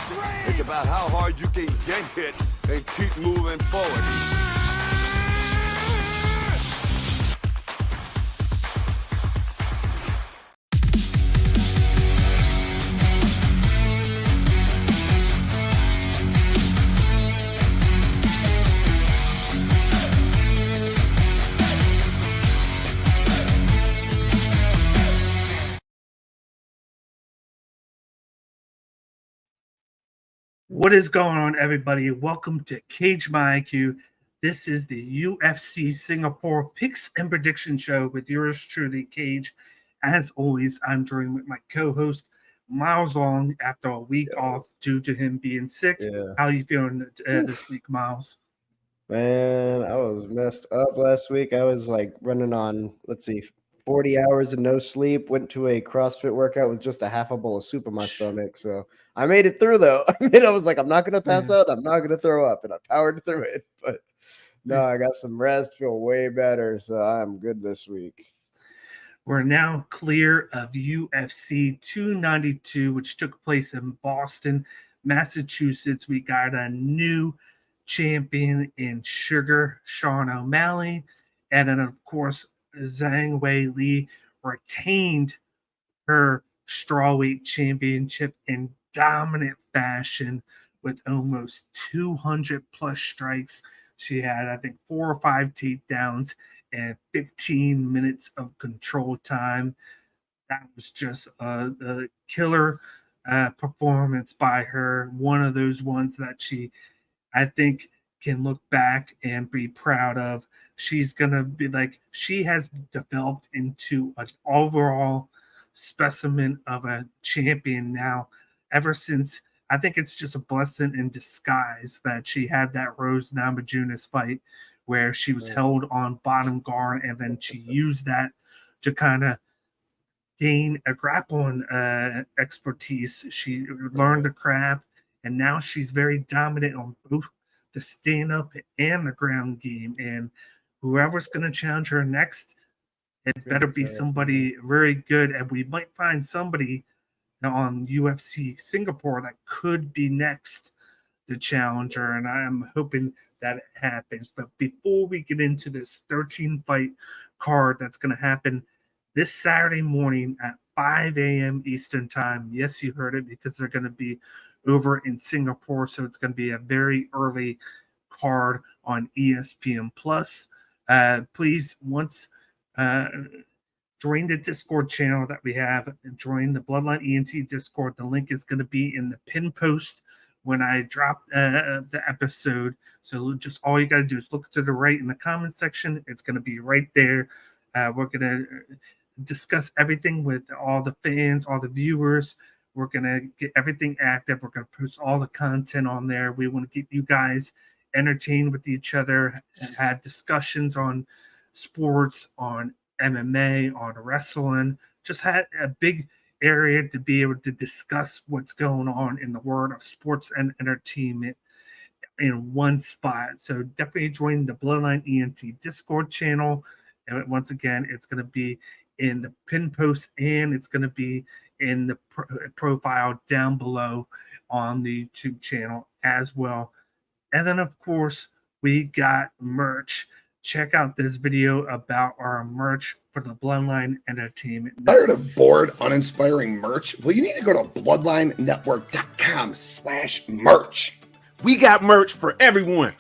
It's about how hard you can get hit and keep moving forward. What is going on, everybody? Welcome to Cage My IQ. This is the UFC Singapore Picks and Prediction Show with yours truly, Cage. As always, I'm joined with my co-host, Miles Long, after a week off due to him being sick. Yeah. How are you feeling this week, Miles? Man, I was messed up last week. I was like running on, 40 hours and no sleep. Went to a CrossFit workout with just a half a bowl of soup in my stomach. So I made it through, though. I was like, I'm not going to pass out. I'm not going to throw up. And I powered through it. But no, I got some rest, feel way better. So I'm good this week. We're now clear of UFC 292, which took place in Boston, Massachusetts. We got a new champion in Sugar Sean O'Malley. And then, of course, Zhang Wei Li retained her strawweight championship in dominant fashion with almost 200 plus strikes. She had, I think, 4 or 5 takedowns and 15 minutes of control time. That was just a killer performance by her. One of those ones that she, I think, can look back and be proud of. She's going to be like, she has developed into an overall specimen of a champion now, ever since. I think it's just a blessing in disguise that she had that Rose Namajunas fight where she was held on bottom guard, and then she used that to kind of gain a grappling expertise. She learned the craft, and now she's very dominant on both the stand-up and the ground game. And whoever's going to challenge her next, it better be somebody very good. And we might find somebody on UFC Singapore that could be next to challenge her, and I'm hoping that it happens. But before we get into this 13-fight card that's going to happen this Saturday morning at 5 a.m. Eastern Time. Yes, you heard it, because they're going to be over in Singapore, so it's going to be a very early card on ESPN Plus. Please, once join the Discord channel that we have, and join the Bloodline ENT Discord. The link is going to be in the pin post when I drop the episode. So just all you got to do is look to the right in the comment section. It's going to be right there. We're going to discuss everything with all the fans, all the viewers. We're going to get everything active. We're going to post all the content on there. We want to keep you guys entertained with each other and have discussions on sports, on MMA, on wrestling. Just had a big area to be able to discuss what's going on in the world of sports and entertainment in one spot. So definitely join the Bloodline ENT Discord channel. And once again, it's going to be in the pin post, and it's going to be in the profile down below on the YouTube channel as well. And then, of course, we got merch. Check out this video about our merch for the Bloodline Entertainment. Tired of bored, uninspiring merch? Well, you need to go to bloodlinenetwork.com/merch. We got merch for everyone.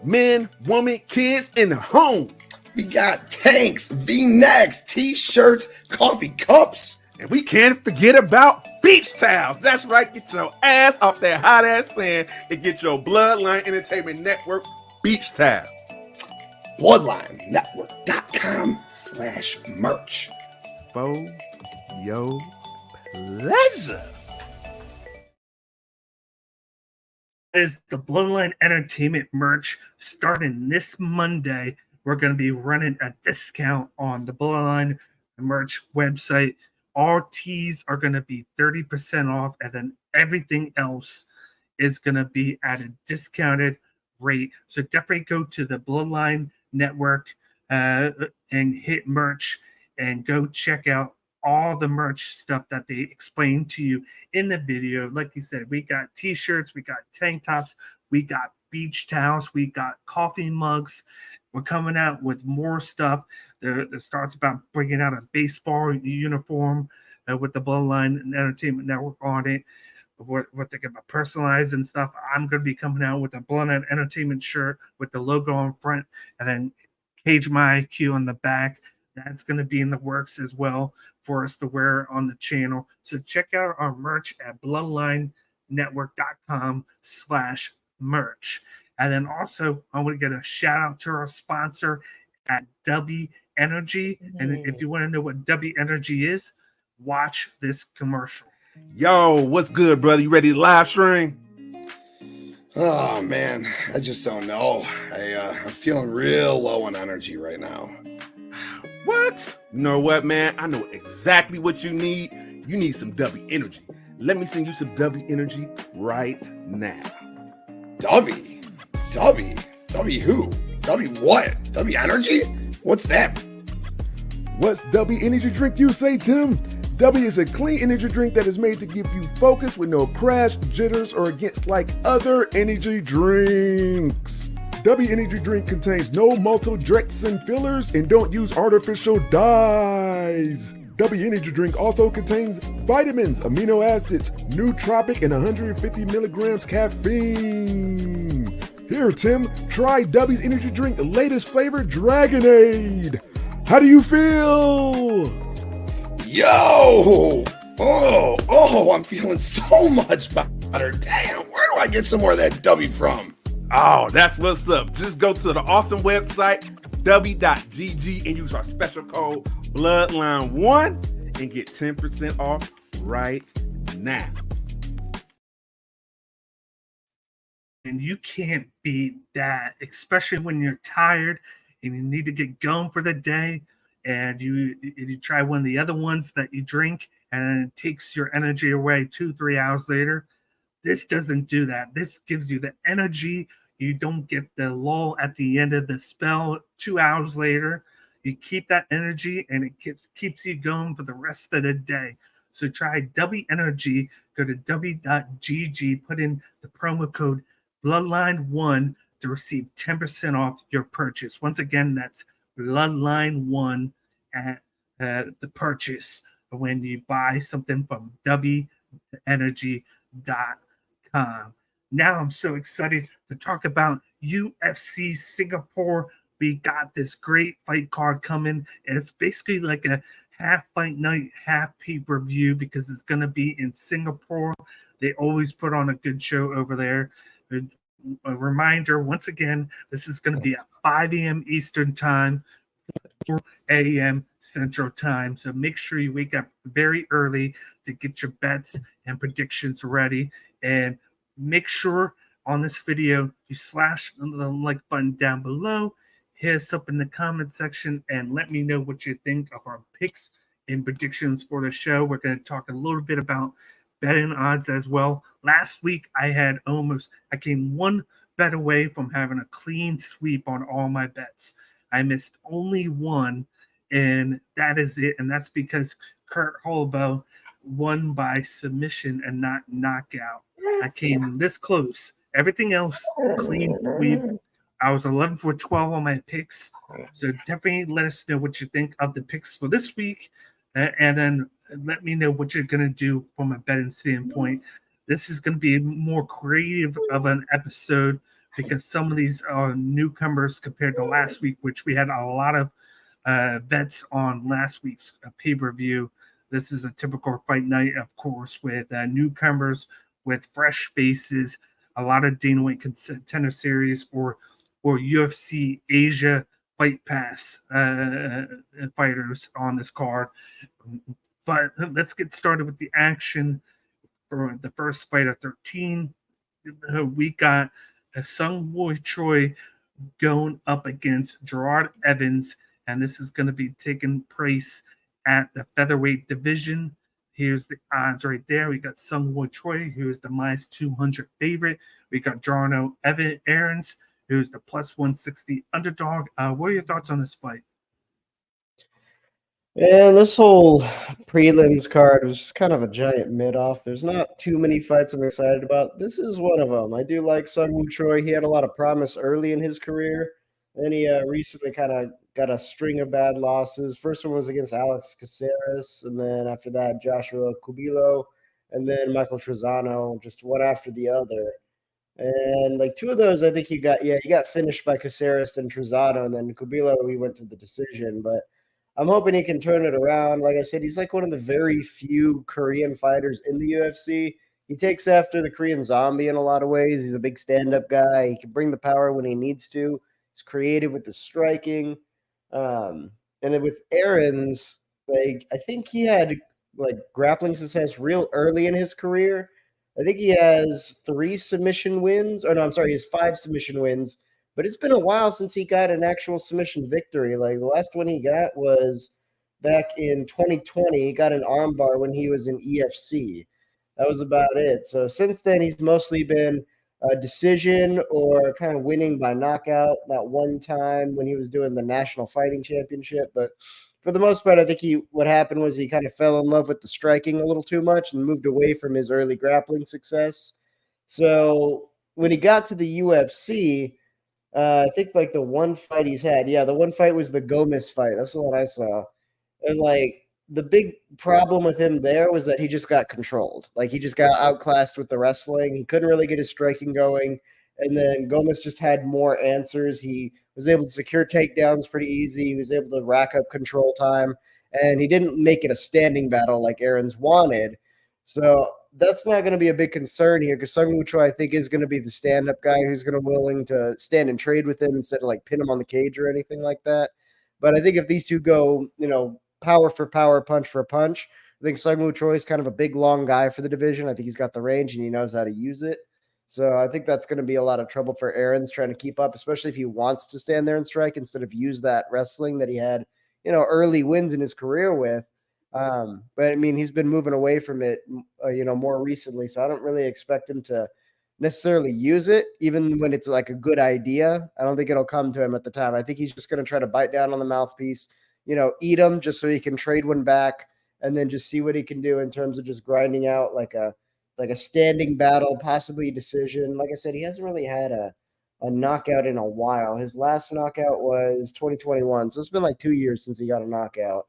Men, women, kids, in the home. We got tanks, V-necks, t-shirts, coffee cups. And we can't forget about beach towels. That's right. Get your ass off that hot ass sand and get your Bloodline Entertainment Network beach towel. bloodlinenetwork.com/merch. For your pleasure. Is the Bloodline Entertainment merch starting this Monday. We're going to be running a discount on the Bloodline merch website. All tees are going to be 30% off, and then everything else is going to be at a discounted rate. So definitely go to the Bloodline Network and hit merch and go check out all the merch stuff that they explained to you in the video. Like you said, we got t-shirts, we got tank tops, we got beach towels, we got coffee mugs. We're coming out with more stuff. The starts about bringing out a baseball uniform with the Bloodline Entertainment Network on it. What they're going to personalize and stuff. I'm going to be coming out with a Bloodline Entertainment shirt with the logo on front, and then Cage My IQ on the back. That's going to be in the works as well for us to wear on the channel. So check out our merch at bloodlinenetwork.com/merch. And then also, I want to get a shout out to our sponsor at W Energy. And if you want to know what W Energy is, watch this commercial. Yo, what's good, brother? You ready to live stream? Oh man, I just don't know. I'm feeling real low on energy right now. What? You know what, man? I know exactly what you need. You need some W Energy. Let me send you some W Energy right now. W who? W what? W energy? What's that? What's W Energy drink, you say, Tim? W is a clean energy drink that is made to give you focus with no crash, jitters, or against like other energy drinks. W Energy drink contains no maltodextrin fillers and don't use artificial dyes. W Energy drink also contains vitamins, amino acids, nootropic, and 150 milligrams caffeine. Here, Tim, try W's energy drink latest flavor, Dragonade. How do you feel? Yo! Oh, I'm feeling so much better. Damn, where do I get some more of that W from? Oh, that's what's up. Just go to the awesome website, w.gg, and use our special code Bloodline1 and get 10% off right now. And you can't beat that, especially when you're tired and you need to get going for the day. And you try one of the other ones that you drink and it takes your energy away 2-3 hours later. This doesn't do that. This gives you the energy. You don't get the lull at the end of the spell 2 hours later. You keep that energy and it keeps you going for the rest of the day. So try W Energy. Go to w.gg, put in the promo code Bloodline1 to receive 10% off your purchase. Once again, that's Bloodline1 at the purchase when you buy something from wenergy.com. Now I'm so excited to talk about UFC Singapore. We got this great fight card coming, and it's basically like a half fight night, half pay-per-view because it's going to be in Singapore. They always put on a good show over there. A reminder, once again, this is going to be at 5 a.m. Eastern Time, 4 a.m. Central Time. So make sure you wake up very early to get your bets and predictions ready. And make sure on this video, you slash the like button down below, hit us up in the comment section, and let me know what you think of our picks and predictions for the show. We're going to talk a little bit about betting odds as well. Last week, I came one bet away from having a clean sweep on all my bets. I missed only one, and that is it. And that's because Kurt Holloway won by submission and not knockout. I came this close. Everything else, clean sweep. I was 11 for 12 on my picks. So definitely let us know what you think of the picks for this week. And then let me know what you're going to do from a betting standpoint. This is going to be more creative of an episode because some of these are newcomers compared to last week, which we had a lot of bets on last week's pay-per-view. This is a typical fight night, of course, with newcomers, with fresh faces, a lot of Dana White Contender Series or UFC Asia Fight Pass fighters on this card. But let's get started with the action for the first fight of 13. We got Sung Woo Choi going up against Gerard Evans, and this is going to be taking place at the featherweight division. Here's the odds right there. We got Sung Woo Choi, who is the minus 200 favorite. We got Jarno Aarons, who's the plus 160 underdog. What are your thoughts on this fight? And this whole prelims card was just kind of a giant mid-off. There's not too many fights I'm excited about. This is one of them. I do like Sungwoo Choi. He had a lot of promise early in his career. Then he recently kind of got a string of bad losses. First one was against Alex Caceres, and then after that, Joshua Cubilo, and then Michael Trezano, just one after the other. And like two of those, I think he got finished by Caceres and Trezano, and then Cubilo, we went to the decision. But I'm hoping he can turn it around. Like I said, he's like one of the very few Korean fighters in the UFC. He takes after the Korean Zombie in a lot of ways. He's a big stand-up guy. He can bring the power when he needs to. He's creative with the striking. And then with Aaron's, like I think he had like grappling success real early in his career. I think he has 3 submission wins. Or no, I'm sorry, he has 5 submission wins. But it's been a while since he got an actual submission victory. Like the last one he got was back in 2020. He got an armbar when he was in EFC. That was about it. So since then, he's mostly been a decision or kind of winning by knockout. That one time when he was doing the National Fighting Championship, but for the most part, I think what happened was he kind of fell in love with the striking a little too much and moved away from his early grappling success. So when he got to the UFC, I think like the one fight he's had, the one fight was the Gomez fight. That's the one I saw. And like the big problem with him there was that he just got controlled. Like he just got outclassed with the wrestling. He couldn't really get his striking going. And then Gomez just had more answers. He was able to secure takedowns pretty easy. He was able to rack up control time. And he didn't make it a standing battle like Aaron's wanted. So that's not going to be a big concern here because Sungwoo Choi, I think, is going to be the stand-up guy who's going to willing to stand and trade with him instead of like pin him on the cage or anything like that. But I think if these two go, power for power, punch for punch, I think Sungwoo Choi is kind of a big, long guy for the division. I think he's got the range and he knows how to use it. So I think that's going to be a lot of trouble for Aaron's trying to keep up, especially if he wants to stand there and strike instead of use that wrestling that he had, early wins in his career with. But I mean, he's been moving away from it, more recently. So I don't really expect him to necessarily use it, even when it's like a good idea. I don't think it'll come to him at the time. I think he's just going to try to bite down on the mouthpiece, eat him just so he can trade one back and then just see what he can do in terms of just grinding out like a standing battle, possibly a decision. Like I said, he hasn't really had a knockout in a while. His last knockout was 2021. So it's been like 2 years since he got a knockout.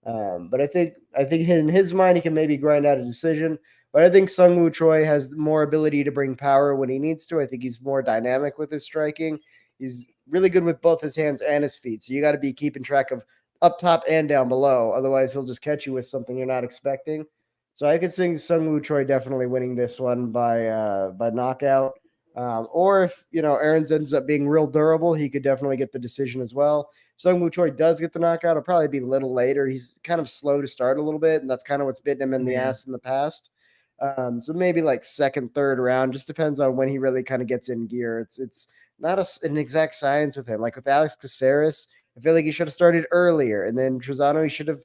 But I think in his mind, he can maybe grind out a decision. But I think Sungwoo Choi has more ability to bring power when he needs to. I think he's more dynamic with his striking. He's really good with both his hands and his feet. So you got to be keeping track of up top and down below. Otherwise, he'll just catch you with something you're not expecting. So I could see Sungwoo Choi definitely winning this one by knockout. Or if Aaron's ends up being real durable, he could definitely get the decision as well. If Sungwoo Choi does get the knockout, it'll probably be a little later. He's kind of slow to start a little bit, and that's kind of what's bitten him in the ass in the past. So maybe like second, third round, just depends on when he really kind of gets in gear. It's not an exact science with him. Like with Alex Caceres, I feel like he should have started earlier, and then Trezano, he should have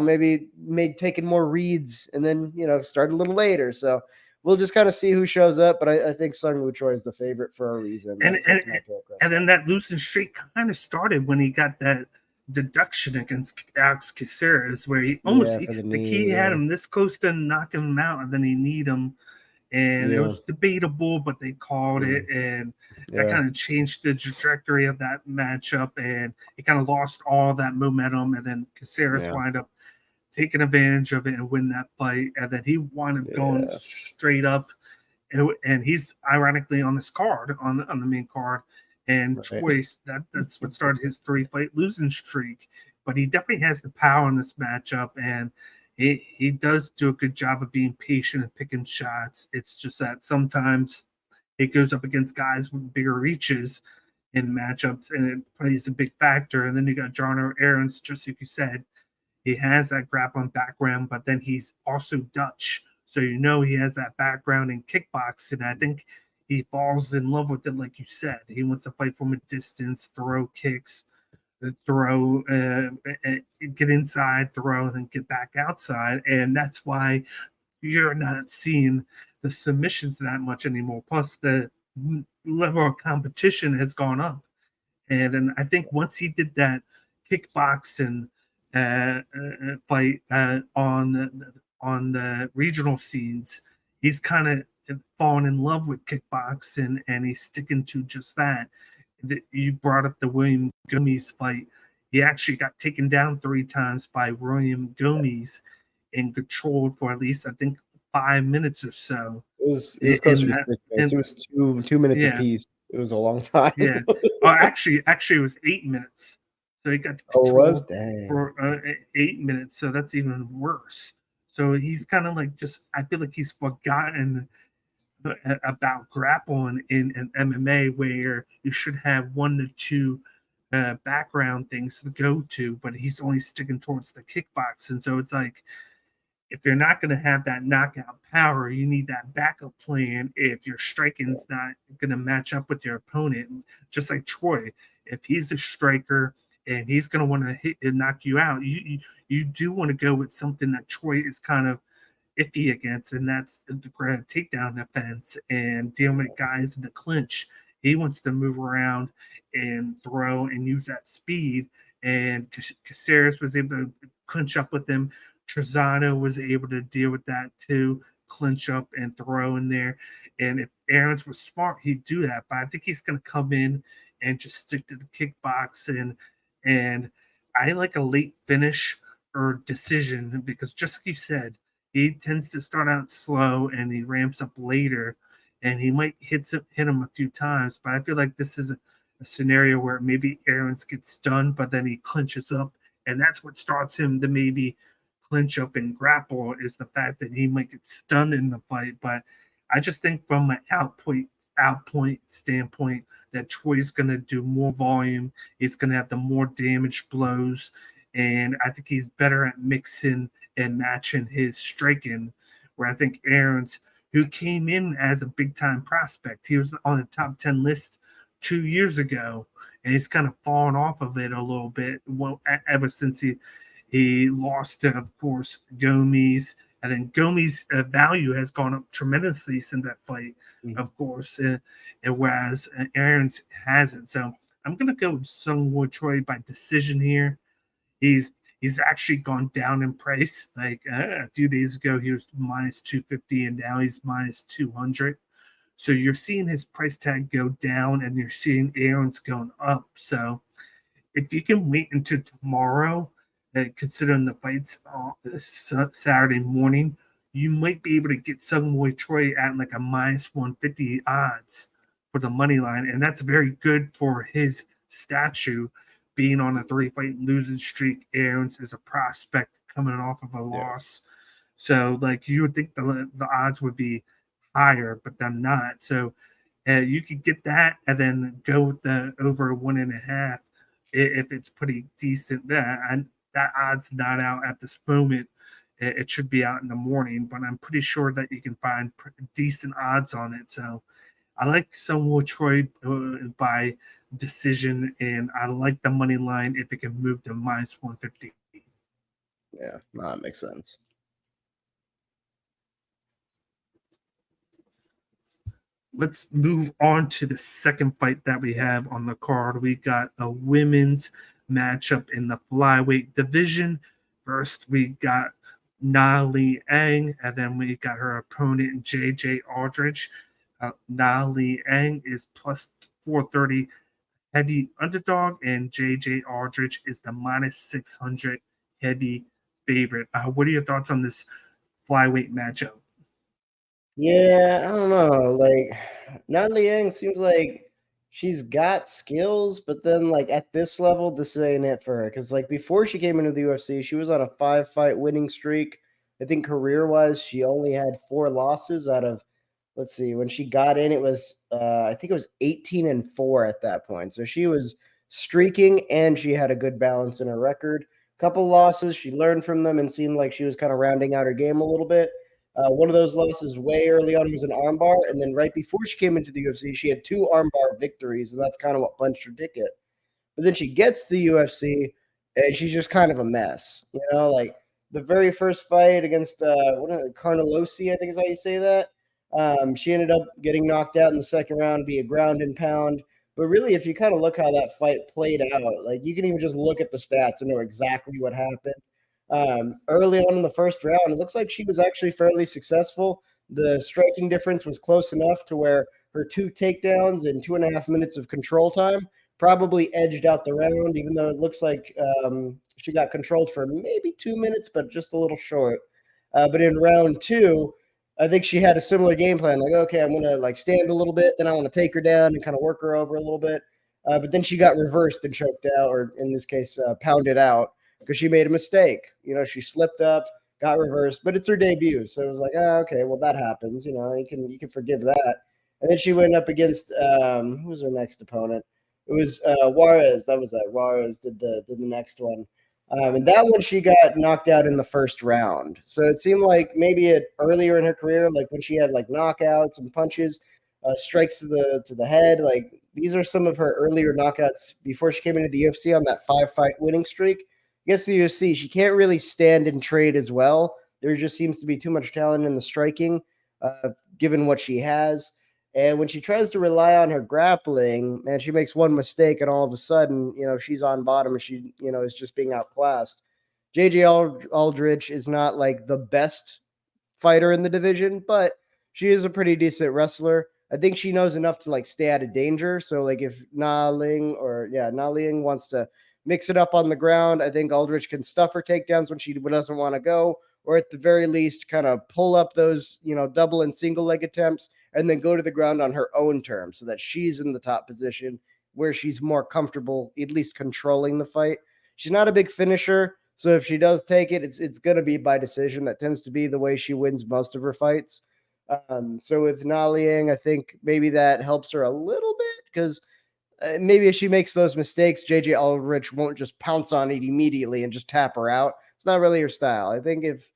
maybe taken more reads and then start a little later. So we'll just kind of see who shows up, but I think Sungwoo Choi is the favorite for a reason. That's my pick, right? And then that losing streak kind of started when he got that deduction against Alex Caceres, where he almost he had him this close to knocking him out, and then he kneed him. And it was debatable, but they called it, and that kind of changed the trajectory of that matchup, and it kind of lost all that momentum. And then Caceres wound up taking advantage of it and win that fight, and then he wound up going straight up, and he's ironically on this card on the main card. And Choice, that's what started his 3-fight losing streak. But he definitely has the power in this matchup, and he does do a good job of being patient and picking shots. It's just that sometimes it goes up against guys with bigger reaches in matchups, and it plays a big factor. And then you got Jarno Aarons, just like you said, he has that grappling background, but then he's also Dutch. So he has that background in kickboxing. I think he falls in love with it, like you said. He wants to fight from a distance, throw kicks, throw, get inside, throw, and then get back outside. And that's why you're not seeing the submissions that much anymore. Plus, the level of competition has gone up. And then I think once he did that kickboxing fight on the regional scenes. He's kind of fallen in love with kickboxing, and he's sticking to just that. You brought up the William Gomes fight. He actually got taken down 3 times by William Gomes and controlled for at least, I think, 5 minutes or so. It was closer In to that, 6 minutes. It was 2 minutes yeah, apiece. It was a long time. yeah. Actually, it was 8 minutes. So he got Oh, it was? controlled Dang. for 8 minutes. So that's even worse. So he's kind of like I feel like he's forgotten about grappling in an MMA, where you should have 1 to 2 background things to go to, but he's only sticking towards the kickboxing. So it's like, if you're not going to have that knockout power, you need that backup plan if your striking's not going to match up with your opponent. Just like Troy, if he's a striker and he's going to want to hit and knock you out, you do want to go with something that Troy is kind of iffy against, and that's the takedown defense and dealing with guys in the clinch. He wants to move around and throw and use that speed. And Caceres was able to clinch up with him. Trezano was able to deal with that too, clinch up and throw in there. And if Aarons was smart, he'd do that. But I think he's going to come in and just stick to the kickboxing. And I like a late finish or decision, because just like you said, he tends to start out slow and he ramps up later, and he might hit him a few times. But I feel like this is a scenario where maybe Aarons gets stunned, but then he clinches up, and that's what starts him to maybe clinch up and grapple, is the fact that he might get stunned in the fight. But I just think from an outpoint standpoint that Troy's going to do more volume. He's going to have the more damaged blows, and I think he's better at mixing and matching his striking. Where I think Aarons, who came in as a big time prospect, he was on the top 10 list 2 years ago, and he's kind of fallen off of it a little bit. Well, ever since he lost, of course, Gomes. And then Gomes' value has gone up tremendously since that fight, of course, and whereas Aarons hasn't. So I'm going to go with Sungwoo Choi by decision here. He's actually gone down in price. Like a few days ago, he was minus 250, and now he's minus 200. So you're seeing his price tag go down, and you're seeing Aarons going up. So if you can wait until tomorrow, considering the fights Saturday morning, you might be able to get Sungwoo Choi at like a minus 150 odds for the money line, and that's very good for his statue, being on a 3-fight losing streak. Aarons is a prospect coming off of a loss, so like you would think the odds would be higher, but they're not. So you could get that and then go with the over 1.5 if it's pretty decent. And that odd's not out at this moment. It should be out in the morning, but I'm pretty sure that you can find decent odds on it. So I like Sungwoo Choi by decision, and I like the money line if it can move to minus 150. Yeah, that makes sense. Let's move on to the second fight that we have on the card. We got a women's matchup in the flyweight division. First, we got Na Li Ang, and then we got her opponent, JJ Aldrich. Na Li Ang is plus 430 heavy underdog, and JJ Aldrich is the minus 600 heavy favorite. What are your thoughts on this flyweight matchup? Yeah, I don't know. Like, Nan Liang seems like she's got skills, but then like at this level, this ain't it for her. Because like before she came into the UFC, she was on a 5-fight winning streak. I think career-wise, she only had 4 losses out of, let's see, when she got in, it was I think it was 18-4 at that point. So she was streaking, and she had a good balance in her record. Couple losses, she learned from them and seemed like she was kind of rounding out her game a little bit. One of those losses way early on was an armbar, and then right before she came into the UFC, she had 2 armbar victories, and that's kind of what punched her ticket. But then she gets to the UFC, and she's just kind of a mess. You know, like the very first fight against Carnelosi, I think is how you say that. She ended up getting knocked out in the second round via ground and pound. But really, if you kind of look how that fight played out, like you can even just look at the stats and know exactly what happened. Early on in the first round, it looks like she was actually fairly successful. The striking difference was close enough to where her 2 takedowns and 2.5 minutes of control time probably edged out the round, even though it looks like she got controlled for maybe 2 minutes, but just a little short. But in round 2, I think she had a similar game plan. Like, okay, I'm gonna like stand a little bit, then I want to take her down and kind of work her over a little bit. But then she got reversed and choked out, or in this case, pounded out because she made a mistake. She slipped up, got reversed, but it's her debut, so it was like, okay, well that happens. You can forgive that. And then she went up against who was her next opponent? It was Juarez. That was it. Juarez did the next one. And that one she got knocked out in the first round. So it seemed like maybe earlier in her career, like when she had like knockouts and punches, strikes to the head, like these are some of her earlier knockouts before she came into the UFC on that 5-fight winning streak. I guess the UFC, she can't really stand and trade as well. There just seems to be too much talent in the striking, given what she has. And when she tries to rely on her grappling, and she makes one mistake, and all of a sudden, she's on bottom and she, is just being outclassed. JJ Aldrich is not like the best fighter in the division, but she is a pretty decent wrestler. I think she knows enough to like stay out of danger. So like if Na Ling wants to mix it up on the ground, I think Aldrich can stuff her takedowns when she doesn't want to go, or at the very least kind of pull up those, double and single leg attempts and then go to the ground on her own terms so that she's in the top position where she's more comfortable, at least controlling the fight. She's not a big finisher, so if she does take it, it's going to be by decision. That tends to be the way she wins most of her fights. So with Na Liang, I think maybe that helps her a little bit because maybe if she makes those mistakes, JJ Aldrich won't just pounce on it immediately and just tap her out. It's not really her style. I think if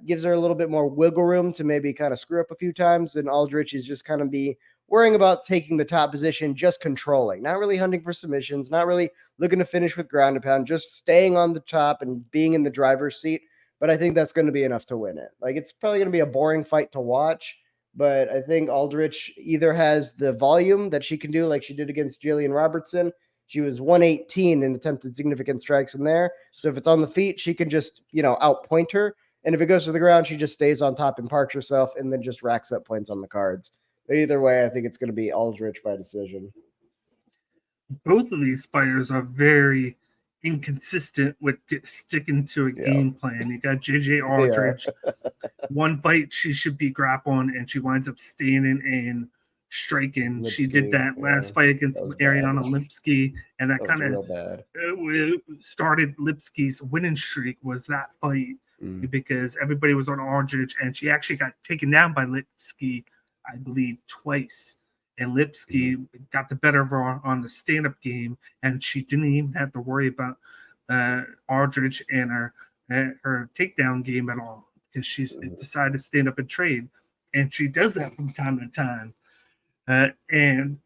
gives her a little bit more wiggle room to maybe kind of screw up a few times, and Aldrich is just kind of be worrying about taking the top position, just controlling, not really hunting for submissions, not really looking to finish with ground and pound, just staying on the top and being in the driver's seat. But I think that's going to be enough to win it. Like it's probably going to be a boring fight to watch, but I think Aldrich either has the volume that she can do like she did against Jillian Robertson. She was 118 in attempted significant strikes in there. So if it's on the feet, she can just, outpoint her. And if it goes to the ground, she just stays on top and parks herself and then just racks up points on the cards. But either way, I think it's going to be Aldrich by decision. Both of these fighters are very inconsistent with sticking to a game plan. You got JJ Aldrich. One fight she should be grappling and she winds up standing and striking. Lipsky, she did that last fight against Ariana Lipsky, and that kind of started Lipsky's winning streak. Was that fight because everybody was on Aldrich, and she actually got taken down by Lipsky, I believe, twice. And Lipsky got the better of her on the stand-up game, and she didn't even have to worry about Aldrich and her takedown game at all because she's decided to stand up and trade, and she does that from time to time. And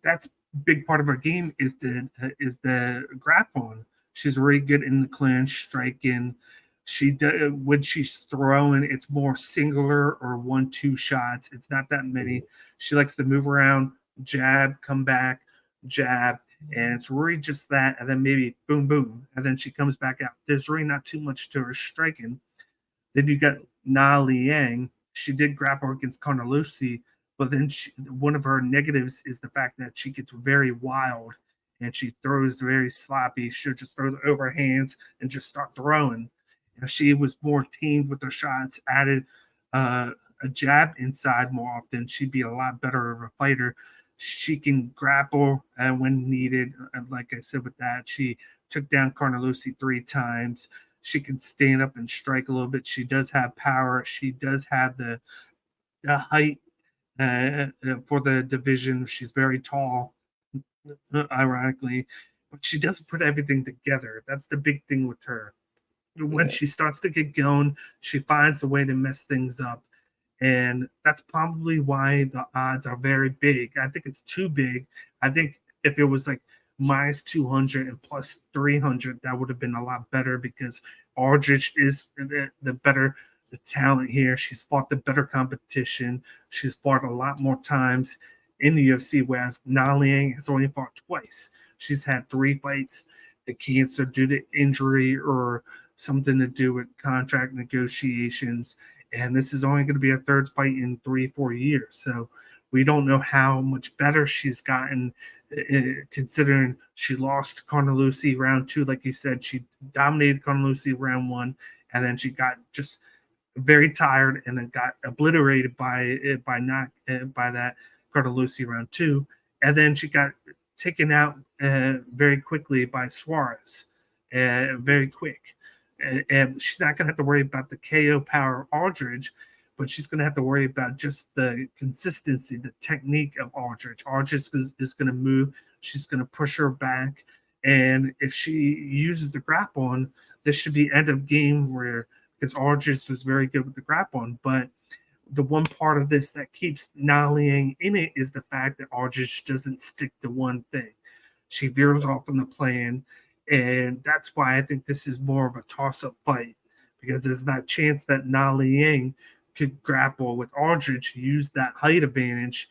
that's a big part of her game is the grappling. She's really good in the clinch, striking. When she's throwing, it's more singular or 1-2 shots. It's not that many. She likes to move around, jab, come back, jab, and it's really just that. And then maybe boom, boom, and then she comes back out. There's really not too much to her striking. Then you got Na Liang. She did grapple against Carnelossi, but then one of her negatives is the fact that she gets very wild and she throws very sloppy. She'll just throw the overhands and just start throwing. If she was more tamed with her shots, added a jab inside more often, she'd be a lot better of a fighter. She can grapple when needed. Like I said with that, she took down Carnelossi 3 times. She can stand up and strike a little bit. She does have power. She does have the height for the division. She's very tall, ironically, but she doesn't put everything together. That's the big thing with her. When she starts to get going, she finds a way to mess things up. And that's probably why the odds are very big. I think it's too big. I think if it was like minus 200 and plus 300, that would have been a lot better because Aldrich is the better talent here. She's fought the better competition. She's fought a lot more times. in the UFC, whereas Na Liang has only fought twice. She's had 3 fights that canceled due to injury or something to do with contract negotiations. And this is only going to be a 3rd fight in 3-4 years. So we don't know how much better she's gotten, considering she lost to Carnellucci round 2. Like you said, she dominated Carnellucci round 1, and then she got just very tired and then got obliterated by that Carnellucci round 2, and then she got taken out very quickly by Suarez, very quick. And she's not going to have to worry about the KO power of Aldridge, but she's going to have to worry about just the consistency, the technique of Aldridge. Aldridge is going to move. She's going to push her back. And if she uses the grapple on, this should be end of game where, because Aldridge was very good with the grapple on, but the one part of this that keeps Na Liang in it is the fact that Aldridge doesn't stick to one thing. She veers off on the plan, and that's why I think this is more of a toss-up fight, because there's that chance that Na Liang could grapple with Aldridge, use that height advantage,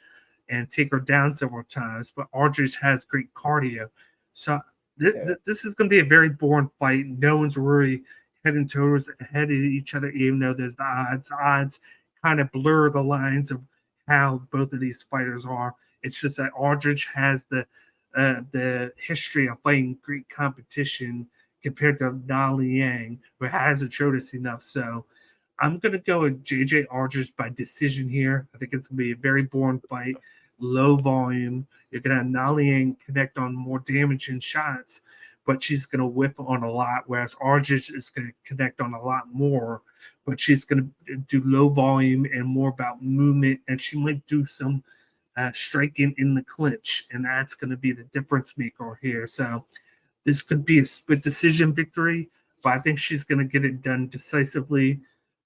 and take her down several times. But Aldridge has great cardio. So this is going to be a very boring fight. No one's really head and toes ahead of each other, even though there's the odds. The odds kind of blur the lines of how both of these fighters are. It's just that Aldridge has the history of fighting great competition compared to Na Liang, who hasn't showed us enough. So I'm going to go with JJ Aldridge by decision here. I think it's going to be a very boring fight, low volume. You're going to have Na Liang connect on more damaging shots, but she's going to whiff on a lot, whereas Aldridge is going to connect on a lot more, but she's going to do low volume and more about movement, and she might do some striking in the clinch, and that's going to be the difference maker here. So this could be a split decision victory, but I think she's going to get it done decisively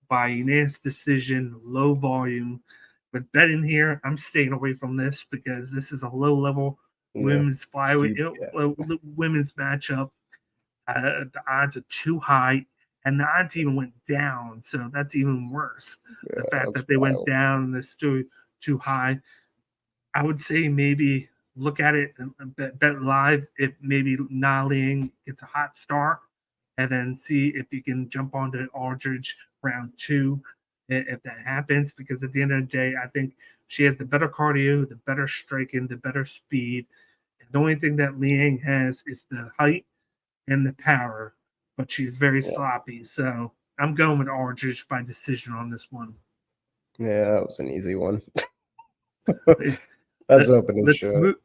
by unanimous decision, low volume. But betting here, I'm staying away from this because this is a low-level women's flyweight women's matchup. The odds are too high, and the odds even went down, so that's even worse. The fact that they went down and they're still too high. I would say maybe look at it and bet live if maybe Na Liang gets a hot start, and then see if you can jump onto Aldridge round 2 if that happens, because at the end of the day, I think she has the better cardio, the better striking, the better speed. And the only thing that Liang has is the height and the power, but she's very sloppy. So I'm going with Aldridge by decision on this one. Yeah, that was an easy one. That's opening shot.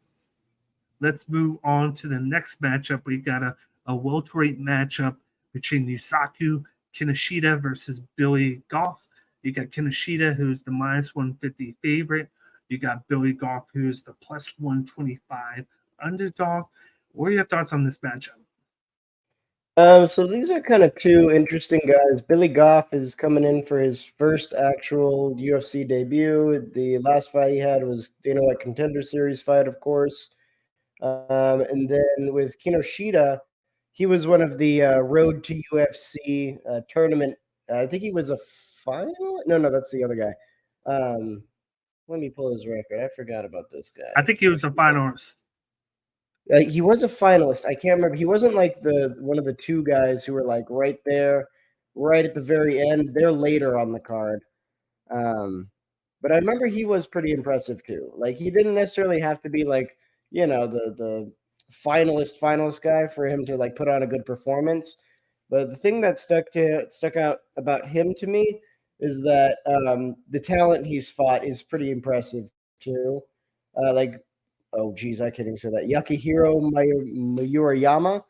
Let's move on to the next matchup. We got a welterweight matchup between Yusaku Kinoshita versus Billy Goff. You got Kinoshita, who's the minus 150 favorite. You got Billy Goff, who's the plus 125 underdog. What are your thoughts on this matchup? So these are kind of two interesting guys. Billy Goff is coming in for his first actual UFC debut. The last fight he had was Dana White Contender Series fight, of course. And then with Kinoshita, he was one of the Road to UFC tournament. I think he was a final. No, that's the other guy. Let me pull his record. I forgot about this guy. I think he was a finalist. He was a finalist. I can't remember. He wasn't like the one of the two guys who were like right there, right at the very end. They're later on the card. But I remember he was pretty impressive too. Like he didn't necessarily have to be like, the finalist guy for him to like put on a good performance. But the thing that stuck out about him to me is that the talent he's fought is pretty impressive too. Oh, geez, I can't even say that. Yukihiro Murayama.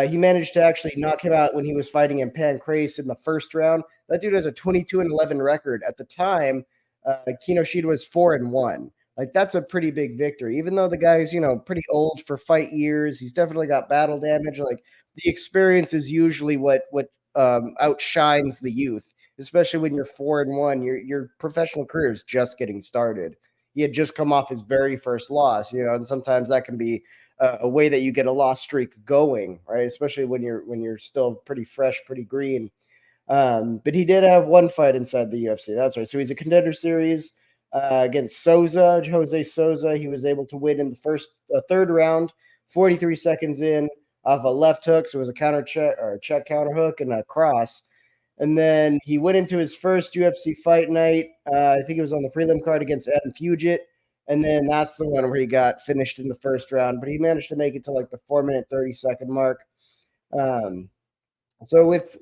He managed to actually knock him out when he was fighting in Pancrase in the first round. That dude has a 22-11 record. At the time, Kinoshita was 4-1. Like, that's a pretty big victory. Even though the guy's, pretty old for fight years, he's definitely got battle damage. Like, the experience is usually what outshines the youth, especially when you're 4-1. Your professional career is just getting started. He had just come off his very first loss, and sometimes that can be a way that you get a loss streak going, right? Especially when you're still pretty fresh, pretty green. But he did have one fight inside the UFC. That's right. So he's a Contender Series. against Jose Souza. He was able to win in the third round, 43 seconds in, off a left hook. So it was a counter check or a check counter hook and a cross. And then he went into his first UFC fight night. I think it was on the prelim card against Adam Fugit. And then that's the one where he got finished in the first round. But he managed to make it to like the 4-minute, 30-second mark. So with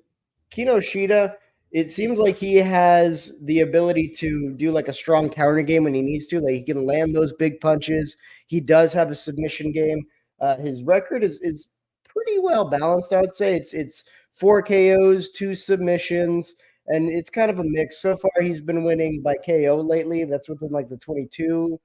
Kinoshita, it seems like he has the ability to do like a strong counter game when he needs to. Like he can land those big punches. He does have a submission game. His record is pretty well balanced, I would say. It's 4 KOs, 2 submissions, and it's kind of a mix. So far, he's been winning by KO lately. That's within like the 2022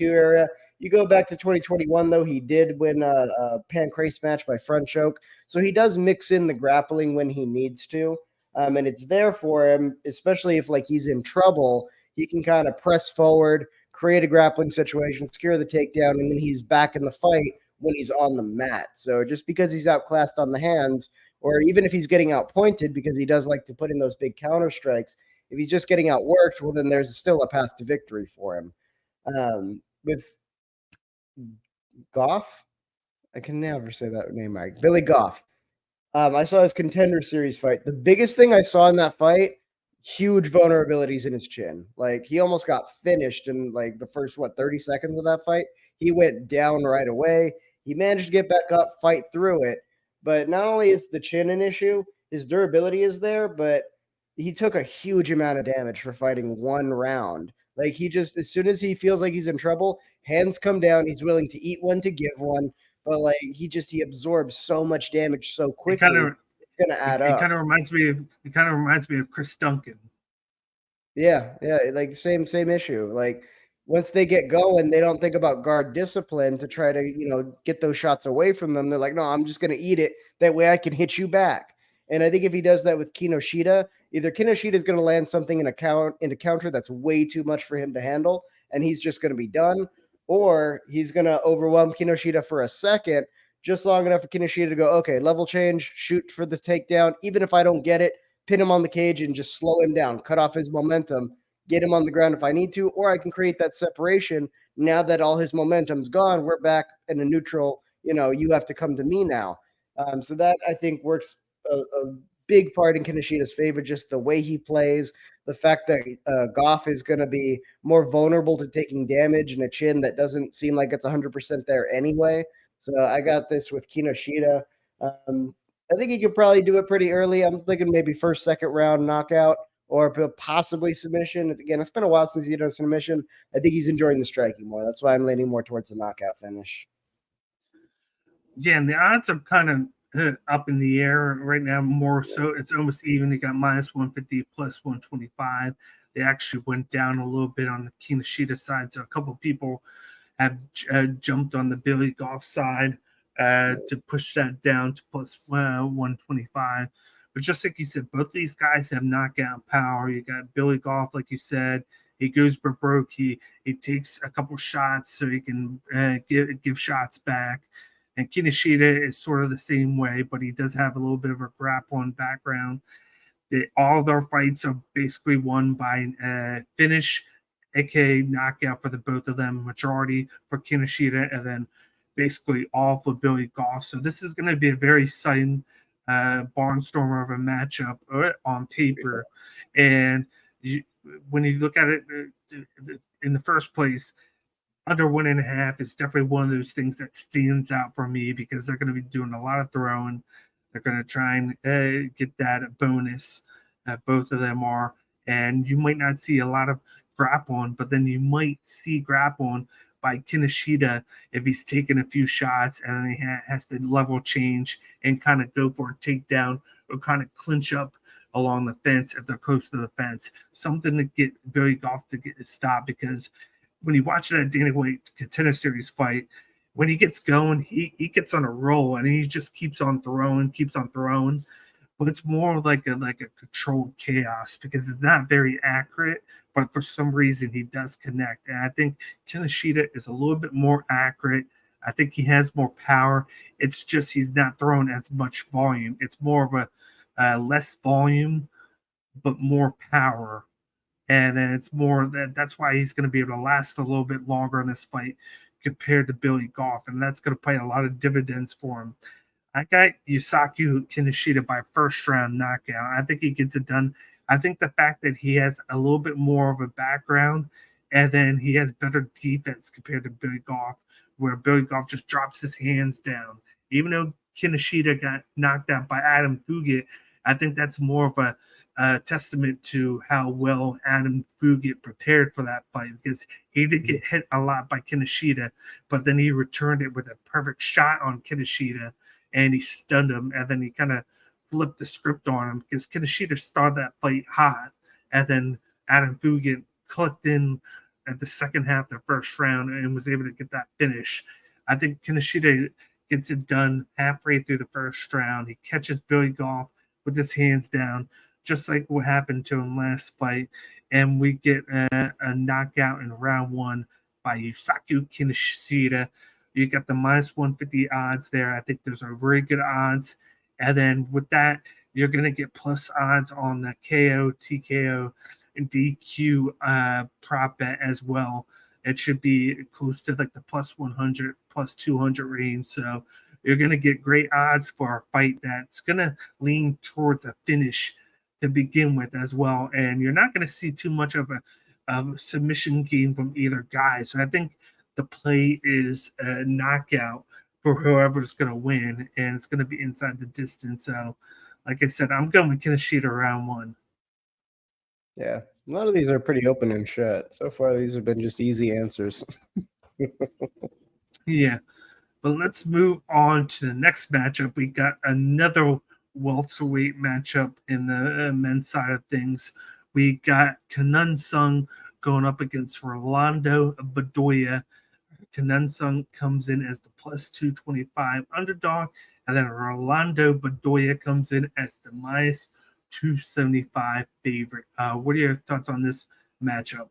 area. You go back to 2021, though, he did win a pancrase match by front choke. So he does mix in the grappling when he needs to. And it's there for him, especially if like he's in trouble. He can kind of press forward, create a grappling situation, secure the takedown, and then he's back in the fight when he's on the mat. So just because he's outclassed on the hands, or even if he's getting outpointed, because he does like to put in those big counter strikes, if he's just getting outworked, well, then there's still a path to victory for him. With Goff, I can never say that name right. Billy Goff. I saw his Contender Series fight. The biggest thing I saw in that fight, huge vulnerabilities in his chin. Like he almost got finished in like the first 30 seconds of that fight. He went down right away. He managed to get back up, fight through it. But not only is the chin an issue, his durability is there, but he took a huge amount of damage for fighting one round. Like he just, as soon as he feels like he's in trouble, hands come down. He's willing to eat one to give one. But like he absorbs so much damage so quickly, it's gonna add up. It kind of reminds me of Chris Duncan. Yeah, like same issue. Like once they get going, they don't think about guard discipline to try to get those shots away from them. They're like, no, I'm just gonna eat it. That way I can hit you back. And I think if he does that with Kinoshita, either Kinoshita is going to land something in a counter that's way too much for him to handle, and he's just going to be done, or he's going to overwhelm Kinoshita for a second, just long enough for Kinoshita to go, okay, level change, shoot for the takedown. Even if I don't get it, pin him on the cage and just slow him down, cut off his momentum, get him on the ground if I need to, or I can create that separation. Now that all his momentum's gone, we're back in a neutral, you have to come to me now. So that I think works a big part in Kinoshita's favor, just the way he plays, the fact that Goff is going to be more vulnerable to taking damage and a chin that doesn't seem like it's 100% there anyway. So I got this with Kinoshita. I think he could probably do it pretty early. I'm thinking maybe first, second round knockout or possibly submission. It's been a while since he's done a submission. I think he's enjoying the striking more. That's why I'm leaning more towards the knockout finish. Yeah, and the odds are kind of up in the air right now, more so. It's almost even. You got minus 150, plus 125. They actually went down a little bit on the Kinoshita side. So a couple of people have jumped on the Billy Goff side to push that down to plus 125. But just like you said, both these guys have knockout power. You got Billy Goff, like you said, he goes broke. He takes a couple shots so he can give shots back. And Kinoshita is sort of the same way, but he does have a little bit of a grappling background. All their fights are basically won by finish, aka knockout for the both of them, majority for Kinoshita, and then basically all for Billy Goff. So this is going to be a very exciting barnstormer of a matchup on paper. And when you look at it in the first place, under 1.5 is definitely one of those things that stands out for me because they're going to be doing a lot of throwing. They're going to try and get that bonus. Both of them are. And you might not see a lot of grappling, but then you might see grappling by Kinoshita if he's taking a few shots and then he has to level change and kind of go for a takedown or kind of clinch up along the fence if they're close to the fence. Something to get Billy Goff to get stopped, because when you watch that Dana White Contender Series fight, when he gets going, he gets on a roll and he just keeps on throwing. But it's more like a controlled chaos because it's not very accurate, but for some reason he does connect. And I think Kinoshita is a little bit more accurate. I think he has more power. It's just he's not throwing as much volume. It's more of a less volume, but more power And then it's more that's why he's going to be able to last a little bit longer in this fight compared to Billy Goff, and that's going to pay a lot of dividends for him. I got Yusaku Kinoshita by first round knockout. I think he gets it done. I think the fact that he has a little bit more of a background and then he has better defense compared to Billy Goff, where Billy Goff just drops his hands down. Even though Kinoshita got knocked out by Adam Fugit, I think that's more of a testament to how well Adam Fugit prepared for that fight, because he did get hit a lot by Kinoshita, but then he returned it with a perfect shot on Kinoshita and he stunned him, and then he kind of flipped the script on him because Kinoshita started that fight hot, and then Adam Fugit clicked in at the second half of the first round and was able to get that finish. I think Kinoshita gets it done halfway through the first round. He catches Billy Goff with his hands down, just like what happened to him last fight, and we get a knockout in round one by Yusaku Kinoshita. You got the minus 150 odds there. I think those are very good odds. And then with that, you're going to get plus odds on the KO, TKO, and DQ prop bet as well. It should be close to like the plus 100, plus 200 range. So you're going to get great odds for a fight that's going to lean towards a finish to begin with as well. And you're not going to see too much of a submission game from either guy. So I think the play is a knockout for whoever's going to win, and it's going to be inside the distance. So, like I said, I'm going with Kinoshita round one. Yeah, a lot of these are pretty open and shut. So far, these have been just easy answers. Yeah, but let's move on to the next matchup. We got another welterweight matchup in the men's side of things. We got Kanan Sung going up against Rolando Bedoya. Kanan Sung comes in as the plus 225 underdog, and then Rolando Bedoya comes in as the minus 275 favorite. What are your thoughts on this matchup?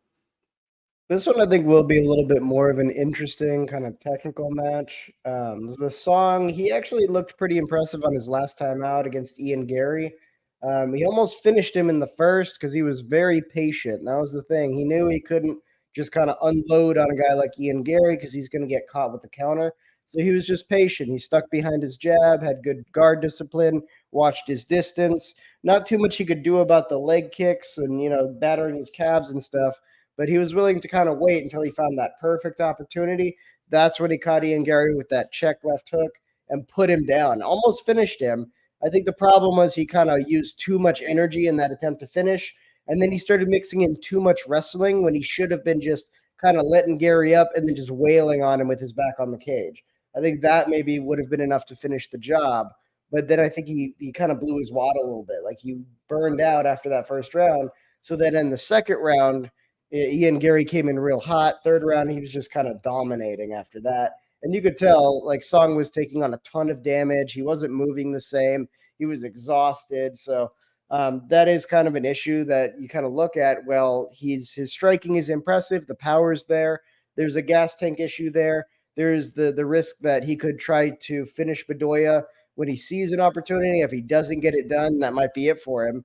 This one I think will be a little bit more of an interesting kind of technical match. The Song, he actually looked pretty impressive on his last time out against Ian Gary. He almost finished him in the first because he was very patient. That was the thing. He knew he couldn't just kind of unload on a guy like Ian Gary because he's going to get caught with the counter. So he was just patient. He stuck behind his jab, had good guard discipline, watched his distance. Not too much he could do about the leg kicks and, battering his calves and stuff, but he was willing to kind of wait until he found that perfect opportunity. That's when he caught Ian Gary with that check left hook and put him down, almost finished him. I think the problem was he kind of used too much energy in that attempt to finish. And then he started mixing in too much wrestling when he should have been just kind of letting Gary up and then just wailing on him with his back on the cage. I think that maybe would have been enough to finish the job. But then I think he kind of blew his wad a little bit. Like he burned out after that first round. So then in the second round, Ian Gary came in real hot. Third round, he was just kind of dominating after that. And you could tell, like, Song was taking on a ton of damage. He wasn't moving the same. He was exhausted. So that is kind of an issue that you kind of look at. Well, his striking is impressive. The power's there. There's a gas tank issue there. There's the risk that he could try to finish Bedoya when he sees an opportunity. If he doesn't get it done, that might be it for him.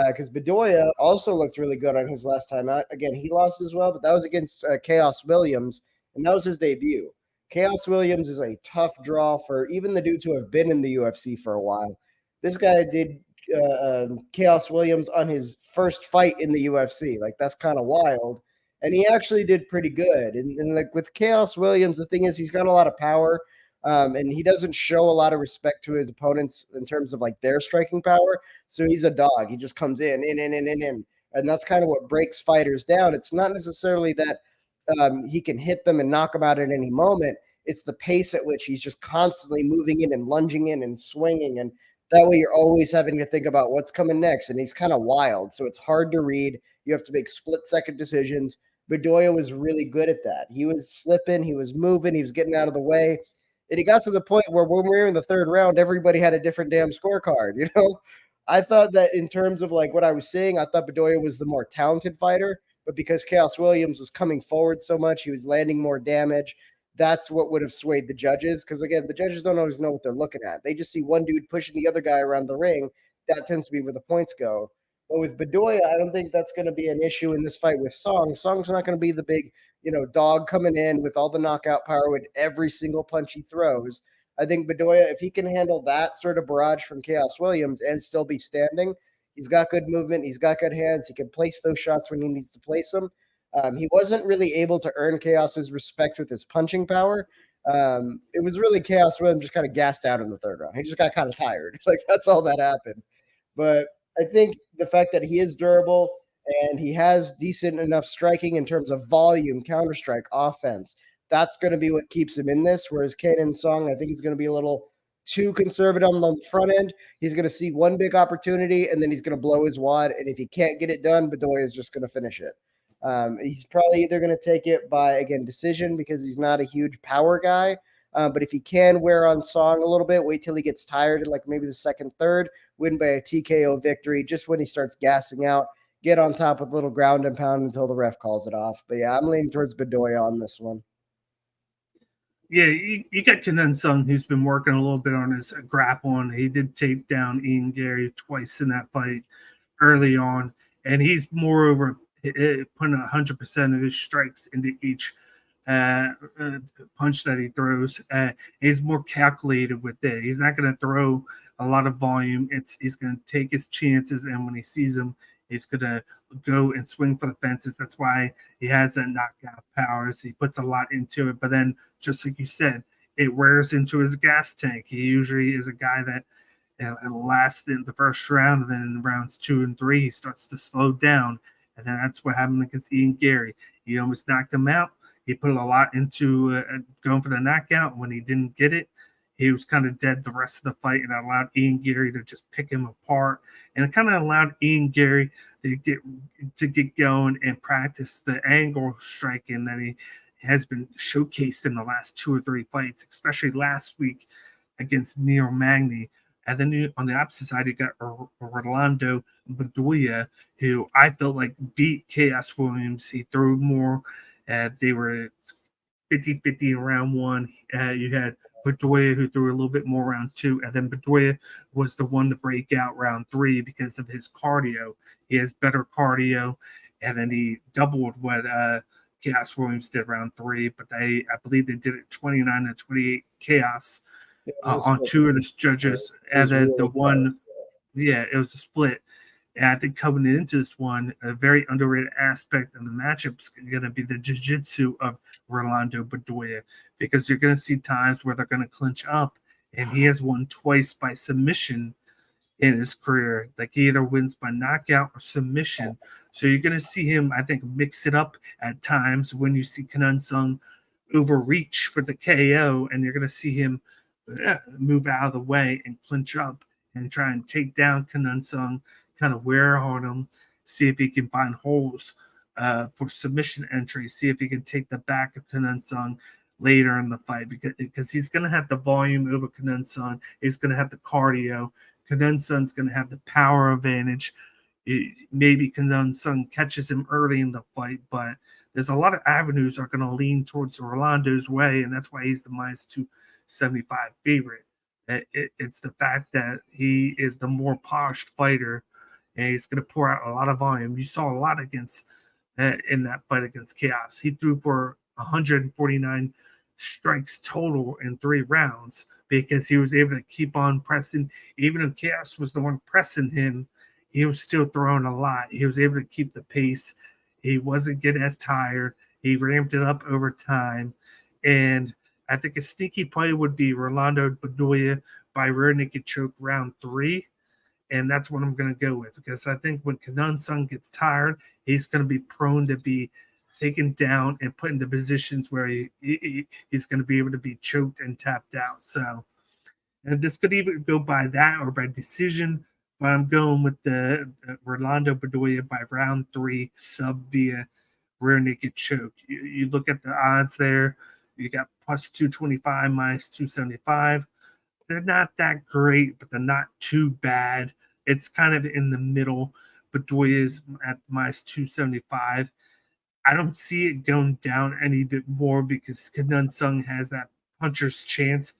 Because Bedoya also looked really good on his last time out. Again, he lost as well, but that was against Chaos Williams, and that was his debut. Chaos Williams is a tough draw for even the dudes who have been in the UFC for a while. This guy did Chaos Williams on his first fight in the UFC. Like, that's kind of wild. And he actually did pretty good. And like with Chaos Williams, the thing is he's got a lot of power. And he doesn't show a lot of respect to his opponents in terms of like their striking power. So he's a dog. He just comes in. And that's kind of what breaks fighters down. It's not necessarily that he can hit them and knock them out at any moment. It's the pace at which he's just constantly moving in and lunging in and swinging. And that way you're always having to think about what's coming next. And he's kind of wild. So it's hard to read. You have to make split-second decisions. Bedoya was really good at that. He was slipping. He was moving. He was getting out of the way. And it got to the point where when we were in the third round, everybody had a different damn scorecard, I thought that in terms of like what I was saying, I thought Bedoya was the more talented fighter, but because Chaos Williams was coming forward so much, he was landing more damage. That's what would have swayed the judges. Because again, the judges don't always know what they're looking at. They just see one dude pushing the other guy around the ring. That tends to be where the points go. But with Bedoya, I don't think that's going to be an issue in this fight with Song. Song's not going to be the big, dog coming in with all the knockout power with every single punch he throws. I think Bedoya, if he can handle that sort of barrage from Chaos Williams and still be standing, he's got good movement. He's got good hands. He can place those shots when he needs to place them. He wasn't really able to earn Chaos's respect with his punching power. It was really Chaos Williams just kind of gassed out in the third round. He just got kind of tired. Like, that's all that happened. But I think the fact that he is durable and he has decent enough striking in terms of volume, counter-strike, offense, that's going to be what keeps him in this. Whereas Kanan Song, I think he's going to be a little too conservative on the front end. He's going to see one big opportunity, and then he's going to blow his wad. And if he can't get it done, Bedoya is just going to finish it. He's probably either going to take it by, again, decision because he's not a huge power guy. But if he can wear on Song a little bit, wait till he gets tired in like maybe the second, third, win by a TKO victory just when he starts gassing out, get on top with a little ground and pound until the ref calls it off. But yeah, I'm leaning towards Bedoya on this one. Yeah, you got Kenan Sung, who's been working a little bit on his grappling. He did take down Ian Gary twice in that fight early on, and he's moreover putting 100% of his strikes into each punch that he throws. He's more calculated with it. He's not going to throw a lot of volume. He's going to take his chances, and when he sees them, he's going to go and swing for the fences. That's why he has that knockout powers. He puts a lot into it, but then, just like you said, it wears into his gas tank. He usually is a guy that lasts in the first round, and then in rounds 2 and 3, he starts to slow down, and then that's what happened against Ian Gary. He almost knocked him out. He put a lot into going for the knockout. When he didn't get it, he was kind of dead the rest of the fight, and allowed Ian Gary to just pick him apart. And it kind of allowed Ian Gary to get going and practice the angle striking that he has been showcased in the last 2 or 3 fights, especially last week against Neil Magny. And then on the opposite side, you got Rolando Bedoya, who I felt like beat Chaos Williams. He threw more. They were 50-50 in round 1. You had Bedoya, who threw a little bit more round 2, and then Bedoya was the one to break out round 3 because of his cardio. He has better cardio, and then he doubled what Chaos Williams did round 3, but I believe they did it 29-28 Chaos on 2 of the judges, and then the one, it was a split. And I think coming into this one, a very underrated aspect of the matchup is going to be the jiu-jitsu of Rolando Bedoya, because you're going to see times where they're going to clinch up, and he has won twice by submission in his career. Like, he either wins by knockout or submission. So you're going to see him, I think, mix it up at times when you see Kenan Sung overreach for the KO, and you're going to see him move out of the way and clinch up and try and take down Kenan Sung, kind of wear on him, see if he can find holes for submission entry, see if he can take the back of Kenan Sung later in the fight, because he's going to have the volume over Kenan Sung. He's going to have the cardio. Kenan Sung's going to have the power advantage. Maybe Kenan Sung catches him early in the fight, but there's a lot of avenues are going to lean towards Rolando's way, and that's why he's the -275 favorite. It's the fact that he is the more polished fighter, and he's going to pour out a lot of volume. You saw a lot against in that fight against Chaos. He threw for 149 strikes total in 3 rounds because he was able to keep on pressing. Even if Chaos was the one pressing him, he was still throwing a lot. He was able to keep the pace. He wasn't getting as tired. He ramped it up over time. And I think a sneaky play would be Rolando Bedoya by rear naked choke round 3. And that's what I'm going to go with, because I think when Kenan Sung gets tired, he's going to be prone to be taken down and put into positions where he's going to be able to be choked and tapped out. So, and this could even go by that or by decision, but I'm going with the Rolando Bedoya by round 3 sub via rear naked choke. You look at the odds there. You got +225, -275. They're not that great, but they're not too bad. It's kind of in the middle. Bedoya's at -275. I don't see it going down any bit more because Kenan Sung has that puncher's chance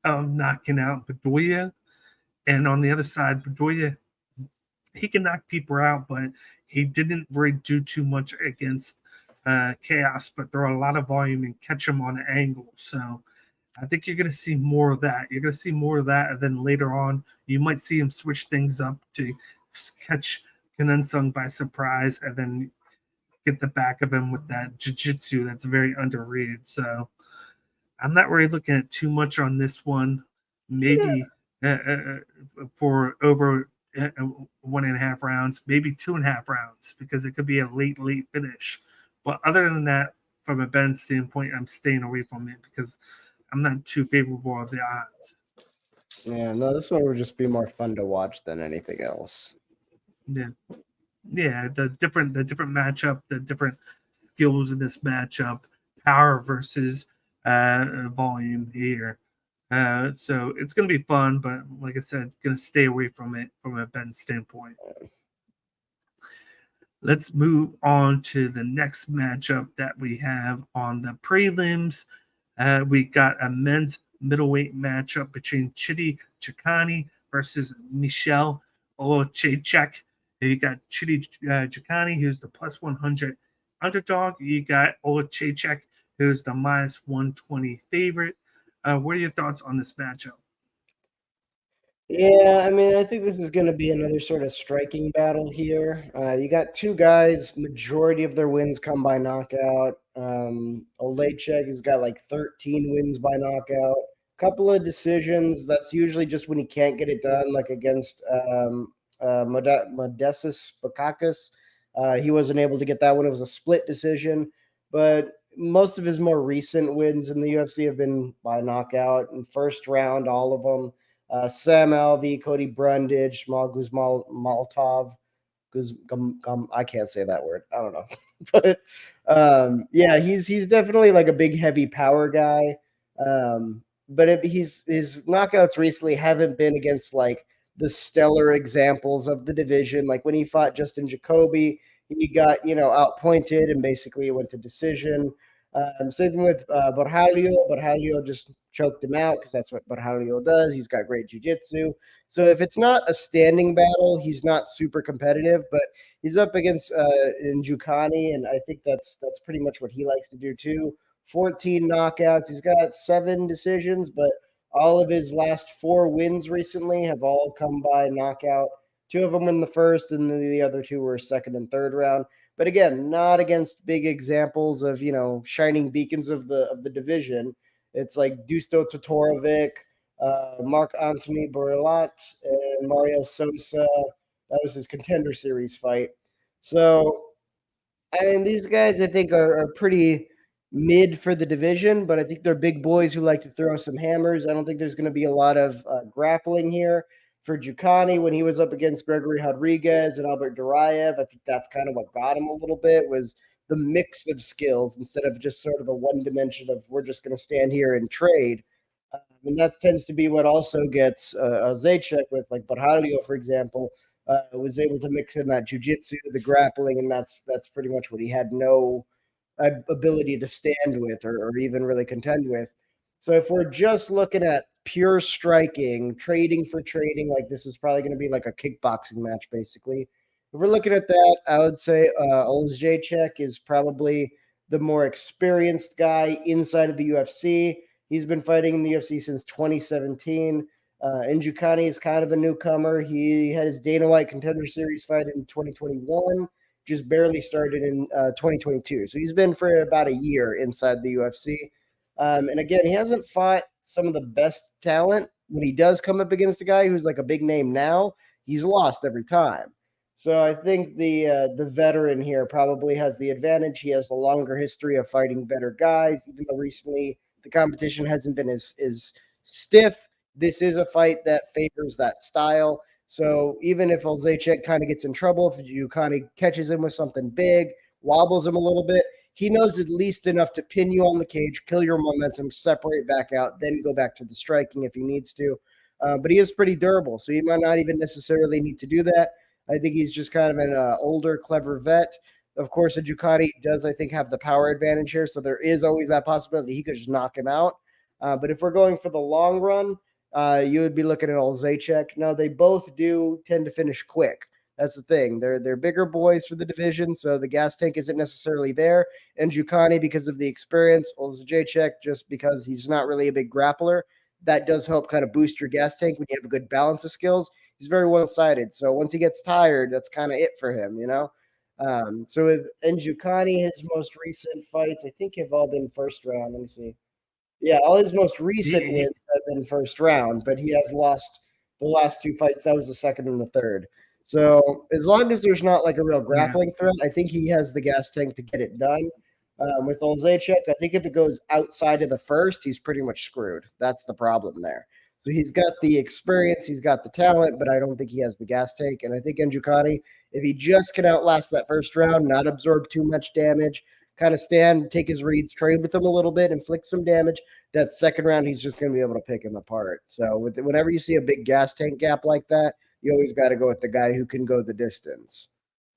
of knocking out Bedoya. And on the other side, Bedoya he can knock people out, but he didn't really do too much against Chaos, but throw a lot of volume and catch him on an angle. So I think you're going to see more of that. You're going to see more of that, and then later on, you might see him switch things up to catch Kanunsung by surprise, and then get the back of him with that jiu-jitsu that's very underrated. So I'm not really looking at too much on this one. Maybe for over 1.5 rounds, maybe 2.5 rounds, because it could be a late finish. But other than that, from a Ben standpoint, I'm staying away from it because I'm not too favorable of the odds. Yeah, no, this one would just be more fun to watch than anything else. Yeah. Yeah, the different matchup, the different skills in this matchup, power versus volume here. So it's going to be fun, but like I said, going to stay away from it from a Ben standpoint. Let's move on to the next matchup that we have on the prelims. We got a men's middleweight matchup between Chidi Chikani versus Michelle Olachechek. You got Chidi Chikani, who's the plus 100 underdog. You got Olachechek, who's the minus 120 favorite. What are your thoughts on this matchup? Yeah, I mean, I think this is going to be another sort of striking battle here. You got two guys, majority of their wins come by knockout. Olejchek has got like 13 wins by knockout. Couple of decisions. That's usually just when he can't get it done, like against Modestus Bakakis. He wasn't able to get that one. It was a split decision. But most of his more recent wins in the UFC have been by knockout in first round, all of them. Sam Alvey, Cody Brundage, Malguz Maltov. I can't say that word. I don't know. But yeah, he's definitely like a big, heavy power guy. But his knockouts recently haven't been against like the stellar examples of the division. Like when he fought Justin Jacoby, he got, outpointed and basically went to decision. Same thing with Borjalio. Borjalio just choked him out because that's what Borjalio does. He's got great jiu-jitsu. So if it's not a standing battle, he's not super competitive, but he's up against Njoukani, and I think that's pretty much what he likes to do too. 14 knockouts. He's got 7 decisions, but all of his last 4 wins recently have all come by knockout. 2 of them in the first, and the other 2 were second and third round. But again, not against big examples of, shining beacons of the division. It's like Dusto Totorovic, Mark Anthony Borlat, and Mario Sosa. That was his Contender Series fight. So, I mean, these guys I think are pretty mid for the division, but I think they're big boys who like to throw some hammers. I don't think there's going to be a lot of grappling here. For Njoukani, when he was up against Gregory Rodriguez and Albert Duraev, I think that's kind of what got him a little bit, was the mix of skills instead of just sort of the one dimension of we're just going to stand here and trade. And that tends to be what also gets Zaychek with, like Borjalio, for example, was able to mix in that jiu-jitsu, the grappling, and that's pretty much what he had no ability to stand with or even really contend with. So if we're just looking at pure striking, trading for trading, like this is probably going to be like a kickboxing match, basically. If we're looking at that, I would say Olejchek is probably the more experienced guy inside of the UFC. He's been fighting in the UFC since 2017. Njoukani is kind of a newcomer. He had his Dana White Contender Series fight in 2021, just barely started in 2022. So he's been for about a year inside the UFC. And again, he hasn't fought some of the best talent. When he does come up against a guy who's like a big name now, he's lost every time. So I think the veteran here probably has the advantage. He has a longer history of fighting better guys, even though recently the competition hasn't been as stiff. This is a fight that favors that style. So even if Olejchek kind of gets in trouble, if Njoukani catches him with something big, wobbles him a little bit, he knows at least enough to pin you on the cage, kill your momentum, separate back out, then go back to the striking if he needs to. But he is pretty durable, so he might not even necessarily need to do that. I think he's just kind of an older, clever vet. Of course, Njoukani does, I think, have the power advantage here, so there is always that possibility he could just knock him out. But if we're going for the long run, you would be looking at Olejchek. Now, they both do tend to finish quick. That's the thing. They're bigger boys for the division, so the gas tank isn't necessarily there. And Jukani, because of the experience, Olszejczyk, just because he's not really a big grappler, that does help kind of boost your gas tank when you have a good balance of skills. He's very one-sided, so once he gets tired, that's kind of it for him, you know. So with Njoukani, his most recent fights, I think, have all been first round. Let me see. Yeah, all his most recent He- wins have been first round, but he has lost the last two fights. That was the second and the third. So as long as there's not like a real grappling threat, I think he has the gas tank to get it done. With Olszejczyk, I think if it goes outside of the first, he's pretty much screwed. That's the problem there. So he's got the experience, he's got the talent, but I don't think he has the gas tank. And I think Njoukani, if he just can outlast that first round, not absorb too much damage, kind of stand, take his reads, trade with him a little bit, inflict some damage, that second round, he's just going to be able to pick him apart. So whenever you see a big gas tank gap like that, you always got to go with the guy who can go the distance.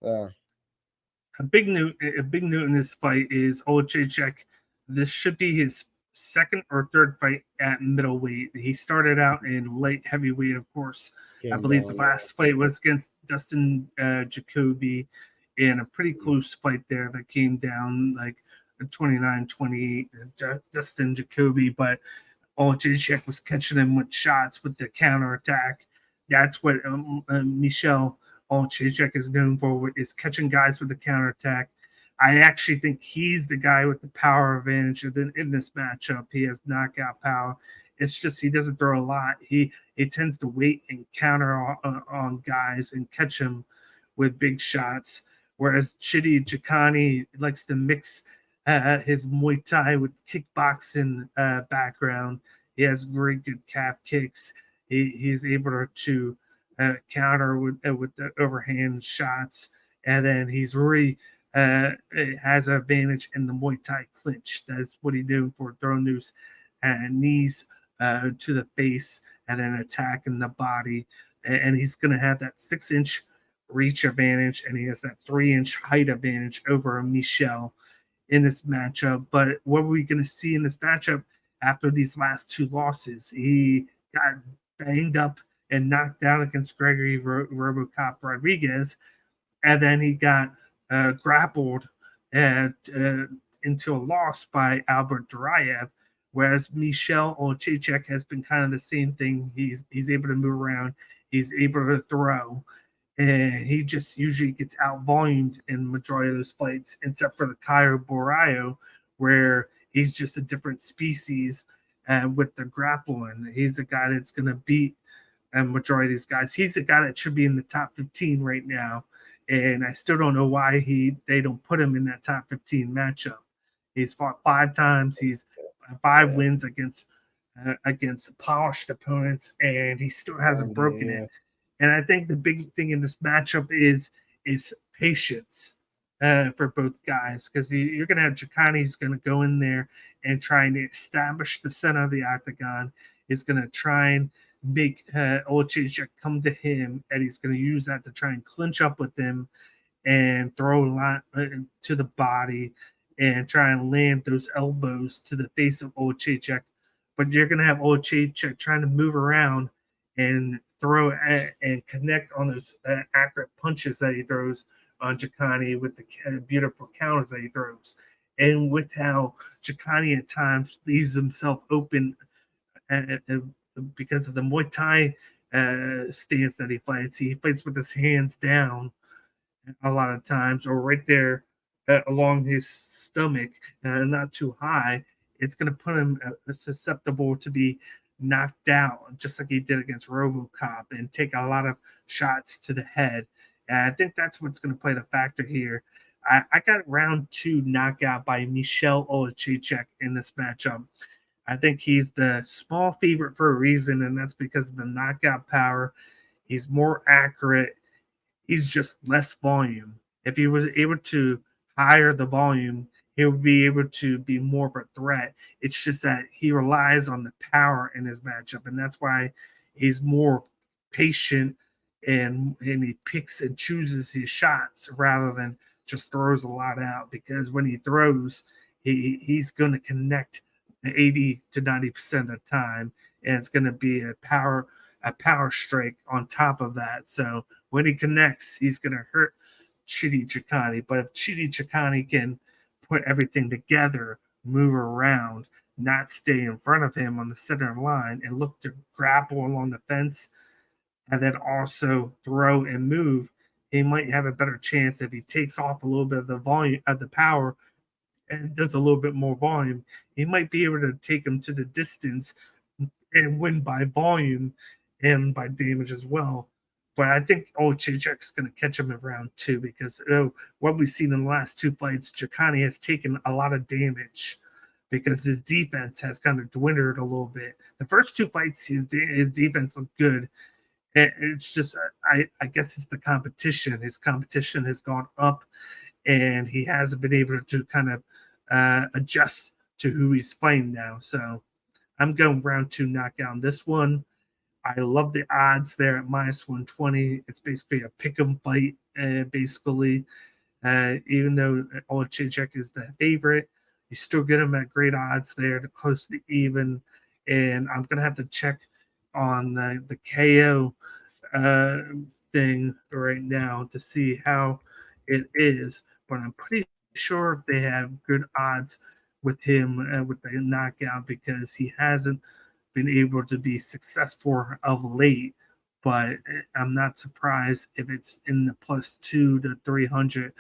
A big note in this fight is Olszejczyk. This should be his second or third fight at middleweight. He started out in light heavyweight, of course. I believe the last fight was against Dustin Jacoby in a pretty close fight there that came down like 29-28. Dustin Jacoby, but Olszejczyk was catching him with shots with the counterattack. That's what Michel Olszejczyk is known for, is catching guys with the counterattack. I actually think he's the guy with the power advantage in this matchup. He has knockout power. It's just he doesn't throw a lot. He tends to wait and counter on guys and catch them with big shots. Whereas Chidi Jacani likes to mix his Muay Thai with kickboxing background. He has very good calf kicks. He's able to counter with the overhand shots, and then he's really has an advantage in the Muay Thai clinch. That's what he's doing for, throwing those knees to the face and then attacking the body. And he's going to have that 6-inch reach advantage, and he has that 3-inch height advantage over Michel in this matchup. But what are we going to see in this matchup after these last two losses? He got banged up and knocked down against Gregory Robocop Rodriguez, and then he got grappled into a loss by Albert Duraev, whereas Michel Olszejczyk has been kind of the same thing. He's able to move around, he's able to throw, and he just usually gets out-volumed in majority of those fights, except for the Caio Borraio, where he's just a different species with the grappling. He's a guy that's going to beat a majority of these guys. He's a guy that should be in the top 15 right now, and I still don't know why they don't put him in that top 15 matchup. He's fought 5 times. He's 5 wins against polished opponents, and he still hasn't broken it. And I think the big thing in this matchup is patience for both guys, because you're going to have Jacani who's going to go in there and trying to establish the center of the octagon. He's going to try and make Olszejczyk come to him, and he's going to use that to try and clinch up with him and throw a lot to the body and try and land those elbows to the face of Olszejczyk. But you're going to have Olszejczyk trying to move around and throw and connect on those accurate punches that he throws on Jacani with the beautiful counters that he throws. And with how Jacani at times leaves himself open because of the Muay Thai stance that he fights with his hands down a lot of times, or right there along his stomach, not too high. It's going to put him susceptible to be knocked out, just like he did against RoboCop, and take a lot of shots to the head. And I think that's what's going to play the factor here. I got round 2 knockout by Michel Olszejczyk in this matchup. I think he's the small favorite for a reason, and that's because of the knockout power. He's more accurate. He's just less volume. If he was able to higher the volume, he would be able to be more of a threat. It's just that he relies on the power in his matchup, and that's why he's more patient and he picks and chooses his shots rather than just throws a lot out, because when he throws, he's going to connect 80 to 90% of the time, and it's going to be a power strike on top of that. So when he connects, he's going to hurt Chidi Chikani. But if Chidi Chikani can put everything together, move around, not stay in front of him on the center line, and look to grapple along the fence, and then also throw and move, he might have a better chance if he takes off a little bit of the volume of the power and does a little bit more volume. He might be able to take him to the distance and win by volume and by damage as well. But I think Jacek is going to catch him in round 2 because what we've seen in the last 2 fights, Chikani has taken a lot of damage because his defense has kind of dwindled a little bit. The first 2 fights, his defense looked good. It's just, I guess it's the competition. His competition has gone up, and he hasn't been able to kind of adjust to who he's fighting now. So I'm going round 2 knockout on this one. I love the odds there at minus 120. It's basically a pick'em fight, basically. Even though Jacek is the favorite, you still get him at great odds there to close to even. And I'm going to have to check on the KO thing right now to see how it is. But I'm pretty sure they have good odds with him with the knockout because he hasn't been able to be successful of late, but I'm not surprised if it's in the plus 2 to 300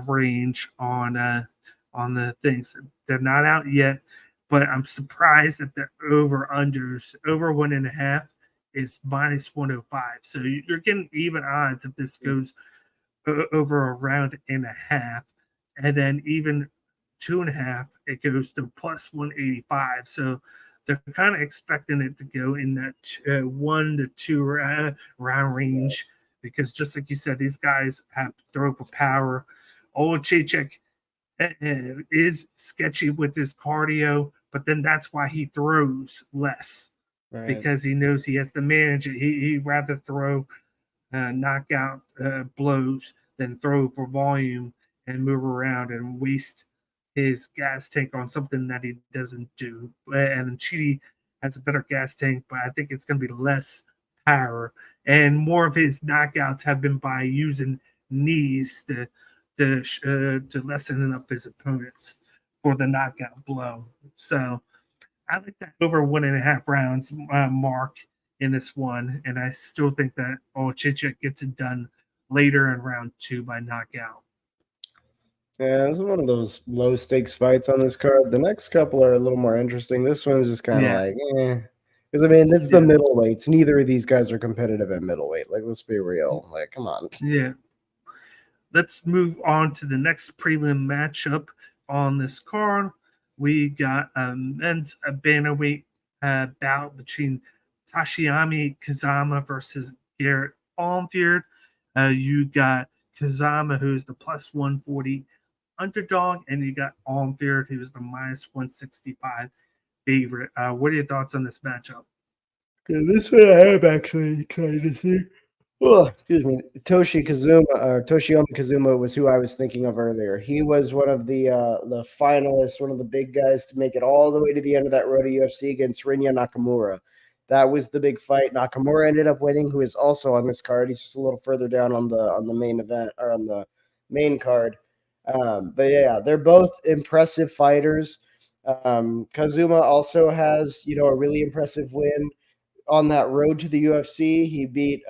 range on the things. They're not out yet, but I'm surprised that the over-unders, over 1.5 is minus 105. So you're getting even odds if this goes over a round and a half, and then even 2.5, it goes to plus 185. So they're kind of expecting it to go in that 1 to 2 round range because, just like you said, these guys have to throw for power. Jacek is sketchy with his cardio, but then that's why he throws less because he knows he has to manage it. He'd rather throw knockout blows than throw for volume and move around and waste his gas tank on something that he doesn't do. And Chidi has a better gas tank, but I think it's going to be less power. And more of his knockouts have been by using knees to lessen up his opponents for the knockout blow. So I like that over 1.5 rounds mark in this one, and I still think that Jacek gets it done later in round 2 by knockout. Yeah, this is one of those low stakes fights on this card. The next couple are a little more interesting. This one is just kind of like, because I mean, it's the middleweights. Neither of these guys are competitive at middleweight. Like, let's be real. Like, come on. Yeah. Let's move on to the next prelim matchup on this card. We got a men's bantamweight bout between Tashiami Kazama versus Garrett Armfield. You got Kazama, who's the plus 140 underdog, and you got Armfield, who's the minus 165 favorite. What are your thoughts on this matchup? This one I am actually excited to see. Oh, excuse me. Toshiomi Kazuma was who I was thinking of earlier. He was one of the finalists, one of the big guys to make it all the way to the end of that road to UFC against Rinya Nakamura. That was the big fight. Nakamura ended up winning, who is also on this card. He's just a little further down on the main event or on the main card. But yeah, they're both impressive fighters. Kazuma also has, a really impressive win on that road to the UFC. He beat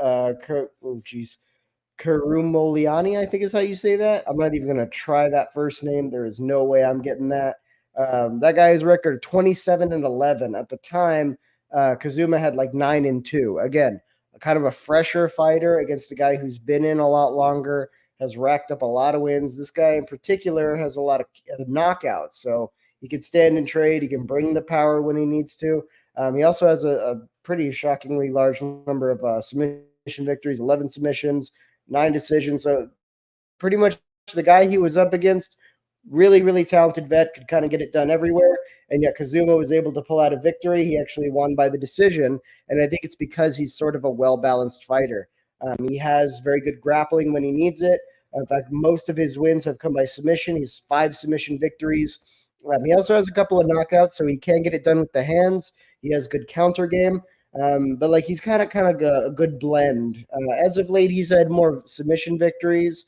Karumoliani, I think is how you say that. I'm not even going to try that first name. There is no way I'm getting that. That guy's record 27-11 at the time. Kazuma had like 9-2. Again, kind of a fresher fighter against a guy who's been in a lot longer, has racked up a lot of wins. This guy in particular has a lot of knockouts, so he can stand and trade. He can bring the power when he needs to. He also has a pretty shockingly large number of submission victories, 11 submissions, 9 decisions. So pretty much the guy he was up against, really, really talented vet, could kind of get it done everywhere. And yet Kazuma was able to pull out a victory. He actually won by the decision. And I think it's because he's sort of a well-balanced fighter. He has very good grappling when he needs it. In fact, most of his wins have come by submission. He's 5 submission victories. He also has a couple of knockouts, so he can get it done with the hands. He has good counter game. But like he's kind of a good blend. As of late, he's had more submission victories.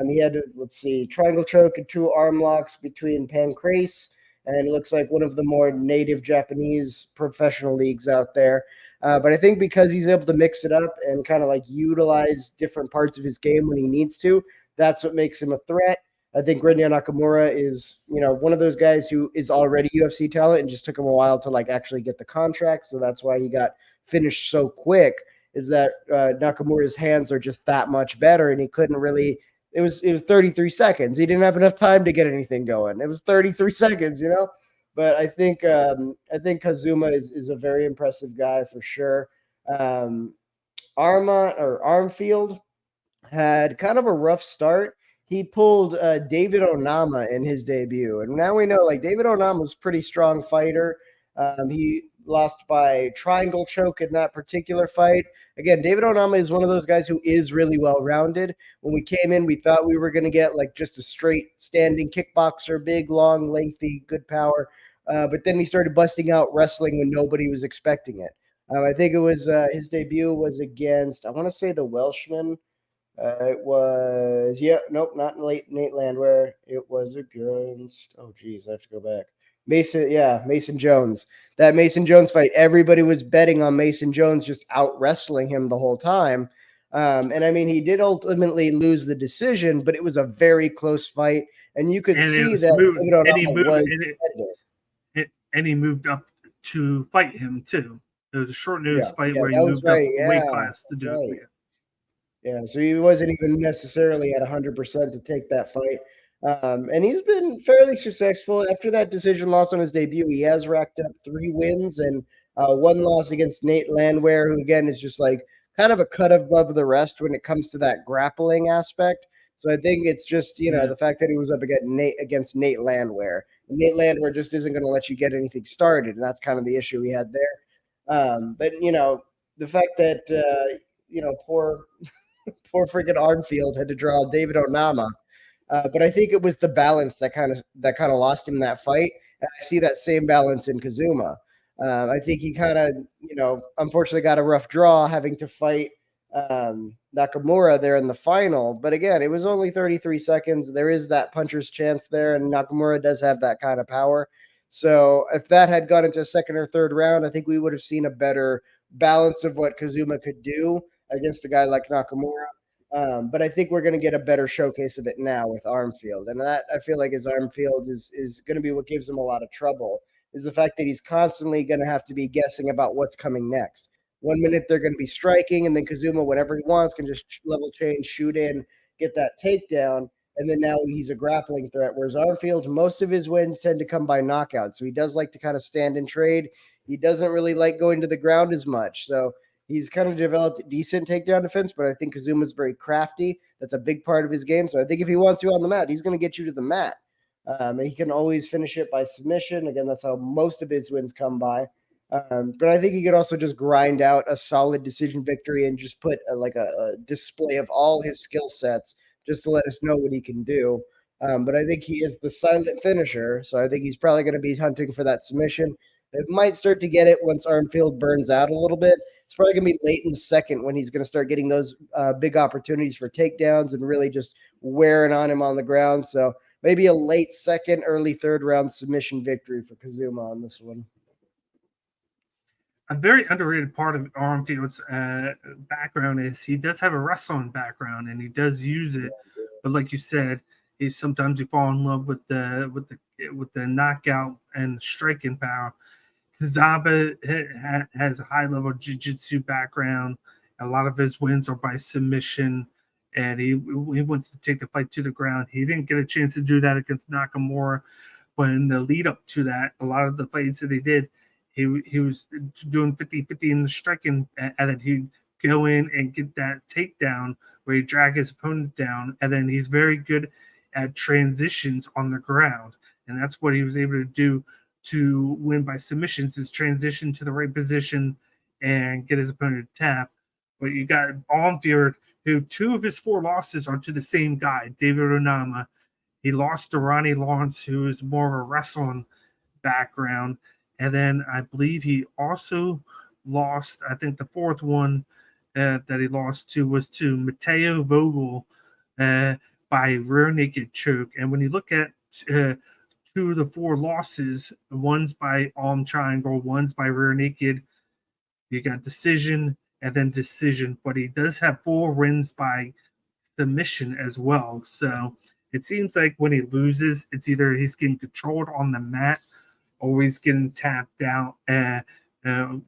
He had, let's see, triangle choke and 2 arm locks between Pancrase, and it looks like one of the more native Japanese professional leagues out there. But I think because he's able to mix it up and kind of like utilize different parts of his game when he needs to, that's what makes him a threat. I think Renya Nakamura is, one of those guys who is already UFC talent and just took him a while to like actually get the contract. So that's why he got finished so quick, is that Nakamura's hands are just that much better, and he couldn't really. It was 33 seconds. He didn't have enough time to get anything going. It was 33 seconds, But I think Kazuma is a very impressive guy for sure. Armfield had kind of a rough start. He pulled David Onama in his debut, and now we know like David Onama's a pretty strong fighter. He lost by triangle choke in that particular fight. Again, David Onama is one of those guys who is really well-rounded. When we came in, we thought we were going to get like just a straight standing kickboxer, big, long, lengthy, good power. But then he started busting out wrestling when nobody was expecting it. I think it was his debut was against, I want to say, the Welshman. It was, not Nate Landwehr. It was against, I have to go back. Mason Jones. That Mason Jones fight, everybody was betting on Mason Jones just out wrestling him the whole time. And I mean, he did ultimately lose the decision, but it was a very close fight. And you could see that he moved up to fight him too. It was a short notice fight where he moved up weight class to do it. Yeah, so he wasn't even necessarily at 100% to take that fight. And he's been fairly successful. After that decision loss on his debut, he has racked up 3 wins and 1 loss against Nate Landwehr, who, again, is just like kind of a cut above the rest when it comes to that grappling aspect. So I think it's just, the fact that he was up against Nate Landwehr. And Nate Landwehr just isn't going to let you get anything started, and that's kind of the issue he had there. But, the fact that, poor freaking Armfield had to draw David Onama. But I think it was the balance that kind of lost him that fight. And I see that same balance in Kazuma. I think he kind of, unfortunately got a rough draw having to fight Nakamura there in the final. But again, it was only 33 seconds. There is that puncher's chance there, and Nakamura does have that kind of power. So if that had gone into a second or third round, I think we would have seen a better balance of what Kazuma could do against a guy like Nakamura. But I think we're going to get a better showcase of it now with Armfield. And that, I feel like, his Armfield is going to be what gives him a lot of trouble, is the fact that he's constantly going to have to be guessing about what's coming next. 1 minute they're going to be striking, and then Kazuma, whenever he wants, can just level change, shoot in, get that takedown, and then now he's a grappling threat. Whereas Armfield, most of his wins tend to come by knockout. So he does like to kind of stand and trade. He doesn't really like going to the ground as much. So he's kind of developed decent takedown defense, but I think Kazuma's very crafty. That's a big part of his game. So I think if he wants you on the mat, he's going to get you to the mat. And he can always finish it by submission. Again, that's how most of his wins come by. But I think he could also just grind out a solid decision victory and just put a display of all his skill sets just to let us know what he can do. But I think he is the silent finisher, so I think he's probably going to be hunting for that submission. It might start to get it once Armfield burns out a little bit. It's probably going to be late in the second when he's going to start getting those big opportunities for takedowns and really just wearing on him on the ground. So maybe a late second, early third round submission victory for Kazuma on this one. A very underrated part of Armfield's background is he does have a wrestling background and he does use it, but like you said, sometimes you fall in love with the knockout and striking power. Zaba has a high level jiu-jitsu background. A lot of his wins are by submission, and he wants to take the fight to the ground. He didn't get a chance to do that against Nakamura, but in the lead up to that, a lot of the fights that he did, he was doing 50-50 in the striking, and then he'd go in and get that takedown where he drag his opponent down, and then he's very good at transitions on the ground, and that's what he was able to do to win by submissions, is transition to the right position and get his opponent to tap. But you got Armfield, who 2 of his 4 losses are to the same guy, David Onama. He lost to Ronnie Lawrence, who is more of a wrestling background. And then I believe he also lost. I think the fourth one that he lost to was to Mateo Vogel by rear naked choke. And when you look at two of the four losses, one's by arm triangle, one's by rear naked. You got decision and then decision, but he does have 4 wins by submission as well. So it seems like when he loses, it's either he's getting controlled on the mat or he's getting tapped out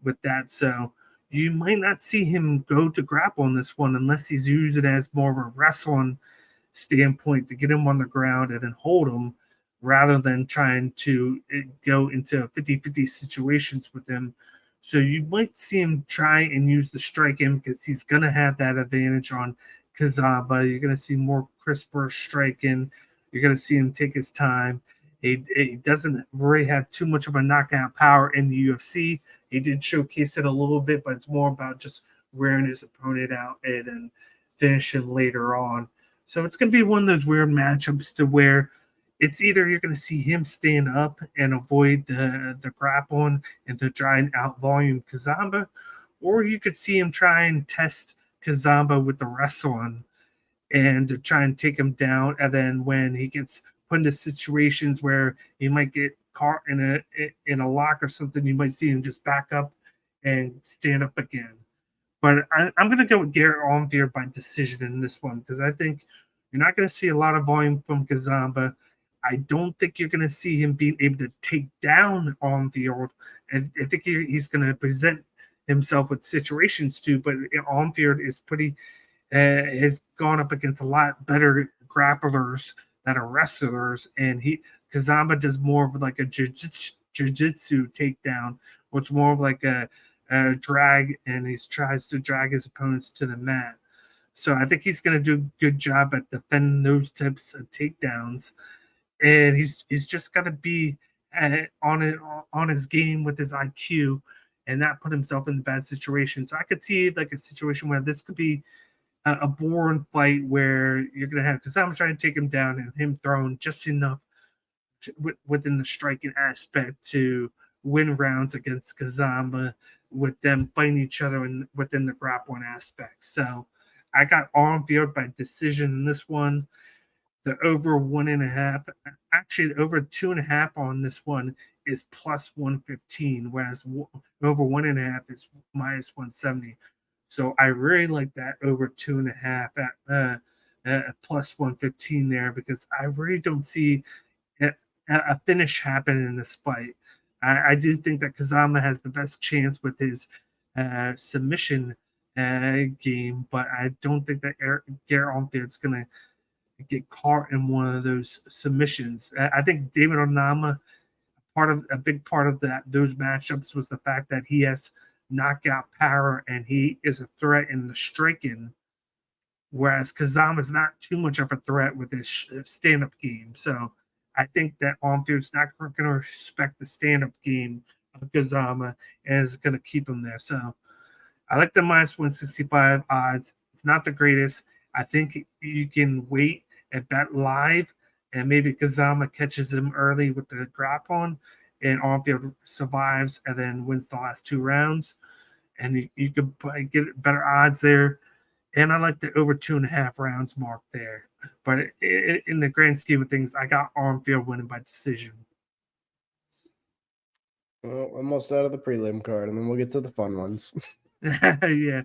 with that. So you might not see him go to grapple on this one unless he's using it as more of a wrestling standpoint to get him on the ground and then hold him rather than trying to go into 50-50 situations with him. So you might see him try and use the strike in because he's going to have that advantage on Kazaba. You're going to see more crisper striking. You're going to see him take his time. He doesn't really have too much of a knockout power in the UFC. He did showcase it a little bit, but it's more about just wearing his opponent out and then finishing later on. So it's going to be one of those weird matchups to where it's either you're going to see him stand up and avoid the grappling and to try and out volume Kazamba, or you could see him try and test Kazamba with the wrestling and to try and take him down. And then when he gets put into situations where he might get caught in a lock or something, you might see him just back up and stand up again. But I'm going to go with Garrett Armfield by decision in this one because I think you're not going to see a lot of volume from Kazamba. I don't think you're going to see him being able to take down Armfield. And I think he's going to present himself with situations too. But Armfield is has gone up against a lot better grapplers that are wrestlers, and Kazamba does more of like a jiu-jitsu takedown, or it's more of like a drag, and he tries to drag his opponents to the mat. So I think he's going to do a good job at defending those types of takedowns, and he's just got to be on his game with his IQ and not put himself in bad situations. So I could see like a situation where this could be a boring fight where you're going to have Kazama trying to take him down and him throwing just enough within the striking aspect to win rounds against Kazama with them fighting each other within the grappling aspect. So I got Armfield by decision in this one. The over 1.5, actually the over 2.5 on this one is plus 115, whereas over 1.5 is minus 170. So I really like that over 2.5 at plus 115 there because I really don't see a finish happen in this fight. I do think that Kazama has the best chance with his submission game, but I don't think that Garrett Armfield's going to get caught in one of those submissions. I think David Onama, a big part of those matchups was the fact that he has knockout power and he is a threat in the striking, whereas Kazama is not too much of a threat with his stand-up game. So I think that Armfield's not going to respect the stand-up game of Kazama and is going to keep him there. So I like the minus 165 odds. It's not the greatest. I think you can wait and bet live, and maybe Kazama catches him early with the grappling, and Armfield survives and then wins the last 2 rounds. And you could get better odds there. And I like the over 2.5 rounds mark there. But in the grand scheme of things, I got Armfield winning by decision. Well, almost out of the prelim card, and then we'll get to the fun ones. Yeah.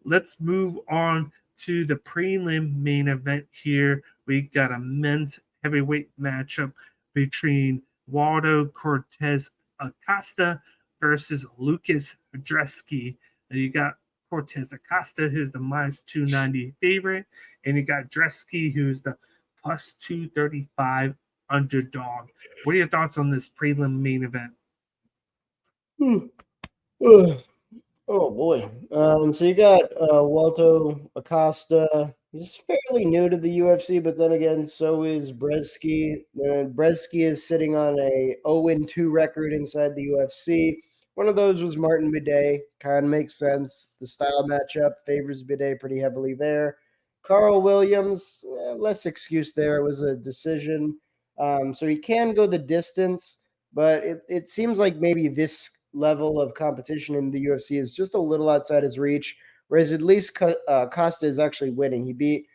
Let's move on to the prelim main event here. We got a men's heavyweight matchup between Waldo Cortez Acosta versus Lucas Dresky. You got Cortez Acosta, who's the minus 290 favorite, and you got Dresky, who's the plus 235 underdog. What are your thoughts on this prelim main event? Oh boy. So you got Waldo Acosta. He's fairly new to the UFC, but then again, so is Brzeski. Brzeski is sitting on a 0-2 record inside the UFC. One of those was Martin Bidet. Kind of makes sense. The style matchup favors Bidet pretty heavily there. Carl Williams, less excuse there. It was a decision. So he can go the distance, but it seems like maybe this level of competition in the UFC is just a little outside his reach, whereas at least Costa is actually winning. He beat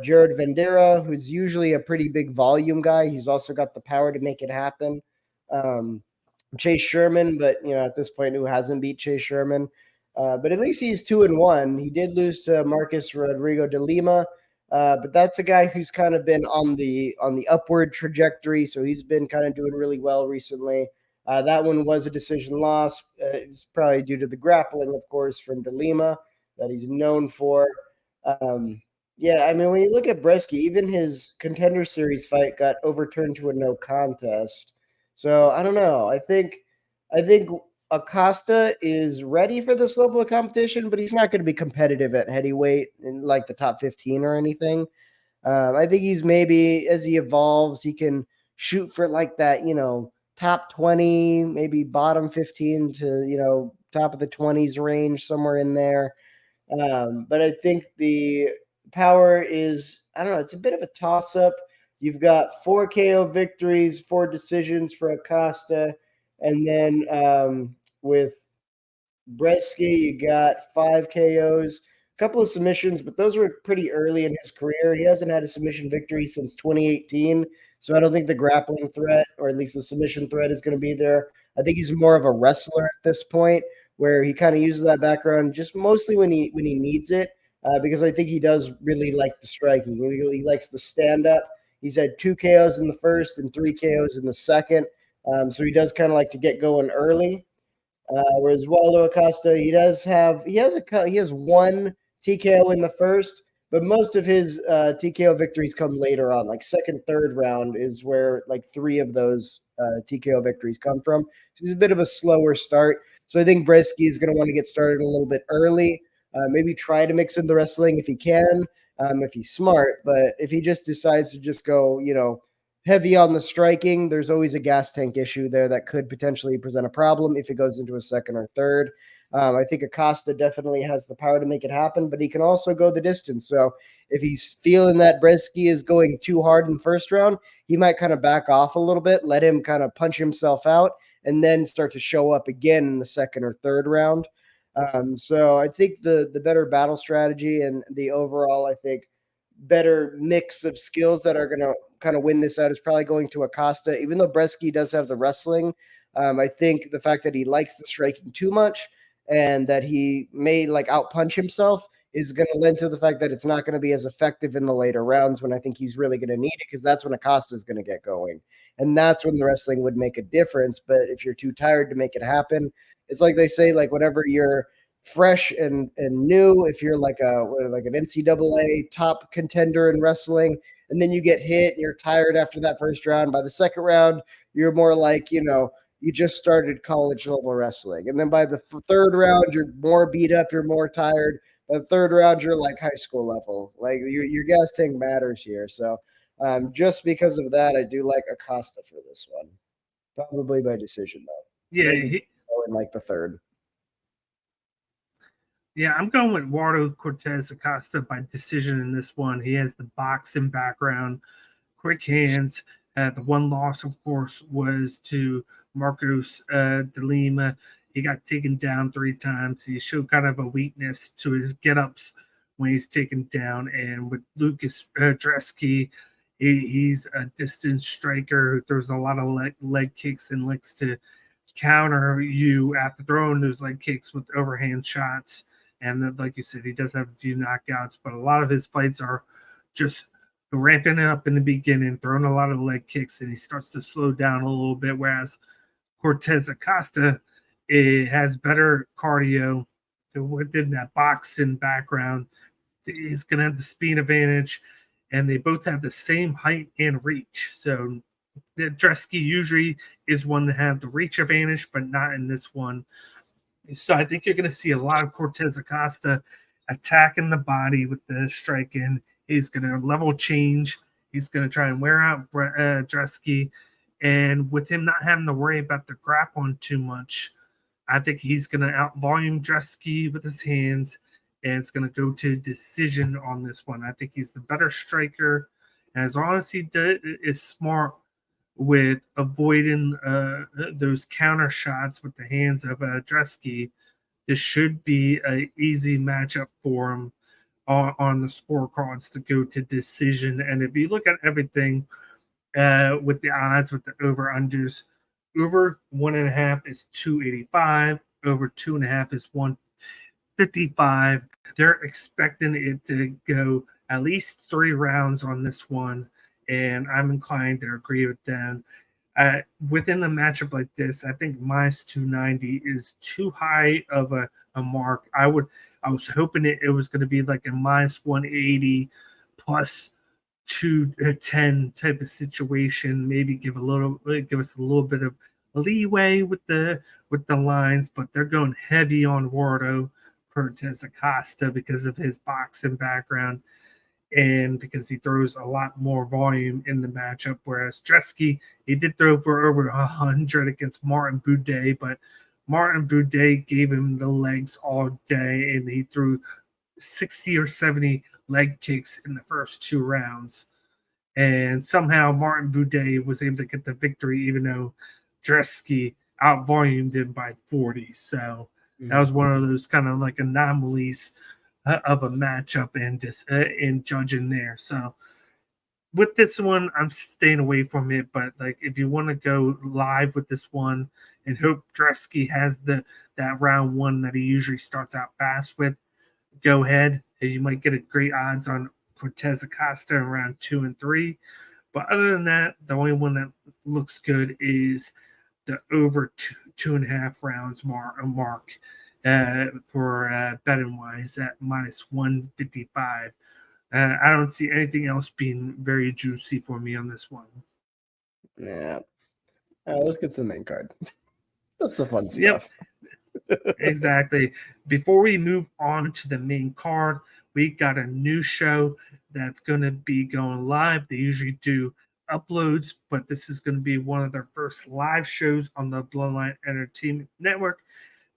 Jared Vandera, who's usually a pretty big volume guy. He's also got the power to make it happen. Chase Sherman, but at this point, who hasn't beat Chase Sherman? But at least he's 2-1. He did lose to Marcus Rodrigo de Lima, but that's a guy who's kind of been on the upward trajectory. So he's been kind of doing really well recently. That one was a decision loss. It's probably due to the grappling, of course, from de Lima that he's known for. Yeah, I mean, when you look at Bresky, even his Contender Series fight got overturned to a no contest. So I don't know. I think Acosta is ready for this level of competition, but he's not going to be competitive at heavyweight in like the top 15 or anything. I think he's maybe, as he evolves, he can shoot for like that, top 20, maybe bottom 15 to, top of the 20s range, somewhere in there. But I think the power is, I don't know, it's a bit of a toss-up. You've got 4 KO victories, 4 decisions for Acosta. And then with Bresky, you got 5 KOs, a couple of submissions, but those were pretty early in his career. He hasn't had a submission victory since 2018. So I don't think the grappling threat, or at least the submission threat, is going to be there. I think he's more of a wrestler at this point, where he kind of uses that background just mostly when he needs it, because I think he does really like the striking. He likes the stand-up. He's had 2 KOs in the first and 3 KOs in the second. So he does kind of like to get going early. Whereas Waldo Acosta, he has 1 TKO in the first, but most of his TKO victories come later on. Like second, third round is where like 3 of those TKO victories come from. So he's a bit of a slower start. So I think Bresky is going to want to get started a little bit early. Maybe try to mix in the wrestling if he can, if he's smart. But if he just decides to just go, heavy on the striking, there's always a gas tank issue there that could potentially present a problem if it goes into a second or third. I think Acosta definitely has the power to make it happen, but he can also go the distance. So if he's feeling that Bresky is going too hard in the first round, he might kind of back off a little bit, let him kind of punch himself out, and then start to show up again in the second or third round. So I think the better battle strategy and the overall, I think, better mix of skills that are going to kind of win this out is probably going to Acosta. Even though Bresky does have the wrestling, I think the fact that he likes the striking too much and that he may like outpunch himself is going to lend to the fact that it's not going to be as effective in the later rounds when I think he's really going to need it, because that's when Acosta is going to get going. And that's when the wrestling would make a difference. But if you're too tired to make it happen, it's like they say, like whenever you're fresh and new, if you're like an NCAA top contender in wrestling, and then you get hit and you're tired after that first round, by the second round, you're more like, you just started college level wrestling. And then by the third round, you're more beat up, you're more tired. By the third round, you're like high school level. Like your gas tank matters here. So just because of that, I do like Acosta for this one. Probably by decision, though. Yeah, in like the third. Yeah, I'm going with Eduardo Cortez Acosta by decision in this one. He has the boxing background, quick hands. The one loss, of course, was to Marcos de Lima. He got taken down 3 times. He showed kind of a weakness to his get-ups when he's taken down. And with Lucas Dresky, he's a distance striker who throws a lot of leg kicks and likes to counter you after throwing those leg kicks with overhand shots. And like you said, he does have a few knockouts, but a lot of his fights are just ramping up in the beginning, throwing a lot of leg kicks, and he starts to slow down a little bit. Whereas Cortez Acosta has better cardio within that boxing background. He's going to have the speed advantage, and they both have the same height and reach. So Dresky usually is one to have the reach advantage, but not in this one. So I think you're going to see a lot of Cortez Acosta attacking the body with the striking. He's going to level change. He's going to try and wear out Dresky. And with him not having to worry about the grappling too much, I think he's going to out-volume Dresky with his hands, and it's going to go to decision on this one. I think he's the better striker. And as long as he is smart with avoiding those counter shots with the hands of Dresky. This should be an easy matchup for him on the scorecards to go to decision. And if you look at everything with the odds, with the over-unders, over 1.5 is 285, over 2.5 is 155. They're expecting it to go at least 3 rounds on this one, and I'm inclined to agree with them. Within the matchup like this, I think minus 290 is too high of a mark. I was hoping it was going to be like a minus 180 plus 210 type of situation. Maybe give us a little bit of leeway with the lines, but they're going heavy on Wardo Cortez Acosta because of his boxing background and because he throws a lot more volume in the matchup. Whereas Dresky, he did throw for over 100 against Martin Boudet, but Martin Boudet gave him the legs all day, and he threw 60 or 70 leg kicks in the first 2 rounds. And somehow Martin Boudet was able to get the victory, even though Dresky out-volumed him by 40. So that was one of those kind of like anomalies of a matchup and just in judging there. So with this one, I'm staying away from it. But like, if you want to go live with this one and hope Dresky has that round one that he usually starts out fast with, go ahead. You might get a great odds on Cortez Acosta in round 2 and 3. But other than that, the only one that looks good is the over 2.5 rounds mark. For betting wise at minus 155. I don't see anything else being very juicy for me on this one. Yeah. All right, let's get to the main card. That's the fun stuff. Exactly. Before we move on to the main card, we got a new show that's going to be going live. They usually do uploads, but this is going to be one of their first live shows on the Bloodline Entertainment Network.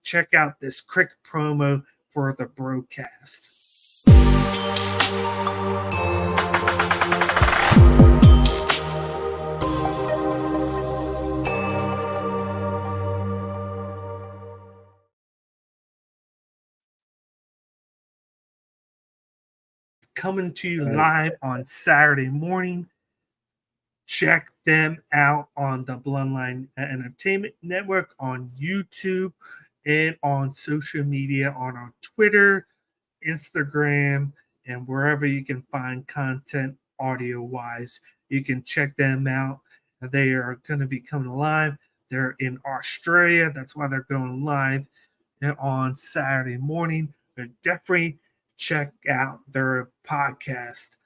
Check out this quick promo for the broadcast. Coming to you live on Saturday morning. Check them out on the Bloodline Entertainment Network on YouTube and on social media on our Twitter, Instagram, and wherever you can find content audio-wise. You can check them out. They are going to be coming live. They're in Australia. That's why they're going live on Saturday morning. But definitely check out their podcast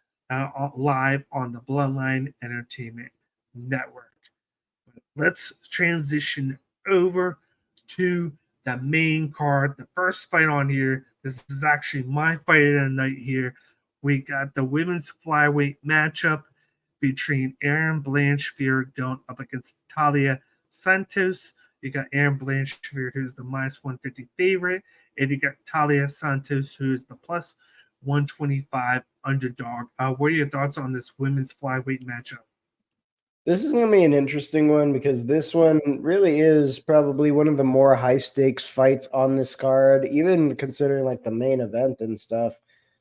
live on the Bloodline Entertainment Network. Let's transition over to the main card. The first fight on here, this is actually my fight of the night here. We got the women's flyweight matchup between Erin Blanchfield going up against Talia Santos. You got Erin Blanchfield, who's the minus 150 favorite, and you got Talia Santos, who's the plus 125 underdog. What are your thoughts on this women's flyweight matchup? This is going to be an interesting one because this one really is probably one of the more high stakes fights on this card, even considering like the main event and stuff.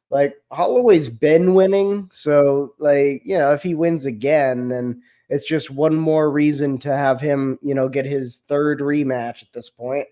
Like Holloway's been winning, so like, you know, if he wins again, then it's just one more reason to have him, you know, get his third rematch at this point.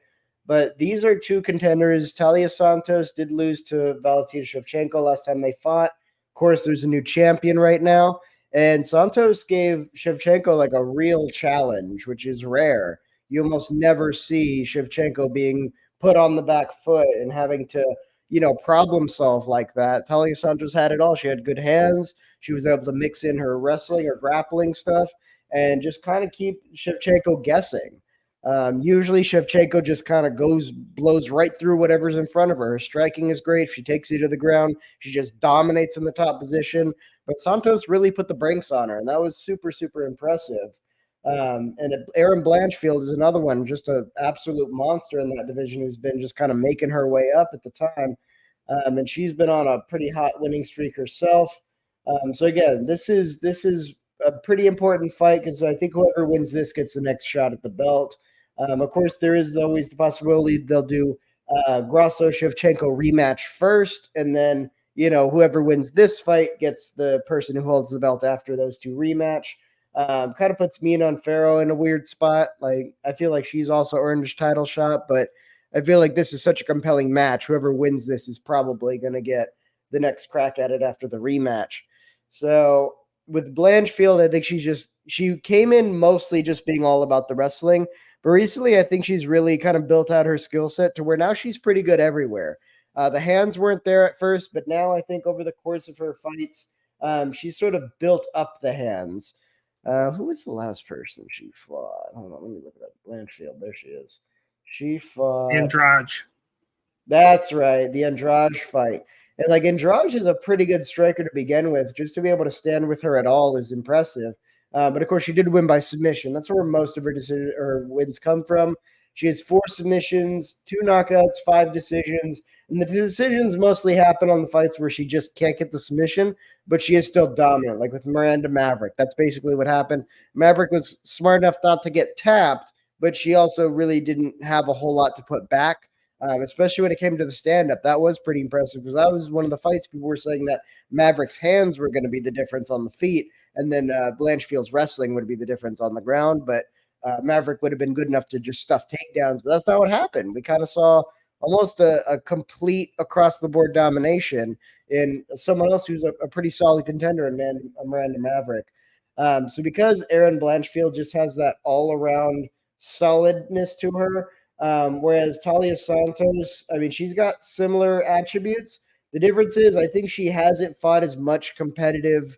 But these are two contenders. Talia Santos did lose to Valentina Shevchenko last time they fought. Of course, there's a new champion right now. And Santos gave Shevchenko like a real challenge, which is rare. You almost never see Shevchenko being put on the back foot and having to, you know, problem solve like that. Talia Santos had it all. She had good hands. She was able to mix in her wrestling or grappling stuff and just kind of keep Shevchenko guessing. Usually Shevchenko just kind of blows right through whatever's in front of her. Her striking is great. She takes you to the ground. She just dominates in the top position. But Santos really put the brakes on her, and that was super, super impressive. And Erin Blanchfield is another one, just an absolute monster in that division who's been just kind of making her way up at the time. And she's been on a pretty hot winning streak herself. So again, this is a pretty important fight because I think whoever wins this gets the next shot at the belt. Of course, there is always the possibility they'll do Grasso-Shevchenko rematch first, and then whoever wins this fight gets the person who holds the belt after those two rematch. Kind of puts Mina and Farrow in a weird spot. Like, I feel like she's also earned a title shot, but I feel like this is such a compelling match. Whoever wins this is probably going to get the next crack at it after the rematch. So with Blanchfield, I think she came in mostly just being all about the wrestling. But recently, I think she's really kind of built out her skill set to where now she's pretty good everywhere. The hands weren't there at first, but now I think over the course of her fights, she's sort of built up the hands. Who was the last person she fought? Hold on, let me look at Blanchfield. There she is. She fought Andrade. That's right, the Andrade fight. And like Andrade is a pretty good striker to begin with. Just to be able to stand with her at all is impressive. But of course, she did win by submission. That's where most of her wins come from. She has 4 submissions, 2 knockouts, 5 decisions. And the decisions mostly happen on the fights where she just can't get the submission, but she is still dominant, like with Miranda Maverick. That's basically what happened. Maverick was smart enough not to get tapped, but she also really didn't have a whole lot to put back. Especially when it came to the stand-up. That was pretty impressive because that was one of the fights people were saying that Maverick's hands were going to be the difference on the feet, and then Blanchfield's wrestling would be the difference on the ground. But Maverick would have been good enough to just stuff takedowns, but that's not what happened. We kind of saw almost a complete across-the-board domination in someone else who's a pretty solid contender in Miranda Maverick. So because Erin Blanchfield just has that all-around solidness to her, whereas Talia Santos, I mean, she's got similar attributes. The difference is I think she hasn't fought as much competitive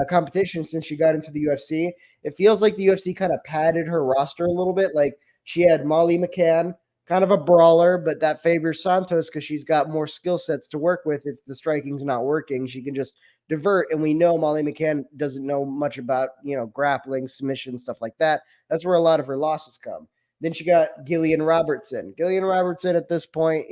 competition since she got into the UFC. It feels like the UFC kind of padded her roster a little bit. Like she had Molly McCann, kind of a brawler, but that favors Santos because she's got more skill sets to work with. If the striking's not working, she can just divert. And we know Molly McCann doesn't know much about, grappling, submission, stuff like that. That's where a lot of her losses come. Then she got Gillian Robertson. Gillian Robertson at this point,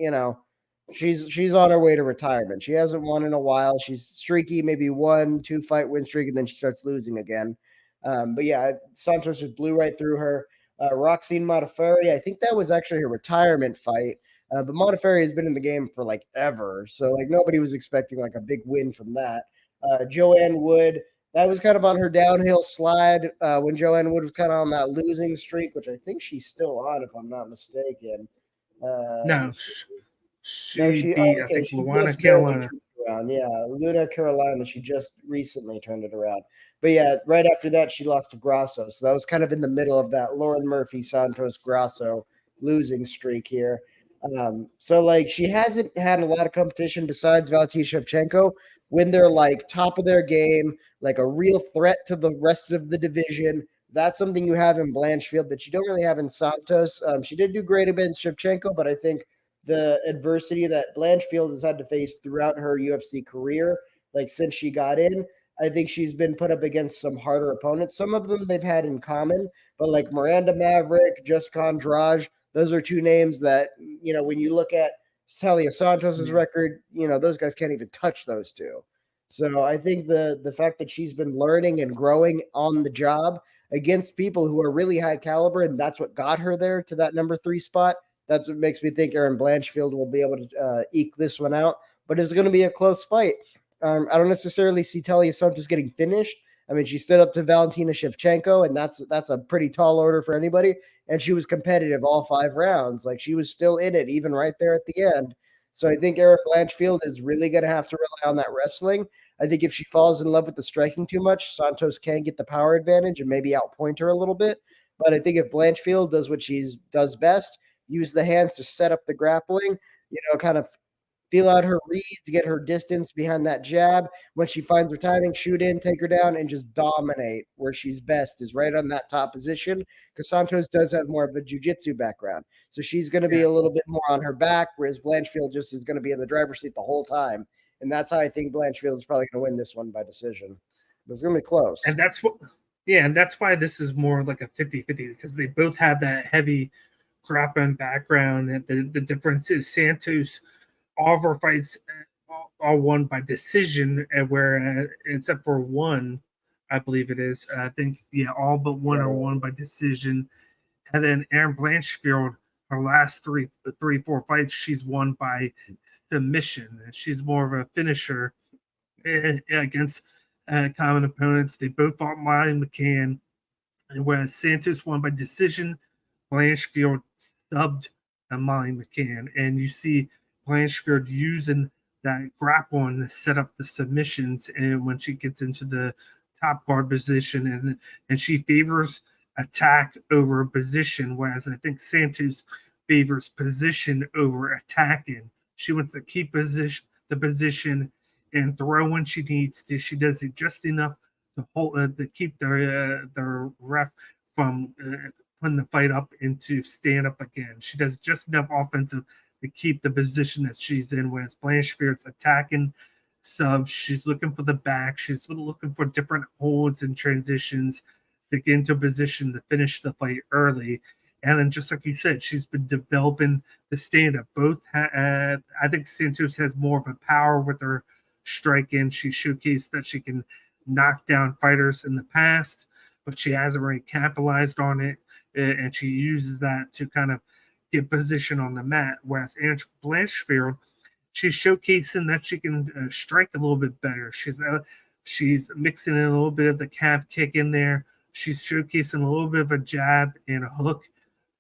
she's on her way to retirement. She hasn't won in a while. She's streaky, maybe 1-2 fight win streak, and then she starts losing again. But yeah, Santos just blew right through her. Roxine Modafferi, I think that was actually her retirement fight. But Modafferi has been in the game for like ever. So like nobody was expecting like a big win from that. Joanne Wood, that was kind of on her downhill slide when Joanne Wood was kind of on that losing streak, which I think she's still on, if I'm not mistaken. No, she beat, I think, Luana Carolina. Yeah, Luna Carolina. She just recently turned it around. But yeah, right after that, she lost to Grasso. So that was kind of in the middle of that Lauren Murphy, Santos, Grasso losing streak here. So like she hasn't had a lot of competition besides Valentina Shevchenko when they're like top of their game, like a real threat to the rest of the division. That's something you have in Blanchfield that you don't really have in Santos. She did do great against Shevchenko, but I think the adversity that Blanchfield has had to face throughout her UFC career, like since she got in, I think she's been put up against some harder opponents. Some of them they've had in common, but like Miranda Maverick, Jessica Andrade, those are 2 names that, when you look at Talia Santos's record, those guys can't even touch those 2. So I think the fact that she's been learning and growing on the job against people who are really high caliber, and that's what got her there to that number 3 spot. That's what makes me think Erin Blanchfield will be able to eke this one out. But it's going to be a close fight. I don't necessarily see Talia Santos getting finished. I mean, she stood up to Valentina Shevchenko, and that's a pretty tall order for anybody. And she was competitive all 5 rounds. Like she was still in it, even right there at the end. So I think Erin Blanchfield is really going to have to rely on that wrestling. I think if she falls in love with the striking too much, Santos can get the power advantage and maybe outpoint her a little bit. But I think if Blanchfield does what she does best, use the hands to set up the grappling, kind of feel out her reads, get her distance behind that jab. When she finds her timing, shoot in, take her down, and just dominate where she's best is right on that top position because Santos does have more of a jiu-jitsu background. So she's going to be a little bit more on her back, whereas Blanchfield just is going to be in the driver's seat the whole time. And that's how I think Blanchfield is probably going to win this one by decision. But it's going to be close. And that's why this is more like a 50-50 because they both have that heavy grappling background. And the difference is Santos, all of our fights all won by decision, and where except for one I believe it is. I think, all but one are won by decision. And then Erin Blanchfield, her last three, 4 fights, she's won by submission. She's more of a finisher against common opponents. They both fought Molly McCann, and whereas Santos won by decision, Blanchfield subbed Molly McCann. And you see Blanchfield using that grappling to set up the submissions, and when she gets into the top guard position, and she favors attack over position, whereas I think Santos favors position over attacking. She wants to keep the position and throw when she needs to. She does it just enough to hold to keep the ref from putting the fight up into stand up again. She does just enough offensive to keep the position that she's in. Whereas Blanchfield's attacking subs, she's looking for the back. She's looking for different holds and transitions to get into a position to finish the fight early. And then, just like you said, she's been developing the stand-up. I think Santos has more of a power with her striking. She showcased that she can knock down fighters in the past, but she hasn't really capitalized on it, and she uses that to kind of get position on the mat. Whereas Angela Blanchfield, she's showcasing that she can strike a little bit better. She's mixing in a little bit of the calf kick in there. She's showcasing a little bit of a jab and a hook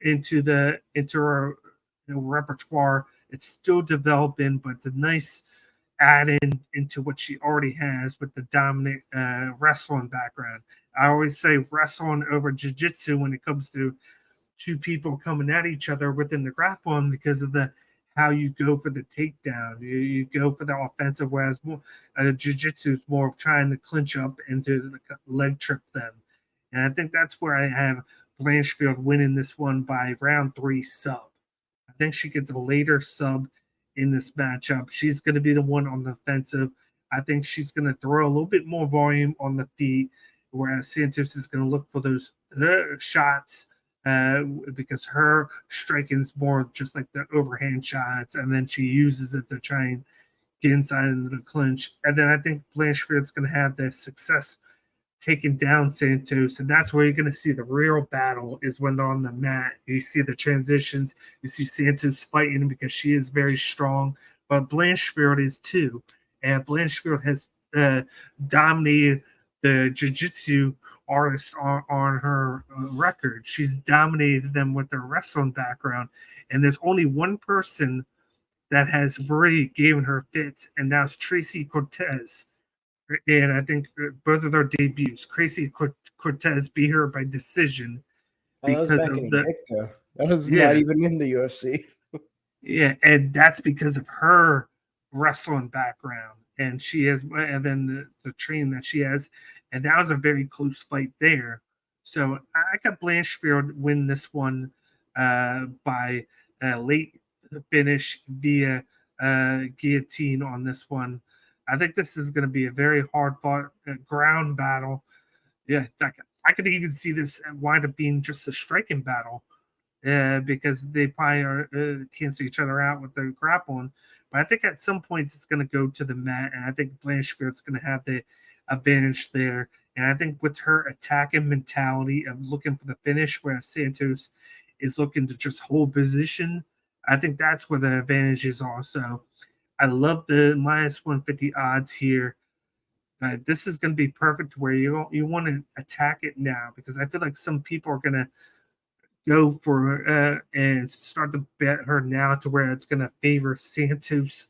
into her repertoire. It's still developing, but it's a nice add-in into what she already has with the dominant wrestling background. I always say wrestling over jiu-jitsu when it comes to two people coming at each other within the grappling, because of how you go for the takedown. You go for the offensive, whereas jiu-jitsu is more of trying to clinch up and to leg trip them. And I think that's where I have Blanchfield winning this one by round 3 sub. I think she gets a later sub in this matchup. She's going to be the one on the offensive. I think she's going to throw a little bit more volume on the feet, whereas Santos is going to look for those shots because her striking is more just like the overhand shots, and then she uses it to try and get inside into the clinch. And then I think Blanchfield's going to have the success taking down Santos, and that's where you're going to see the real battle, is when they're on the mat. You see the transitions. You see Santos fighting because she is very strong, but Blanchfield is too. And Blanchfield has dominated the jiu-jitsu artists on her record. She's dominated them with her wrestling background, and there's only one person that has really given her fits, and that's Tracy Cortez. And I think both of their debuts, Tracy Cortez beat her by decision because that was back in Invicta. That was not even in the UFC. Yeah, and that's because of her wrestling background, and she has, and then the training that she has, and that was a very close fight there. So I got Blanchfield win this one by a late finish via guillotine on this one. I think this is going to be a very hard-fought ground battle. Yeah, I could even see this wind up being just a striking battle because they probably cancel each other out with their grappling. But I think at some point it's going to go to the mat, and I think Blanchfield's going to have the advantage there. And I think with her attacking mentality of looking for the finish, whereas Santos is looking to just hold position, I think that's where the advantage is also. I love the minus 150 odds here. This is going to be perfect where you want to attack it now, because I feel like some people are going to go for and start to bet her now to where it's going to favor Santos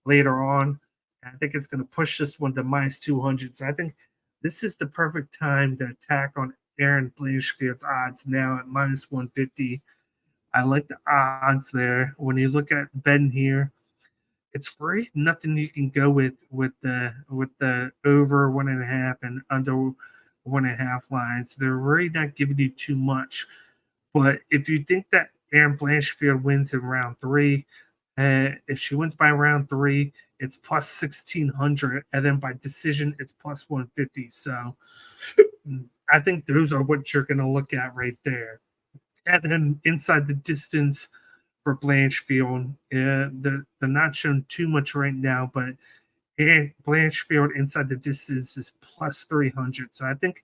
later on. And I think it's going to push this one to minus 200. So I think this is the perfect time to attack on Erin Blanchfield's odds now at minus 150. I like the odds there. When you look at betting here, it's really nothing you can go with the over 1.5 and under 1.5 lines. They're really not giving you too much. But if you think that Erin Blanchfield wins in round 3, if she wins by round 3, it's plus 1,600, and then by decision, it's plus 150. So I think those are what you're going to look at right there. And then inside the distance for Blanchfield, they're not showing too much right now, but And Blanchfield inside the distance is plus 300. So I think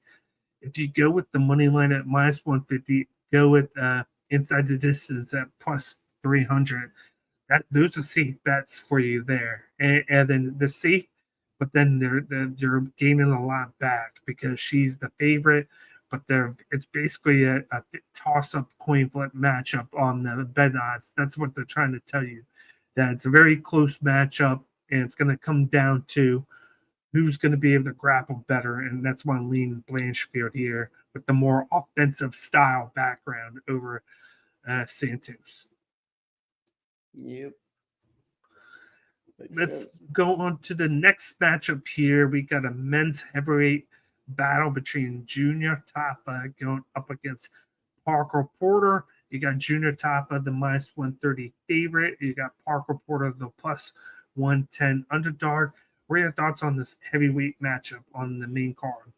if you go with the money line at minus 150, go with inside the distance at plus 300. Those are safe bets for you there. And then the safe, but then they're gaining a lot back because she's the favorite. But it's basically a toss-up coin flip matchup on the bet odds. That's what they're trying to tell you. That it's a very close matchup, and it's going to come down to who's going to be able to grapple better, and that's why I lean Blanchfield here with the more offensive style background over Santos. Yep. Makes Let's sense. go on to the next matchup here. We got a men's heavyweight battle between Junior Tafa going up against Parker Porter. You got Junior Tafa, the minus 130 favorite. You got Parker Porter, the plus 110 underdog. What are your thoughts on this heavyweight matchup on the main card?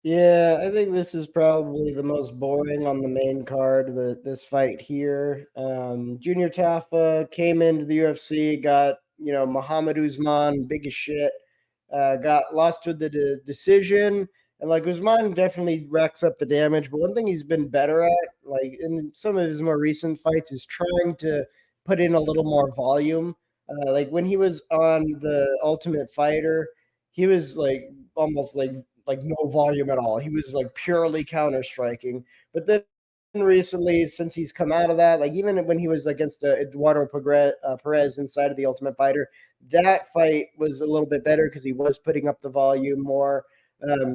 Yeah, I think this is probably the most boring on the main card, this fight here. Junior Tafa came into the UFC, got, Muhammad Usman, big as shit, got lost with the decision. And, like, Usman definitely racks up the damage. But one thing he's been better at, like, in some of his more recent fights, is trying to put in a little more volume. Like, when he was on the Ultimate Fighter, he was, like, almost like no volume at all. He was like purely counter striking. But then recently, since he's come out of that, like even when he was against Eduardo Perez inside of the Ultimate Fighter, that fight was a little bit better because he was putting up the volume more.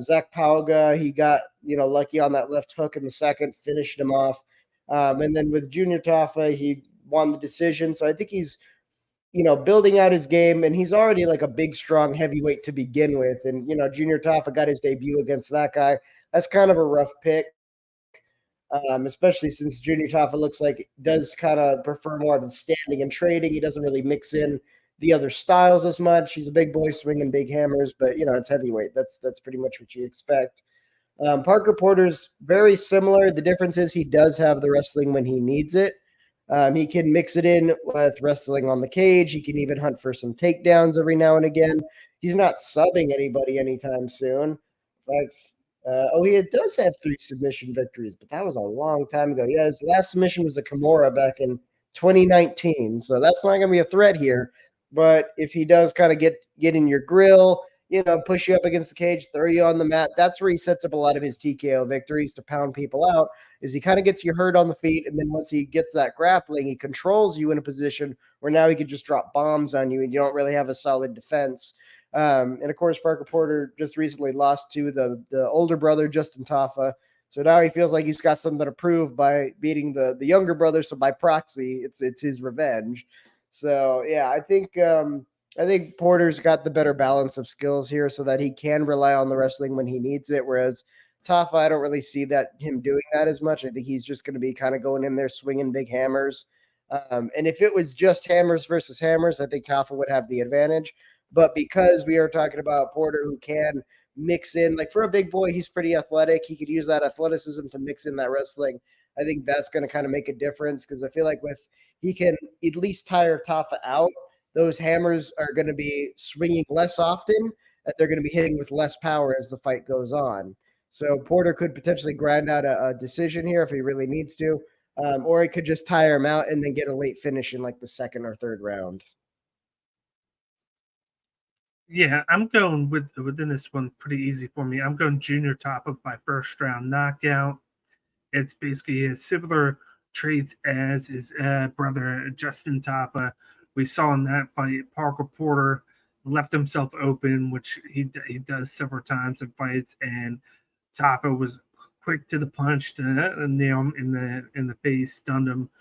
Zach Pauga, he got lucky on that left hook in the second, finished him off. And then with Junior Tafa, he won the decision. So I think he's building out his game, and he's already like a big, strong heavyweight to begin with. And, Junior Tafa got his debut against that guy. That's kind of a rough pick, especially since Junior Tafa looks like does kind of prefer more of the standing and trading. He doesn't really mix in the other styles as much. He's a big boy swinging big hammers, but, it's heavyweight. That's pretty much what you expect. Parker Porter's very similar. The difference is he does have the wrestling when he needs it. He can mix it in with wrestling on the cage. He can even hunt for some takedowns every now and again. He's not subbing anybody anytime soon. In fact, he does have 3 submission victories, but that was a long time ago. Yeah, his last submission was a Kimura back in 2019, so that's not going to be a threat here. But if he does kind of get in your grill, push you up against the cage, throw you on the mat, that's where he sets up a lot of his TKO victories to pound people out, is he kind of gets you hurt on the feet, and then once he gets that grappling, he controls you in a position where now he can just drop bombs on you, and you don't really have a solid defense. And of course, Parker Porter just recently lost to the older brother, Justin Tafa. So now he feels like he's got something to prove by beating the younger brother. So by proxy, it's his revenge. So yeah, I think Porter's got the better balance of skills here so that he can rely on the wrestling when he needs it. Whereas Tafa, I don't really see him doing that as much. I think he's just going to be kind of going in there swinging big hammers. And if it was just hammers versus hammers, I think Tafa would have the advantage. But because we are talking about Porter, who can mix in, like for a big boy, he's pretty athletic. He could use that athleticism to mix in that wrestling. I think that's going to kind of make a difference because I feel like he can at least tire Tafa out. Those hammers are going to be swinging less often, and they're going to be hitting with less power as the fight goes on. So Porter could potentially grind out a decision here if he really needs to, or he could just tire him out and then get a late finish in like the second or third round. Yeah, I'm going within this one pretty easy for me. I'm going Junior Tafa by first round knockout. It's basically a similar traits as his brother Justin Tafa. We saw in that fight, Parker Porter left himself open, which he does several times in fights, and Tafa was quick to the punch to nail him in the face, stunned him,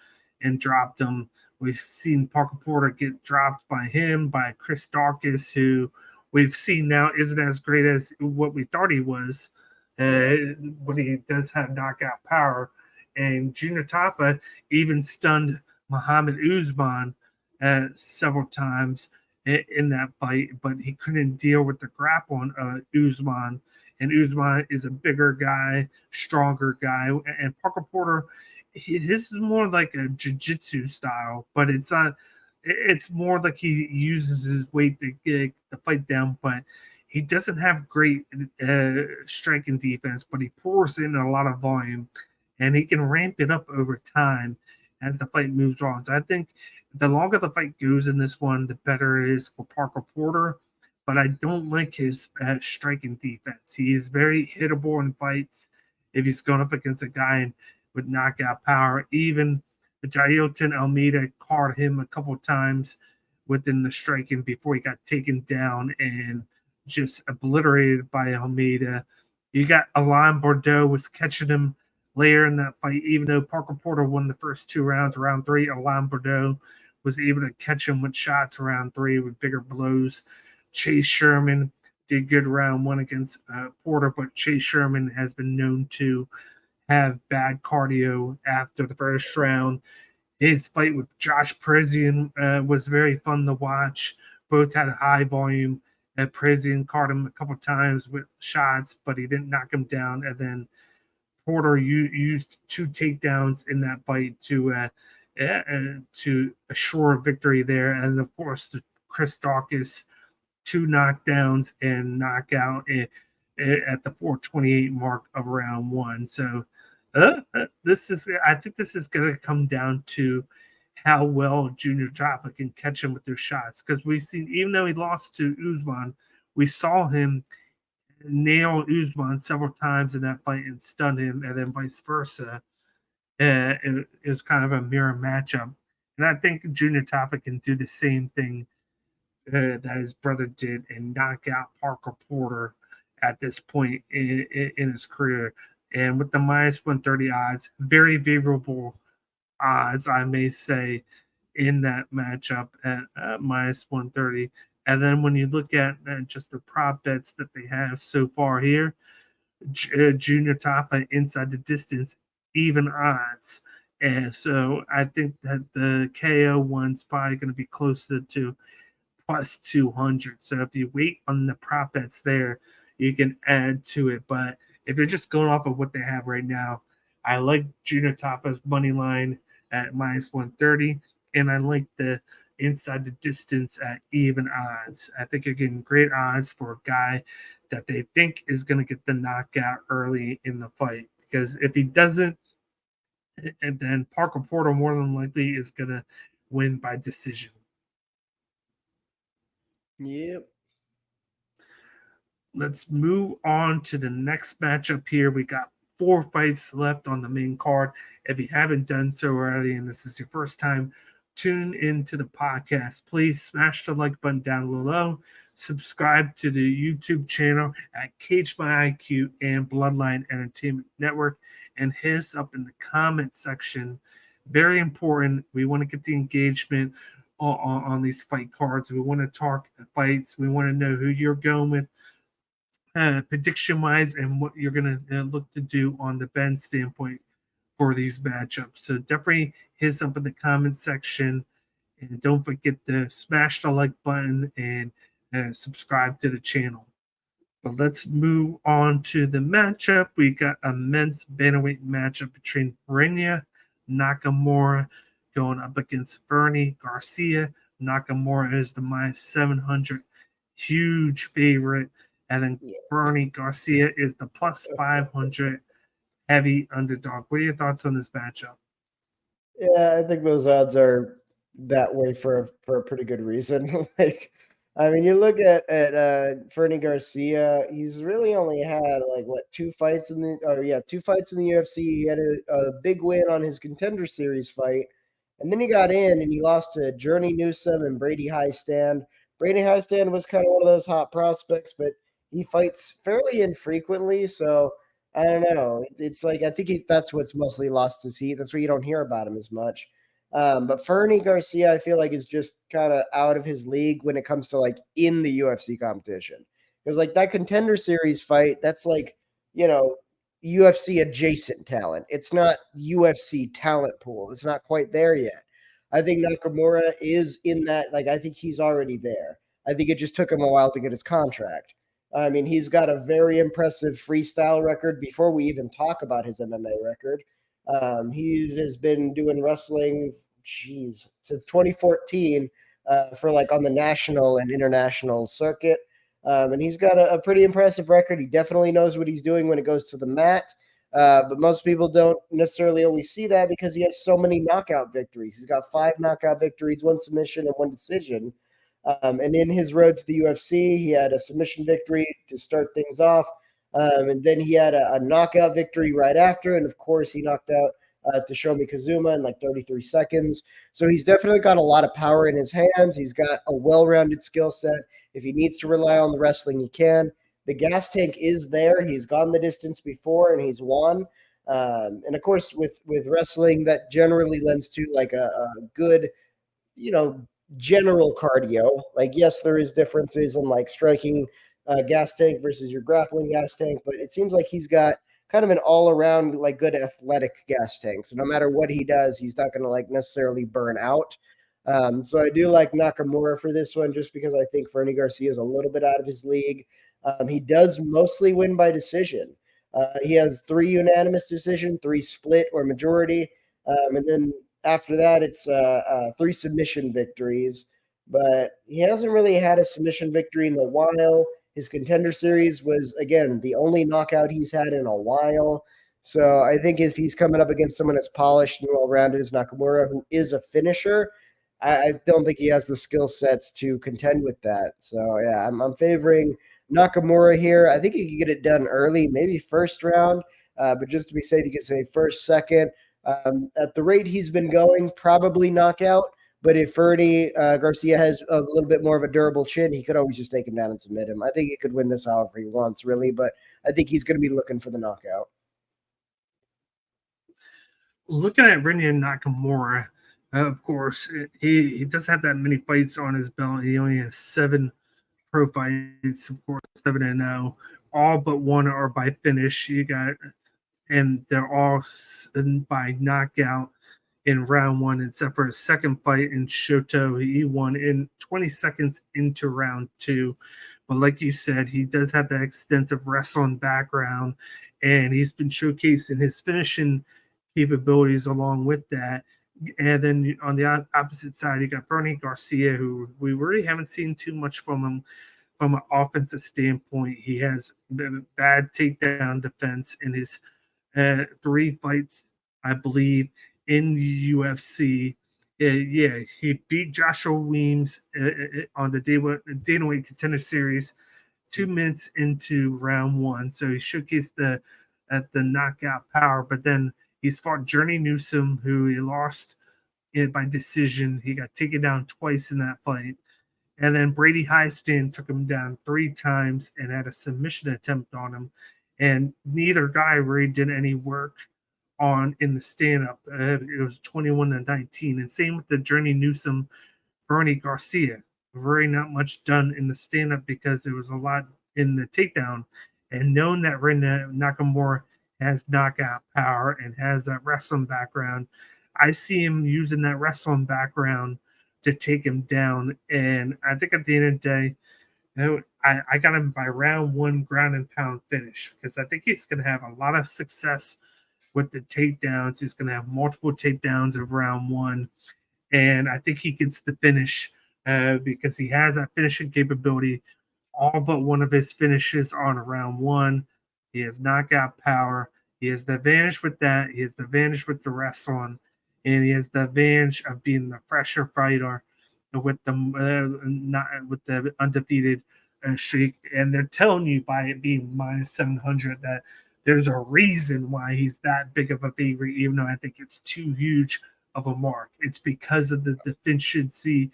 and dropped him. We've seen Parker Porter get dropped by him, by Chris Darkus, who we've seen now isn't as great as what we thought he was, but he does have knockout power. And Junior Tafa even stunned Muhammad Usman several times in that fight, but he couldn't deal with the grappling of Usman. And Usman is a bigger guy, stronger guy. And Parker Porter, his is more like a jiu-jitsu style, but it's not it's more like he uses his weight to get the fight down, but he doesn't have great striking defense, but he pours in a lot of volume, and he can ramp it up over time as the fight moves on. So I think the longer the fight goes in this one, the better it is for Parker Porter. But I don't like his striking defense. He is very hittable in fights. If he's going up against a guy with knockout power, even Jailton Almeida caught him a couple times within the striking before he got taken down and just obliterated by Almeida. You got Alain Bordeaux was catching him later in that fight, even though Parker Porter won the first 2 rounds. Round 3, Alain Bordeaux was able to catch him with shots around 3 with bigger blows. Chase Sherman did good round 1 against Porter, but Chase Sherman has been known to have bad cardio after the first round. His fight with Josh Prezian was very fun to watch. Both had a high volume. Prezian caught him a couple times with shots, but he didn't knock him down. And then Porter used 2 takedowns in that fight to assure a victory there. And of course, the Chris Daukaus 2 knockdowns and knockout at the 4:28 mark of round 1. So I think this is going to come down to how well Junior Jaffa can catch him with their shots, because we've seen, even though he lost to Usman, we saw him nail Usman several times in that fight and stun him, and then vice versa. It was kind of a mirror matchup, and I think Junior Jaffa can do the same thing that his brother did and knock out Parker Porter at this point in his career. And with the minus 130 odds, very favorable odds, I may say, in that matchup at minus 130. And then when you look at just the prop bets that they have so far here, Junior Tapa inside the distance, even odds. And so I think that the KO one's probably going to be closer to plus 200. So if you wait on the prop bets there, you can add to it. But if you're just going off of what they have right now, I like Junior Tapa's money line at minus 130, and I like the inside the distance at even odds. I think you're getting great odds for a guy that they think is going to get the knockout early in the fight. Because if he doesn't, and then Parker Porter more than likely is going to win by decision. Yep. Let's move on to the next matchup here. We got 4 fights left on the main card. If you haven't done so already, and this is your first time tune into the podcast, please smash the like button down below. Subscribe to the YouTube channel at Cage My IQ and Bloodline Entertainment Network, and hit us up in the comment section. Very important. We want to get the engagement on these fight cards. We want to talk fights. We want to know who you're going with prediction wise and what you're going to look to do on the Ben standpoint for these matchups. So definitely hit us up in the comment section, and don't forget to smash the like button and subscribe to the channel. But let's move on to the matchup. We got a men's bantamweight matchup between Renya Nakamura going up against Fernie Garcia. Nakamura is the minus 700 huge favorite, and then Fernie Garcia is the plus 500 heavy underdog. What are your thoughts on this matchup? Yeah, I think those odds are that way for a pretty good reason. Like, I mean, you look at Fernie Garcia, he's really only had like 2 fights in the UFC. He had a big win on his Contender Series fight, and then he got in and he lost to Journey Newsome and Brady Highstand. Brady Highstand was kind of one of those hot prospects, but he fights fairly infrequently, so I don't know. It's like I think that's what's mostly lost his heat. That's why you don't hear about him as much. But Fernie Garcia, I feel like, is just kind of out of his league when it comes to like in the UFC competition. Because like that Contender Series fight, that's like, UFC adjacent talent. It's not UFC talent pool. It's not quite there yet. I think Nakamura is in that. Like, I think he's already there. I think it just took him a while to get his contract. I mean, he's got a very impressive freestyle record before we even talk about his MMA record. He has been doing wrestling since 2014 for like on the national and international circuit. And he's got a pretty impressive record. He definitely knows what he's doing when it goes to the mat. But most people don't necessarily always see that because he has so many knockout victories. He's got 5 knockout victories, 1 submission, and 1 decision. And in his road to the UFC, he had a submission victory to start things off. And then he had a knockout victory right after. And of course, he knocked out Toshomi Kazuma in like 33 seconds. So he's definitely got a lot of power in his hands. He's got a well-rounded skill set. If he needs to rely on the wrestling, he can. The gas tank is there. He's gone the distance before and he's won. And of course, with wrestling, that generally lends to like a good, general cardio. Like, yes, there is differences in like striking gas tank versus your grappling gas tank, but it seems like he's got kind of an all-around like good athletic gas tank. So no matter what he does, he's not going to like necessarily burn out. So I do like Nakamura for this one, just because I think Fernie Garcia is a little bit out of his league. He does mostly win by decision. He has 3 unanimous decision, 3 split or majority, and then after that it's 3 submission victories. But he hasn't really had a submission victory in a while. His Contender Series was, again, the only knockout he's had in a while. So I think if he's coming up against someone as polished and well-rounded as Nakamura, who is a finisher, I don't think he has the skill sets to contend with that. So, yeah, I'm favoring Nakamura here. I think he could get it done early, maybe first round. But just to be safe, you could say first, second. At the rate he's been going, probably knockout. But if Fernie Garcia has a little bit more of a durable chin, he could always just take him down and submit him. I think he could win this however he wants, really. But I think he's going to be looking for the knockout. Looking at Rinya Nakamura, of course, he doesn't have that many fights on his belt. He only has 7 pro fights, of course, 7-0. All but 1 are by finish. And they're all by knockout in round 1, except for his second fight in Shoto. He won in 20 seconds into round 2. But like you said, he does have that extensive wrestling background, and he's been showcasing his finishing capabilities along with that. And then on the opposite side, you got Fernie Garcia, who we really haven't seen too much from him from an offensive standpoint. He has bad takedown defense in his 3 fights, I believe, in the UFC. He beat Joshua Weems on the Dana White Contender Series 2 minutes into round 1. So he showcased the knockout power, but then he's fought Journey Newsom, who he lost by decision. He got taken down twice in that fight. And then Brady Hiestand took him down 3 times and had a submission attempt on him. And neither guy really did any work in the stand-up. It was 21-19. And same with the Journey Newsom, Fernie Garcia. Very not much done in the stand-up because there was a lot in the takedown. And knowing that Rinya Nakamura has knockout power and has that wrestling background, I see him using that wrestling background to take him down. And I think at the end of the day, I got him by round 1 ground and pound finish, because I think he's going to have a lot of success with the takedowns. He's going to have multiple takedowns of round 1. And I think he gets the finish because he has that finishing capability. All but one of his finishes on round 1. He has knockout power. He has the advantage with that. He has the advantage with the wrestling. And he has the advantage of being the fresher fighter with the undefeated streak. And they're telling you by it being minus 700 that there's a reason why he's that big of a favorite, even though I think it's too huge of a mark. It's because of the deficiency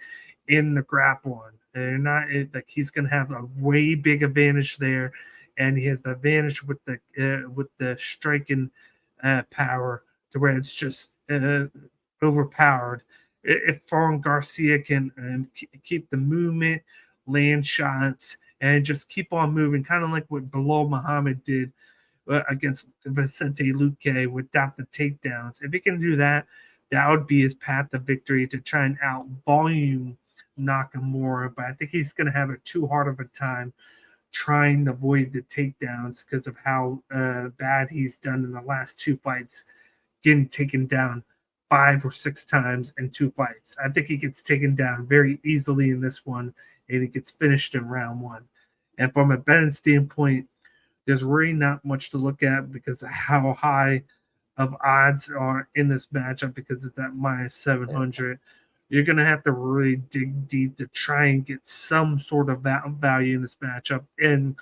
in the grappling. Like he's going to have a way big advantage there, and he has the advantage with the striking power to where it's just overpowered. If Fernie Garcia can keep the movement, land shots, and just keep on moving, kind of like what Bilal Muhammad did against Vicente Luque without the takedowns. If he can do that, that would be his path to victory, to try and out-volume Nakamura. But I think he's going to have too hard of a time trying to avoid the takedowns because of how bad he's done in the last 2 fights, getting taken down 5 or 6 times in 2 fights. I think he gets taken down very easily in this one, and he gets finished in round 1. And from a betting standpoint, there's really not much to look at because of how high of odds are in this matchup because it's at minus 700. You're going to have to really dig deep to try and get some sort of value in this matchup. And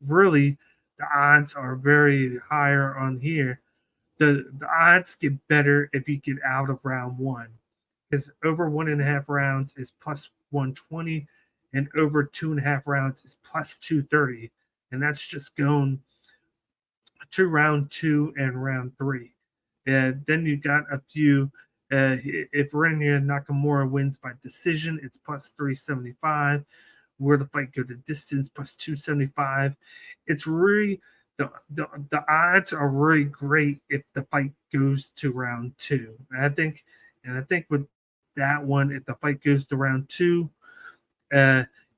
really, the odds are very higher on here. The odds get better if you get out of round 1, because over 1.5 rounds is plus 120, and over 2.5 rounds is plus 230, and that's just going to round 2 and round 3. Then you got a few. If Renya Nakamura wins by decision, it's plus 375. Where the fight go to distance, plus 275. It's really the odds are really great if the fight goes to round 2. And I think with that one, if the fight goes to round 2,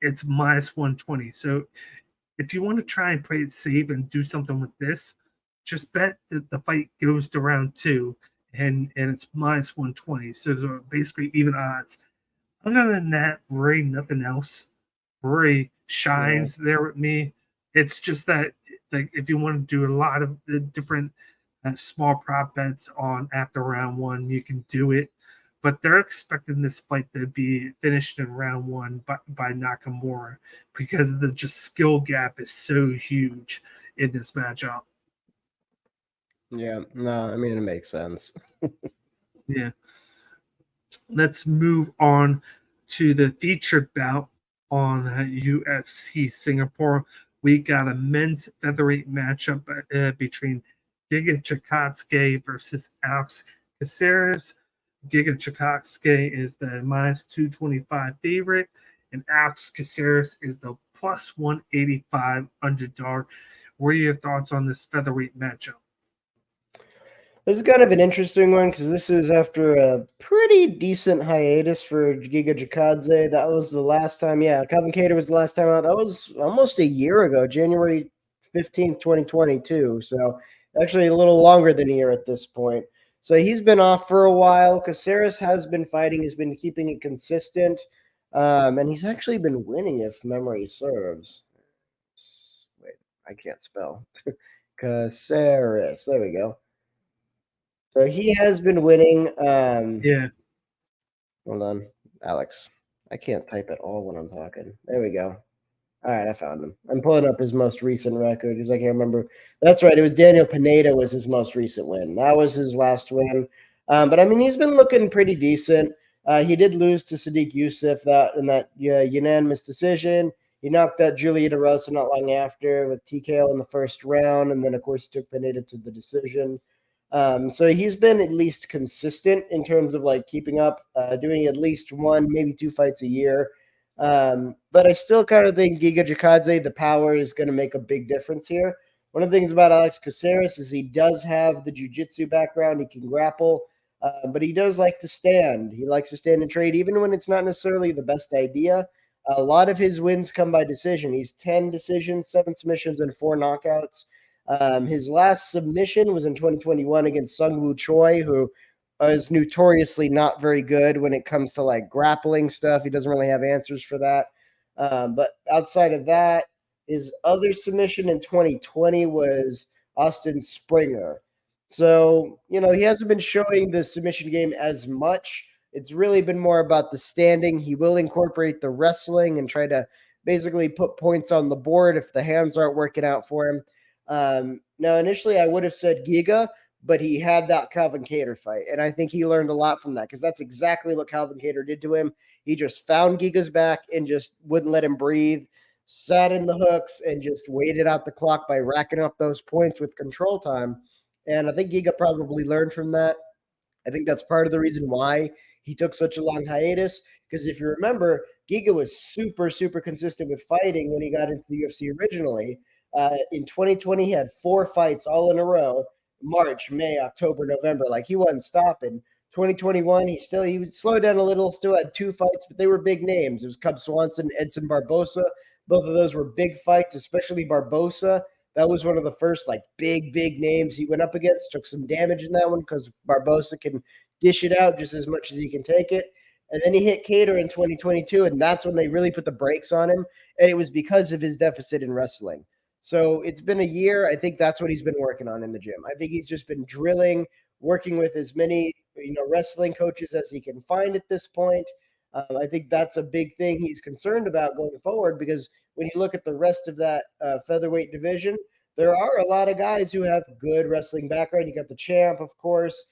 it's minus 120. So if you want to try and play it safe and do something with this, just bet that the fight goes to round 2, and it's minus 120. So they're basically even odds. Other than that, really nothing else really shines there with me. It's just that, like, if you want to do a lot of the different small prop bets on after round 1, you can do it. But they're expecting this fight to be finished in round 1 by Nakamura because the just skill gap is so huge in this matchup. Yeah, no, I mean, it makes sense. Yeah. Let's move on to the featured bout on UFC Singapore. We got a men's featherweight matchup between Giga Chikadze versus Alex Caceres. Giga Chikadze is the minus 225 favorite, and Alex Caceres is the plus 185 underdog. What are your thoughts on this featherweight matchup? This is kind of an interesting one because this is after a pretty decent hiatus for Giga Chikadze. That was the last time. Yeah, Calvin Kattar was the last time out. That was almost a year ago, January 15th, 2022. So actually a little longer than a year at this point. So he's been off for a while. Caceres has been fighting. He's been keeping it consistent. And he's actually been winning, if memory serves. Wait, I can't spell. Caceres. There we go. So he has been winning. Yeah. Hold on, Alex. I can't type at all when I'm talking. There we go. All right, I found him. I'm pulling up his most recent record because I can't remember. That's right. It was Daniel Pineda was his most recent win. That was his last win. But I mean, he's been looking pretty decent. He did lose to Sadiq Youssef in that unanimous decision. He knocked out Julia DeRosa not long after with TKO in the first round, and then of course he took Pineda to the decision. So he's been at least consistent in terms of like keeping up, doing at least 1, maybe 2 fights a year. But I still kind of think Giga Chikadze, the power is going to make a big difference here. One of the things about Alex Caceres is he does have the jiu-jitsu background. He can grapple, but he does like to stand. He likes to stand and trade, even when it's not necessarily the best idea. A lot of his wins come by decision. He's 10 decisions, 7 submissions, and 4 knockouts. His last submission was in 2021 against Sungwoo Choi, who is notoriously not very good when it comes to like grappling stuff. He doesn't really have answers for that. But outside of that, his other submission in 2020 was Austin Springer. So, you know, he hasn't been showing the submission game as much. It's really been more about the standing. He will incorporate the wrestling and try to basically put points on the board if the hands aren't working out for him. Now, initially, I would have said Giga, but he had that Calvin Kattar fight, and I think he learned a lot from that because that's exactly what Calvin Kattar did to him. He just found Giga's back and just wouldn't let him breathe, sat in the hooks, and just waited out the clock by racking up those points with control time. And I think Giga probably learned from that. I think that's part of the reason why he took such a long hiatus, because if you remember, Giga was super, super consistent with fighting when he got into the UFC originally. In 2020, he had 4 fights all in a row, March, May, October, November. Like, he wasn't stopping. 2021, he slowed down a little, still had 2 fights, but they were big names. It was Cub Swanson, Edson Barbosa. Both of those were big fights, especially Barbosa. That was one of the first, like, big names he went up against. Took some damage in that one because Barbosa can dish it out just as much as he can take it. And then he hit Cater in 2022, and that's when they really put the brakes on him. And it was because of his deficit in wrestling. So it's been a year. I think that's what he's been working on in the gym. I think he's just been drilling, working with as many wrestling coaches as he can find at this point. I think that's a big thing he's concerned about going forward, because when you look at the rest of that featherweight division, there are a lot of guys who have good wrestling background. You got the champ, of course.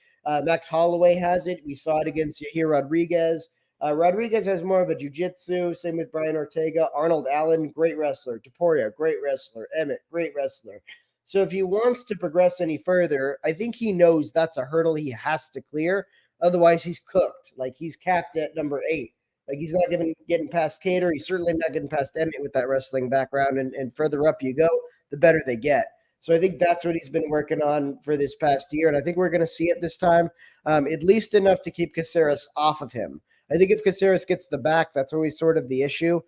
Max Holloway has it. We saw it against Yahir Rodriguez. Rodriguez has more of a jiu-jitsu. Same with Brian Ortega. Arnold Allen, great wrestler. Taporia, great wrestler. Emmett, great wrestler. So if he wants to progress any further, I think he knows that's a hurdle he has to clear. Otherwise, he's cooked. Like, he's capped at number 8. Like, he's not getting past Cater. He's certainly not getting past Emmett with that wrestling background. And further up you go, the better they get. So I think that's what he's been working on for this past year. And I think we're going to see it this time, at least enough to keep Caceres off of him. I think if Caceres gets the back, that's always sort of the issue,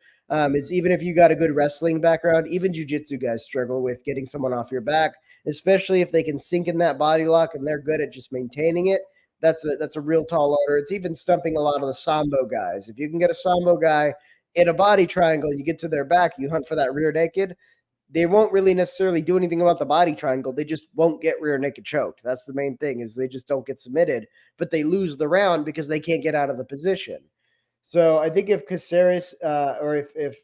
is even if you got a good wrestling background, even jiu-jitsu guys struggle with getting someone off your back, especially if they can sink in that body lock and they're good at just maintaining it. That's a real tall order. It's even stumping a lot of the Sambo guys. If you can get a Sambo guy in a body triangle, you get to their back, you hunt for that rear naked, they won't really necessarily do anything about the body triangle. They just won't get rear naked choked. That's the main thing, is they just don't get submitted, but they lose the round because they can't get out of the position. So I think if Caceres or if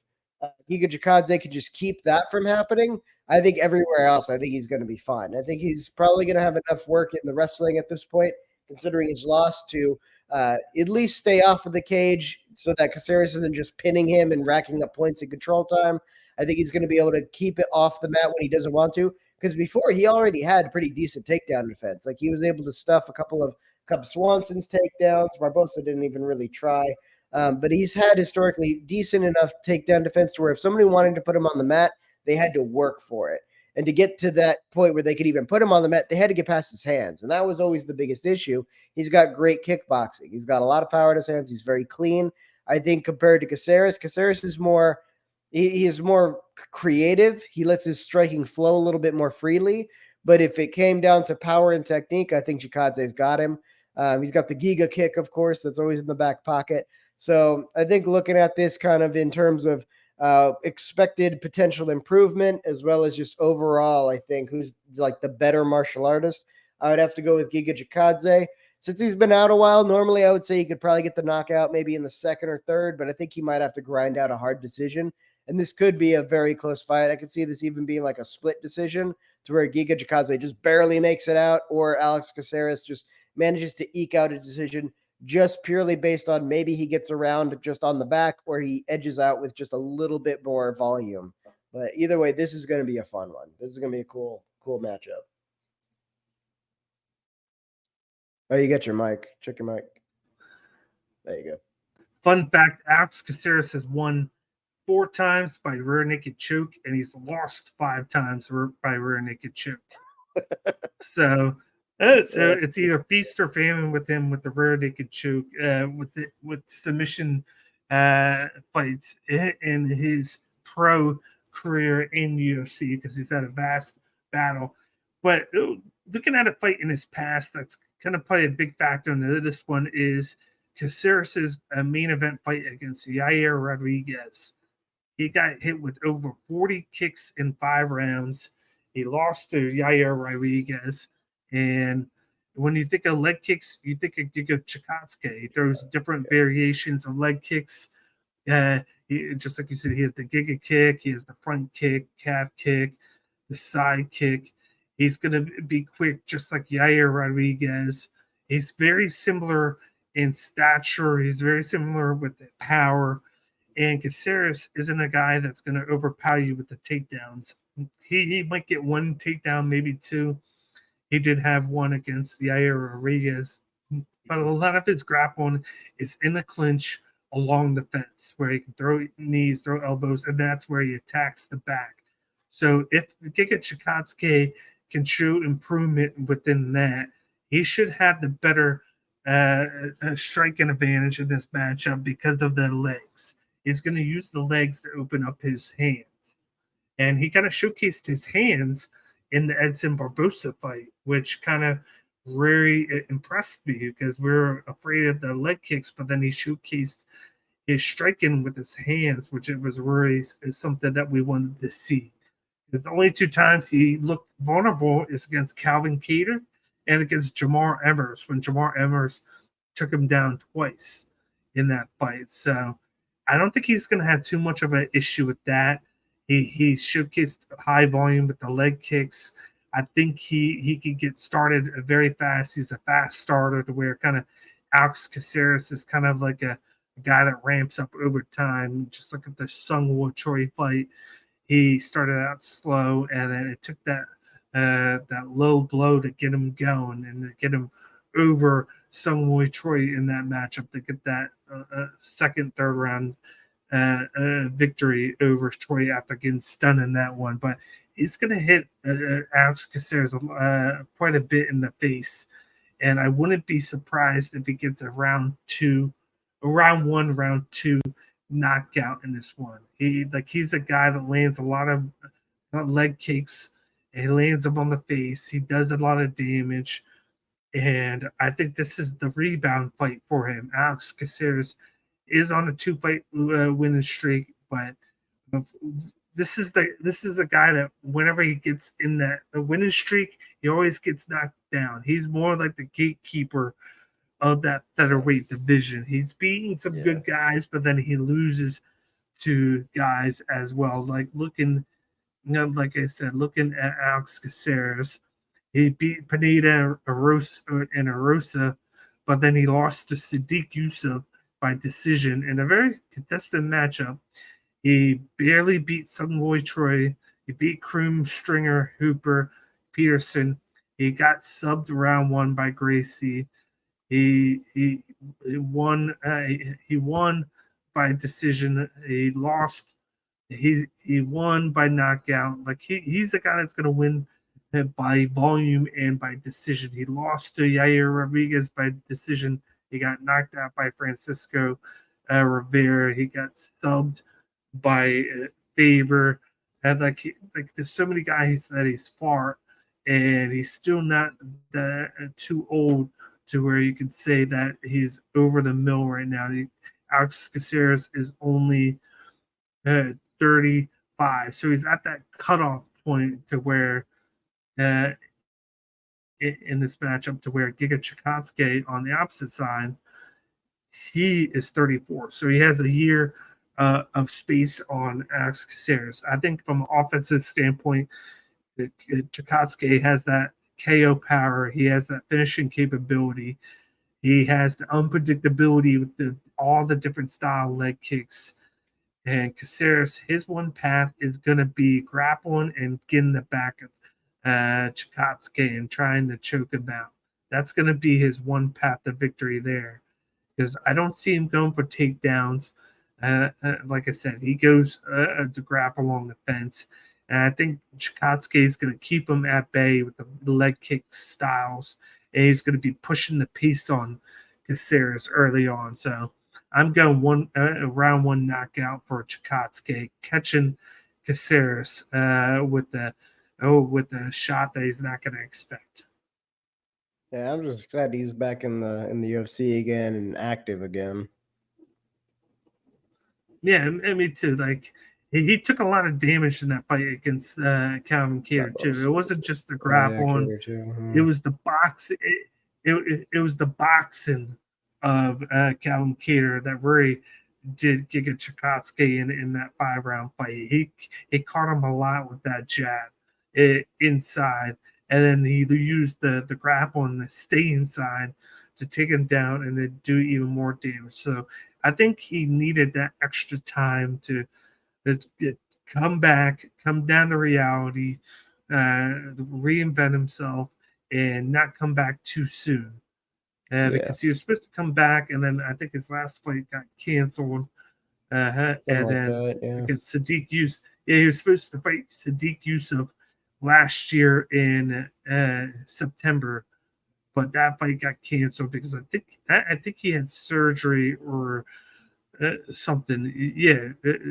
Giga Chikadze could just keep that from happening, I think everywhere else, I think he's going to be fine. I think he's probably going to have enough work in the wrestling at this point, considering his loss, to at least stay off of the cage so that Caceres isn't just pinning him and racking up points in control time. I think he's going to be able to keep it off the mat when he doesn't want to, because before he already had pretty decent takedown defense. Like, he was able to stuff a couple of Swanson's takedowns. Barbosa didn't even really try. But he's had historically decent enough takedown defense to where if somebody wanted to put him on the mat, they had to work for it. And to get to that point where they could even put him on the mat, they had to get past his hands. And that was always the biggest issue. He's got great kickboxing. He's got a lot of power in his hands. He's very clean. I think compared to Caceres is more – he is more creative. He lets his striking flow a little bit more freely. But if it came down to power and technique, I think Chikadze's got him. He's got the Giga kick, of course, that's always in the back pocket. So I think looking at this kind of in terms of expected potential improvement, as well as just overall, I think who's like the better martial artist, I would have to go with Giga Chikadze. Since he's been out a while, normally I would say he could probably get the knockout maybe in the second or third, but I think he might have to grind out a hard decision. And this could be a very close fight. I could see this even being like a split decision to where Giga Chikadze just barely makes it out, or Alex Caceres just manages to eke out a decision just purely based on maybe he gets around just on the back, or he edges out with just a little bit more volume. But either way, this is going to be a fun one. This is going to be a cool matchup. Oh, you got your mic. Check your mic. There you go. Fun fact, Alex Caceres has won 4 times by rear naked choke, and he's lost 5 times by rear naked choke. So it's either feast or famine with him with the rear naked choke, with submission fights in his pro career in UFC, because he's had a vast battle. But looking at a fight in his past, that's going to play a big factor into this one, is Caceres' main event fight against Yair Rodriguez. He got hit with over 40 kicks in 5 rounds. He lost to Yair Rodriguez. And when you think of leg kicks, you think of Giga Chikadze. He throws different variations of leg kicks. Just like you said, he has the Giga kick, he has the front kick, calf kick, the side kick. He's going to be quick, just like Yair Rodriguez. He's very similar in stature. He's very similar with the power. And Caceres isn't a guy that's going to overpower you with the takedowns. He might get 1 takedown, maybe 2. He did have 1 against Yair Rodriguez. But a lot of his grappling is in the clinch along the fence, where he can throw knees, throw elbows, and that's where he attacks the back. So if Giga Chikadze can show improvement within that, he should have the better striking advantage in this matchup because of the legs. He's going to use the legs to open up his hands. And he kind of showcased his hands in the Edson Barbosa fight, which kind of really impressed me because we were afraid of the leg kicks, but then he showcased his striking with his hands, which it was really is something that we wanted to see. Because the only two times he looked vulnerable is against Calvin Kattar and against Jamar Emmers, when Jamar Emmers took him down twice in that fight. So I don't think he's going to have too much of an issue with that. He showcased high volume with the leg kicks. I think he could get started very fast. He's a fast starter to where kind of Alex Caceres is kind of like a guy that ramps up over time. Just look at the Sung-Woo Choi fight. He started out slow, and then it took that low blow to get him going and to get him over Sung-Woo Choi in that matchup to get that second, third round victory over Choi after getting stunned in that one. But he's going to hit Alex Caceres quite a bit in the face, and I wouldn't be surprised if he gets a round two knockout in this one. He's a guy that lands a lot of leg kicks, and he lands them on the face. He does a lot of damage, and I think this is the rebound fight for him. Alex Caceres is on a 2-fight winning streak, but this is a guy that whenever he gets in that winning streak, he always gets knocked down. He's more like the gatekeeper of that featherweight division. He's beating some good guys, but then he loses to guys as well. Like like I said, looking at Alex Caceres, he beat Pineda and Arosa, but then he lost to Sadiq Yusuf by decision in a very contested matchup. He barely beat Sung-Woo Choi. He beat Kroom, Stringer, Hooper, Peterson. He got subbed round 1 by Gracie. He won. He won by decision. He lost. He won by knockout. Like he's a guy that's going to win by volume and by decision. He lost to Yair Rodriguez by decision. He got knocked out by Francisco Rivera. He got subbed by Faber. And there's so many guys that he's fought, and he's still not too old to where you can say that he's over the mill right now. Alex Caceres is only 35, so he's at that cutoff point to where in this matchup to where Giga Chikadze on the opposite side, he is 34, so he has a year of space on Alex Caceres. I think from an offensive standpoint, Chikadze has that KO power. He has that finishing capability. He has the unpredictability with all the different style leg kicks. And Caceres, his one path is going to be grappling and getting the back of Chikadze and trying to choke him out. That's going to be his one path to victory there. Because I don't see him going for takedowns. Like I said, he goes to grapple along the fence. And I think Chikadze is going to keep him at bay with the leg kick styles. And he's going to be pushing the pace on Caceres early on. So I'm going round 1 knockout for Chikadze, catching Caceres with the shot that he's not going to expect. Yeah, I'm just excited he's back in the UFC again and active again. Yeah, and me too. Like he took a lot of damage in that fight against Calvin Kattar too. It wasn't just the grappling; it was the box. It was the boxing of Calvin Kattar that really did Giga Chikadze in that 5-round fight. He caught him a lot with that jab inside, and then he used the grapple and the stay inside to take him down and then do even more damage. So I think he needed that extra time to come back, come down to reality, reinvent himself, and not come back too soon. Because he was supposed to come back, and then I think his last fight got canceled. And then against Sadiq Yusuf. Yeah, he was supposed to fight Sadiq Yusuf last year in September, but that fight got canceled because I think he had surgery or something.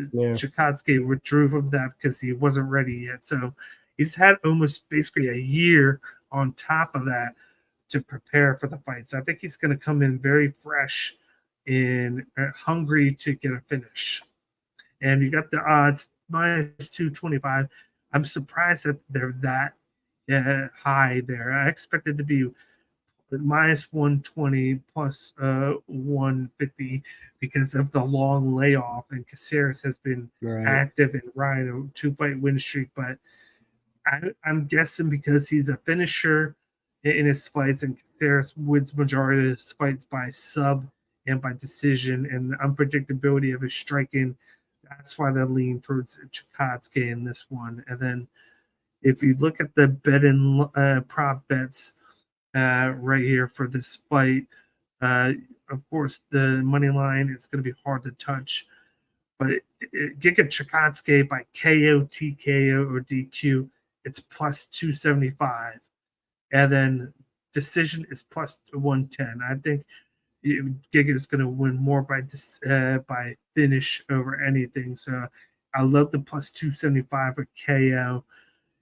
Chikadze withdrew from that because he wasn't ready yet. So he's had almost basically a year on top of that to prepare for the fight. So I think he's going to come in very fresh and hungry to get a finish. And you got the odds minus 225. I'm surprised that they're that high there. I expected to be minus 120 plus 150 because of the long layoff, and Caceres has been active in riding a 2-fight win streak. But I'm guessing because he's a finisher in his fights, and Caceres wins majority of his fights by sub and by decision, and the unpredictability of his striking, that's why they lean towards Chikadze in this one. And then if you look at the bet and prop bets right here for this fight, of course, the money line, it's going to be hard to touch. But Giga Chikadze by KO, TKO, or DQ, it's plus 275. And then decision is plus 110. I think Giga is going to win more by finish over anything. So I love the plus 275 for KO.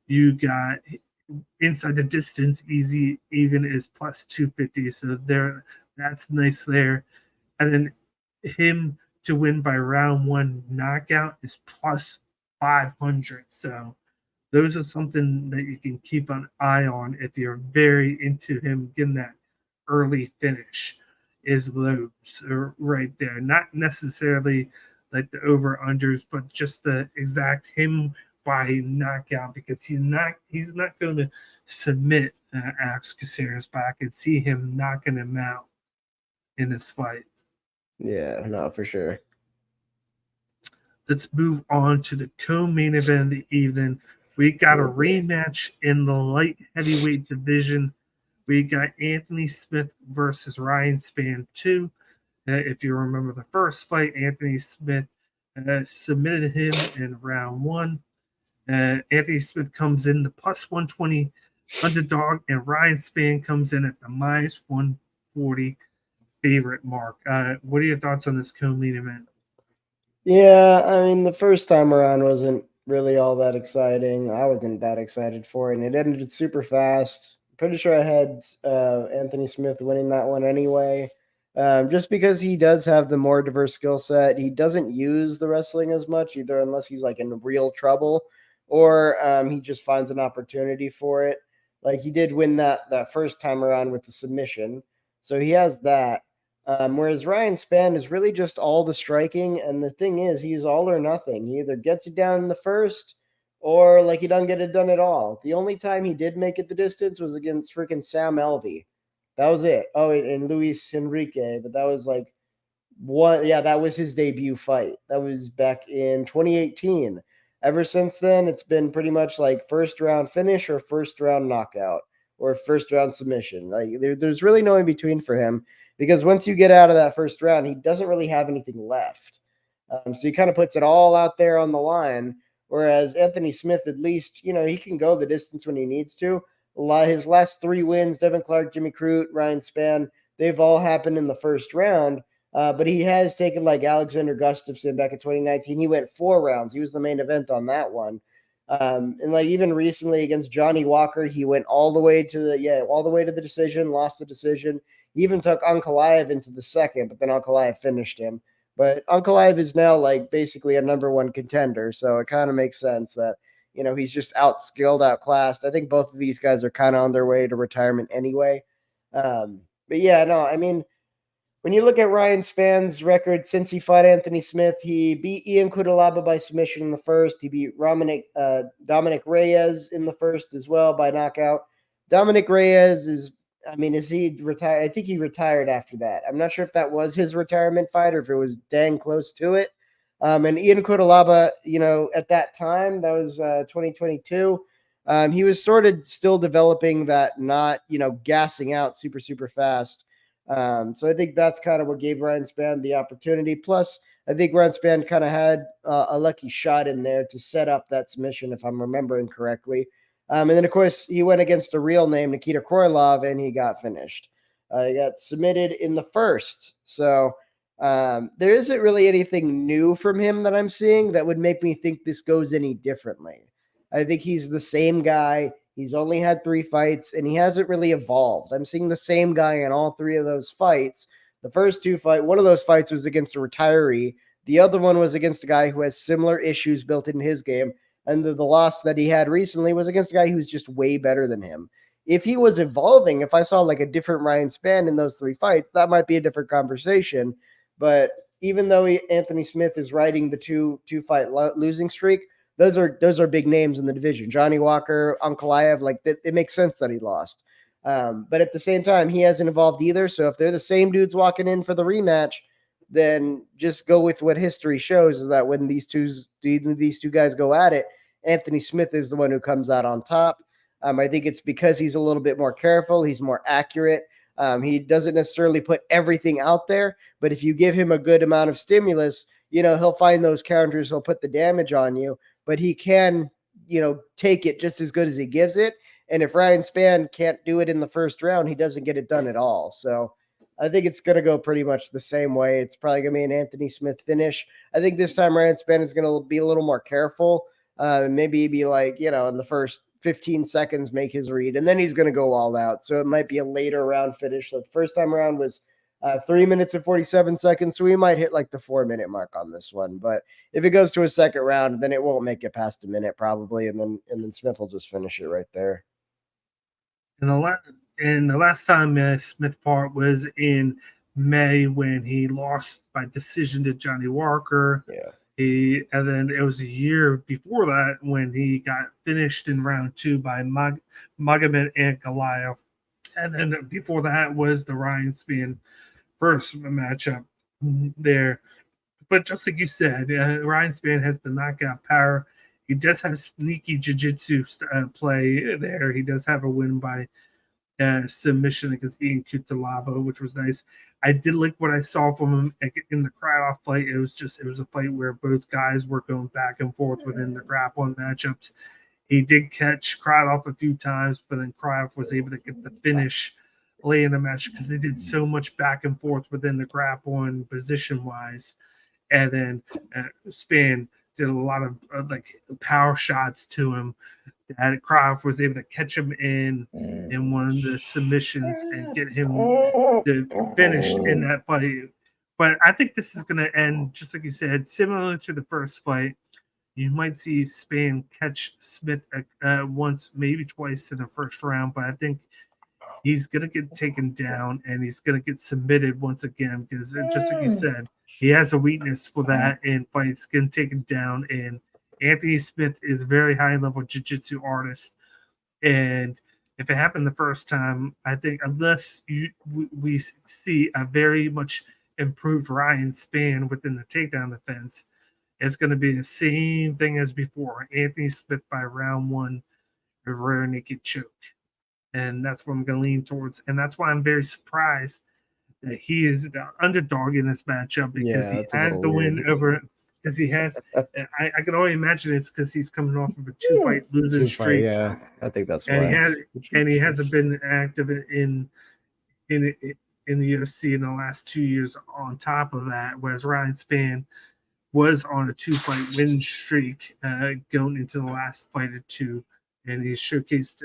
You got inside the distance easy even is plus 250. So there, that's nice there. And then him to win by round 1 knockout is plus 500. So those are something that you can keep an eye on if you're very into him getting that early finish. Is those right there, not necessarily like the over unders, but just the exact him by knockout, because he's not going to submit Alex Caceres, but I could see him knocking him out in this fight. Yeah, no, for sure. Let's move on to the co-main event of the evening. We got a rematch in the light heavyweight division. We got Anthony Smith versus Ryan Spann 2. If you remember the first fight, Anthony Smith submitted him in round 1. Anthony Smith comes in the plus 120 underdog, and Ryan Spann comes in at the minus 140 favorite mark. What are your thoughts on this co-main event? Yeah, I mean, the first time around wasn't really all that exciting. I wasn't that excited for it, and it ended super fast. Pretty sure I had Anthony Smith winning that one anyway, just because he does have the more diverse skill set. He doesn't use the wrestling as much either, unless he's like in real trouble, or he just finds an opportunity for it. Like he did win that first time around with the submission, so he has that. Whereas Ryan Spann is really just all the striking, and the thing is, he's all or nothing. He either gets it down in the first, or like he doesn't get it done at all. The only time he did make it the distance was against freaking Sam Alvey. That was it. Oh, and Luis Enrique, but that was like one. Yeah, that was his debut fight. That was back in 2018. Ever since then, it's been pretty much like first round finish or first round knockout or first round submission. Like there's really no in between for him, because once you get out of that first round, he doesn't really have anything left. So he kind of puts it all out there on the line. Whereas Anthony Smith, at least, he can go the distance when he needs to. His last 3 wins, Devin Clark, Jimmy Crute, Ryan Spann, they've all happened in the first round. But he has taken like Alexander Gustafsson back in 2019. He went 4 rounds. He was the main event on that one. And like even recently against Johnny Walker, he went all the way to the decision, lost the decision. He even took Ankalaev into the second, but then Ankalaev finished him. But Ankalaev is now like basically a number 1 contender, so it kind of makes sense that he's just outskilled, outclassed. I think both of these guys are kind of on their way to retirement anyway. But yeah, no, I mean, when you look at Ryan Spann's record since he fought Anthony Smith, he beat Ian Cutelaba by submission in the first. He beat Dominic Reyes in the first as well by knockout. Dominic Reyes is he retired? I think he retired after that. I'm not sure if that was his retirement fight or if it was dang close to it. And Ian Cutelaba, at that time, that was 2022. He was sort of still developing that, not, gassing out super, super fast. So I think that's kind of what gave Ryan Spann the opportunity. Plus, I think Ryan Spann kind of had a lucky shot in there to set up that submission, if I'm remembering correctly. And then, of course, he went against a real name, Nikita Krylov, and he got finished. He got submitted in the first. So there isn't really anything new from him that I'm seeing that would make me think this goes any differently. I think he's the same guy. He's only had 3 fights, and he hasn't really evolved. I'm seeing the same guy in all 3 of those fights. The first 2 fights, one of those fights was against a retiree. The other one was against a guy who has similar issues built into his game. And the loss that he had recently was against a guy who's just way better than him. If he was evolving, if I saw like a different Ryan Spann in those 3 fights, that might be a different conversation. But even though Anthony Smith is riding the two fight losing streak, those are big names in the division. Johnny Walker, Ankalaev, like it makes sense that he lost. But at the same time, he hasn't evolved either. So if they're the same dudes walking in for the rematch, then just go with what history shows, is that when these two guys go at it, Anthony Smith is the one who comes out on top. I think it's because he's a little bit more careful. He's more accurate. He doesn't necessarily put everything out there, but if you give him a good amount of stimulus, he'll find those counters. He'll put the damage on you, but he can, take it just as good as he gives it. And if Ryan Spann can't do it in the first round, he doesn't get it done at all. So I think it's going to go pretty much the same way. It's probably going to be an Anthony Smith finish. I think this time Ryan Spann is going to be a little more careful. Maybe be like, in the first 15 seconds, make his read, and then he's going to go all out. So it might be a later round finish. So the first time around was 3 minutes and 47 seconds. So we might hit like the 4-minute mark on this one. But if it goes to a second round, then it won't make it past a minute probably. And then Smith will just finish it right there. And the last time Smith fought was in May when he lost by decision to Johnny Walker. Yeah. And then it was a year before that when he got finished in round 2 by Magomed Ankalaev. And then before that was the Ryan Spann first matchup there. But just like you said, Ryan Spann has the knockout power. He does have sneaky jiu-jitsu play there. He does have a win by submission against Ian Cutelaba, which was nice. I did like what I saw from him in the Krylov fight. It was a fight where both guys were going back and forth within the grappling matchups. He did catch Krylov a few times, but then Krylov was able to get the finish late in the match because they did so much back and forth within the grappling position-wise. And then Spann did a lot of power shots to him that Krylov was able to catch him in one of the submissions and get him to finish in that fight. But I think this is going to end, just like you said, similar to the first fight. You might see Spann catch Smith once, maybe twice in the first round, but I think he's going to get taken down and he's going to get submitted once again because, just like you said, he has a weakness for that in fights, getting taken down. And Anthony Smith is a very high-level jiu-jitsu artist. And if it happened the first time, I think unless we see a very much improved Ryan Spann within the takedown defense, it's going to be the same thing as before. Anthony Smith by round 1, a rear naked choke. And that's what I'm going to lean towards. And that's why I'm very surprised that he is the underdog in this matchup because he has the win over – because he has – I can only imagine it's because he's coming off of a 2-fight losing streak. Yeah, I think that's and why. He hasn't been active in the UFC in the last 2 years on top of that, whereas Ryan Spann was on a 2-fight win streak going into the last fight or 2, and he showcased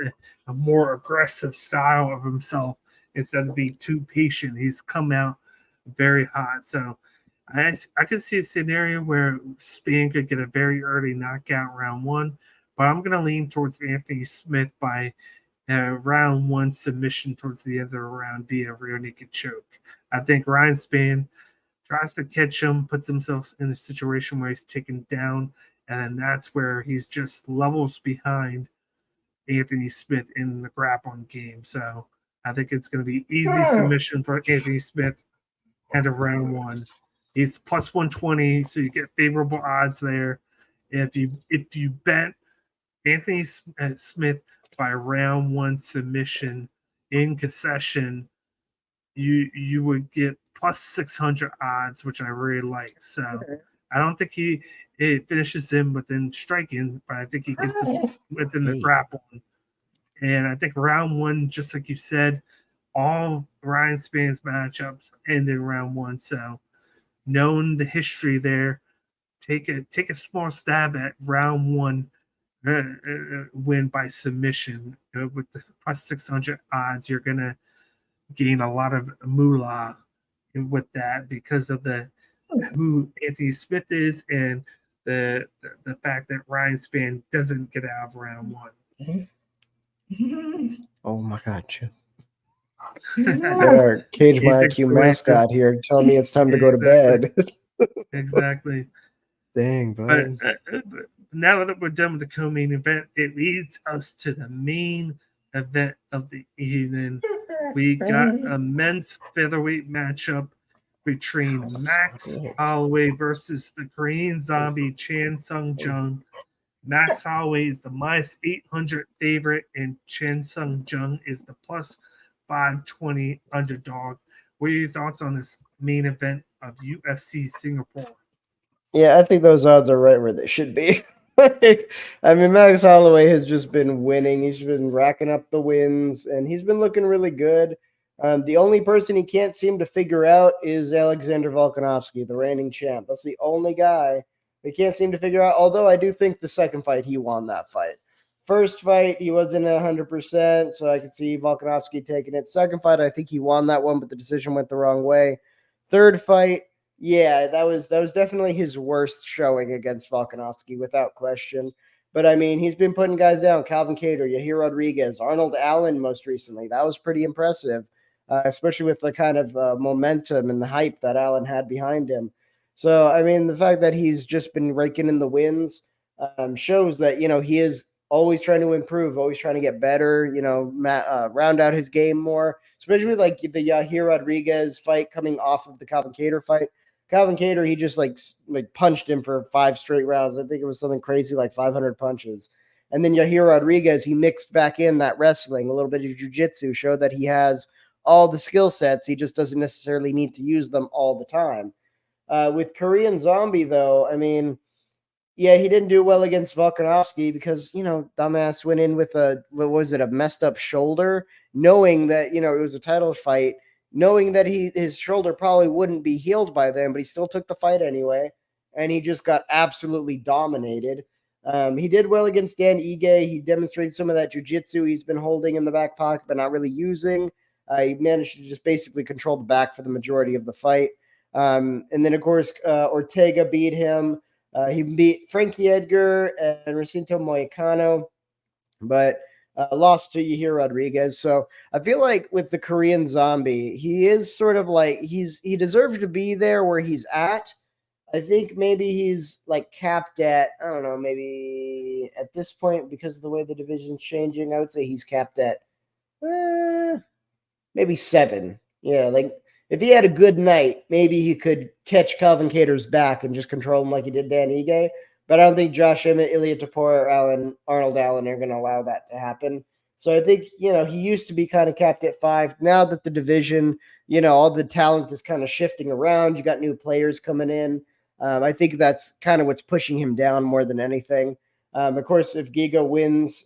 a more aggressive style of himself instead of being too patient. He's come out very hot. So I could see a scenario where Spann could get a very early knockout round 1, but I'm going to lean towards Anthony Smith by round 1 submission towards the end of the round via rear naked choke. I think Ryan Spann tries to catch him, puts himself in a situation where he's taken down, and then that's where he's just levels behind Anthony Smith in the grappling game. So I think it's going to be easy submission for Anthony Smith end of round 1. He's plus 120, so you get favorable odds there. If you bet Anthony Smith by round 1 submission in concession, you would get plus 600 odds, which I really like. So I don't think it finishes him within striking, but I think he gets him within the grappling. And I think round 1, just like you said, all Ryan Spann's matchups end in round 1. So knowing the history there, take a small stab at round 1 win by submission. With the plus 600 odds, you're going to gain a lot of moolah with that because of who Anthony Smith is and the fact that Ryan Spann doesn't get out of round one. Oh my God, Jim. Our Cage My IQ mascot here telling me it's time to go to bed. Exactly. Dang, bud. But now that we're done with the co-main event, it leads us to the main event of the evening. We got a men's featherweight matchup between Max Holloway versus the Korean Zombie Chan Sung Jung. Max Holloway is the minus 800 favorite, and Chan Sung Jung is the plus 520 underdog. What are your thoughts on this main event of UFC Singapore? Yeah, I think those odds are right where they should be. I mean, Max Holloway has just been winning. He's been racking up the wins, and he's been looking really good. The only person he can't seem to figure out is Alexander Volkanovski, the reigning champ. That's the only guy he can't seem to figure out, although I do think the second fight, he won that fight. First fight, he wasn't 100%, so I could see Volkanovski taking it. Second fight, I think he won that one, but the decision went the wrong way. Third fight, yeah, that was definitely his worst showing against Volkanovski, without question. But, I mean, he's been putting guys down. Calvin Kattar, Yair Rodriguez, Arnold Allen most recently. That was pretty impressive, especially with the kind of momentum and the hype that Allen had behind him. So, I mean, the fact that he's just been raking in the wins shows that, he is always trying to improve, always trying to get better, round out his game more, especially like the Yair Rodriguez fight coming off of the Calvin Kattar fight. Calvin Kattar, he just like punched him for 5 straight rounds. I think it was something crazy like 500 punches. And then Yair Rodriguez, he mixed back in that wrestling, a little bit of jiu-jitsu, showed that he has all the skill sets. He just doesn't necessarily need to use them all the time. With Korean Zombie, though, I mean, yeah, he didn't do well against Volkanovski because, dumbass went in with a messed up shoulder, knowing that, it was a title fight, knowing that his shoulder probably wouldn't be healed by then, but he still took the fight anyway, and he just got absolutely dominated. He did well against Dan Ige. He demonstrated some of that jiu-jitsu he's been holding in the back pocket but not really using. He managed to just basically control the back for the majority of the fight. And then, of course, Ortega beat him. He beat Frankie Edgar and Recinto Moicano, but lost to Yair Rodriguez. So I feel like with the Korean Zombie, he is sort of like he deserves to be there where he's at. I think maybe he's like capped at, I don't know, maybe at this point, because of the way the division's changing, I would say he's capped at maybe 7. Yeah, like if he had a good night, maybe he could catch Calvin Kattar's back and just control him like he did Dan Ige. But I don't think Josh Emmett, Ilya Tapor, or Arnold Allen are going to allow that to happen. So I think, he used to be kind of capped at 5. Now that the division, all the talent is kind of shifting around, you got new players coming in. I think that's kind of what's pushing him down more than anything. Of course, if Giga wins,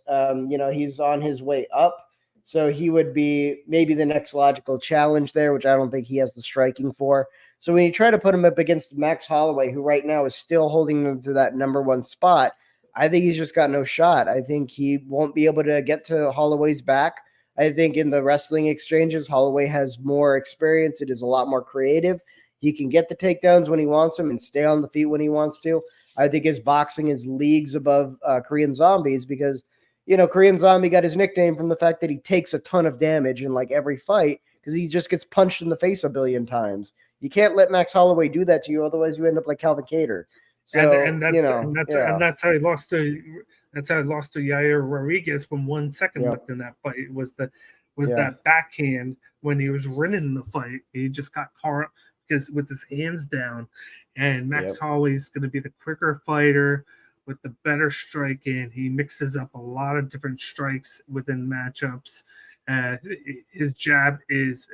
he's on his way up. So he would be maybe the next logical challenge there, which I don't think he has the striking for. So when you try to put him up against Max Holloway, who right now is still holding him to that number 1 spot, I think he's just got no shot. I think he won't be able to get to Holloway's back. I think in the wrestling exchanges, Holloway has more experience. It is a lot more creative. He can get the takedowns when he wants them and stay on the feet when he wants to. I think his boxing is leagues above Korean Zombies because, Korean Zombie got his nickname from the fact that he takes a ton of damage in like every fight because he just gets punched in the face a billion times. You can't let Max Holloway do that to you, otherwise you end up like Calvin Kattar. So that's how he lost to Yair Rodriguez when 1 second left in that fight. It was that backhand when he was winning the fight. He just got caught because with his hands down. And Max Holloway is going to be the quicker fighter with the better striking. He mixes up a lot of different strikes within matchups. His jab is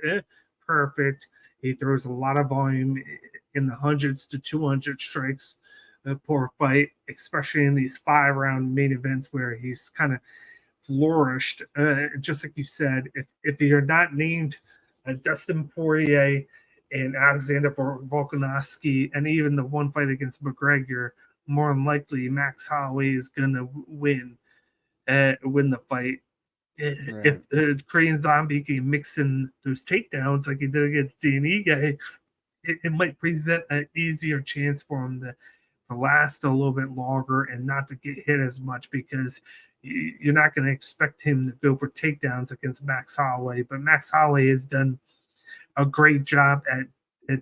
perfect. He throws a lot of volume in the hundreds to 200 strikes per fight, especially in these 5-round main events where he's kind of flourished. Just like you said, if you're not named Dustin Poirier and Alexander Volkanovski, and even the one fight against McGregor, more than likely Max Holloway is going to win the fight. If Korean Zombie can mix in those takedowns like he did against D&E guy, it might present an easier chance for him to last a little bit longer and not to get hit as much, because you're not going to expect him to go for takedowns against Max Holloway. But Max Holloway has done a great job at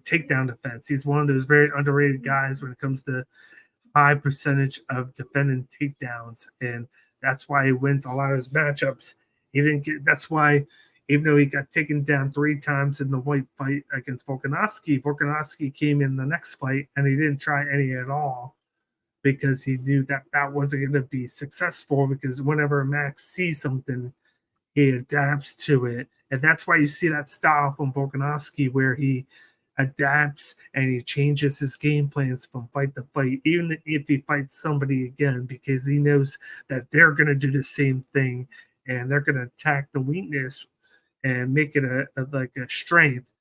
takedown defense. He's one of those very underrated guys when it comes to high percentage of defending takedowns, and that's why he wins a lot of his matchups. That's why, even though he got taken down 3 times in the white fight against Volkanovski came in the next fight and he didn't try any at all, because he knew that wasn't going to be successful, because whenever Max sees something, he adapts to it. And that's why you see that style from Volkanovski, where he adapts and he changes his game plans from fight to fight, even if he fights somebody again, because he knows that they're going to do the same thing and they're going to attack the weakness and make it a strength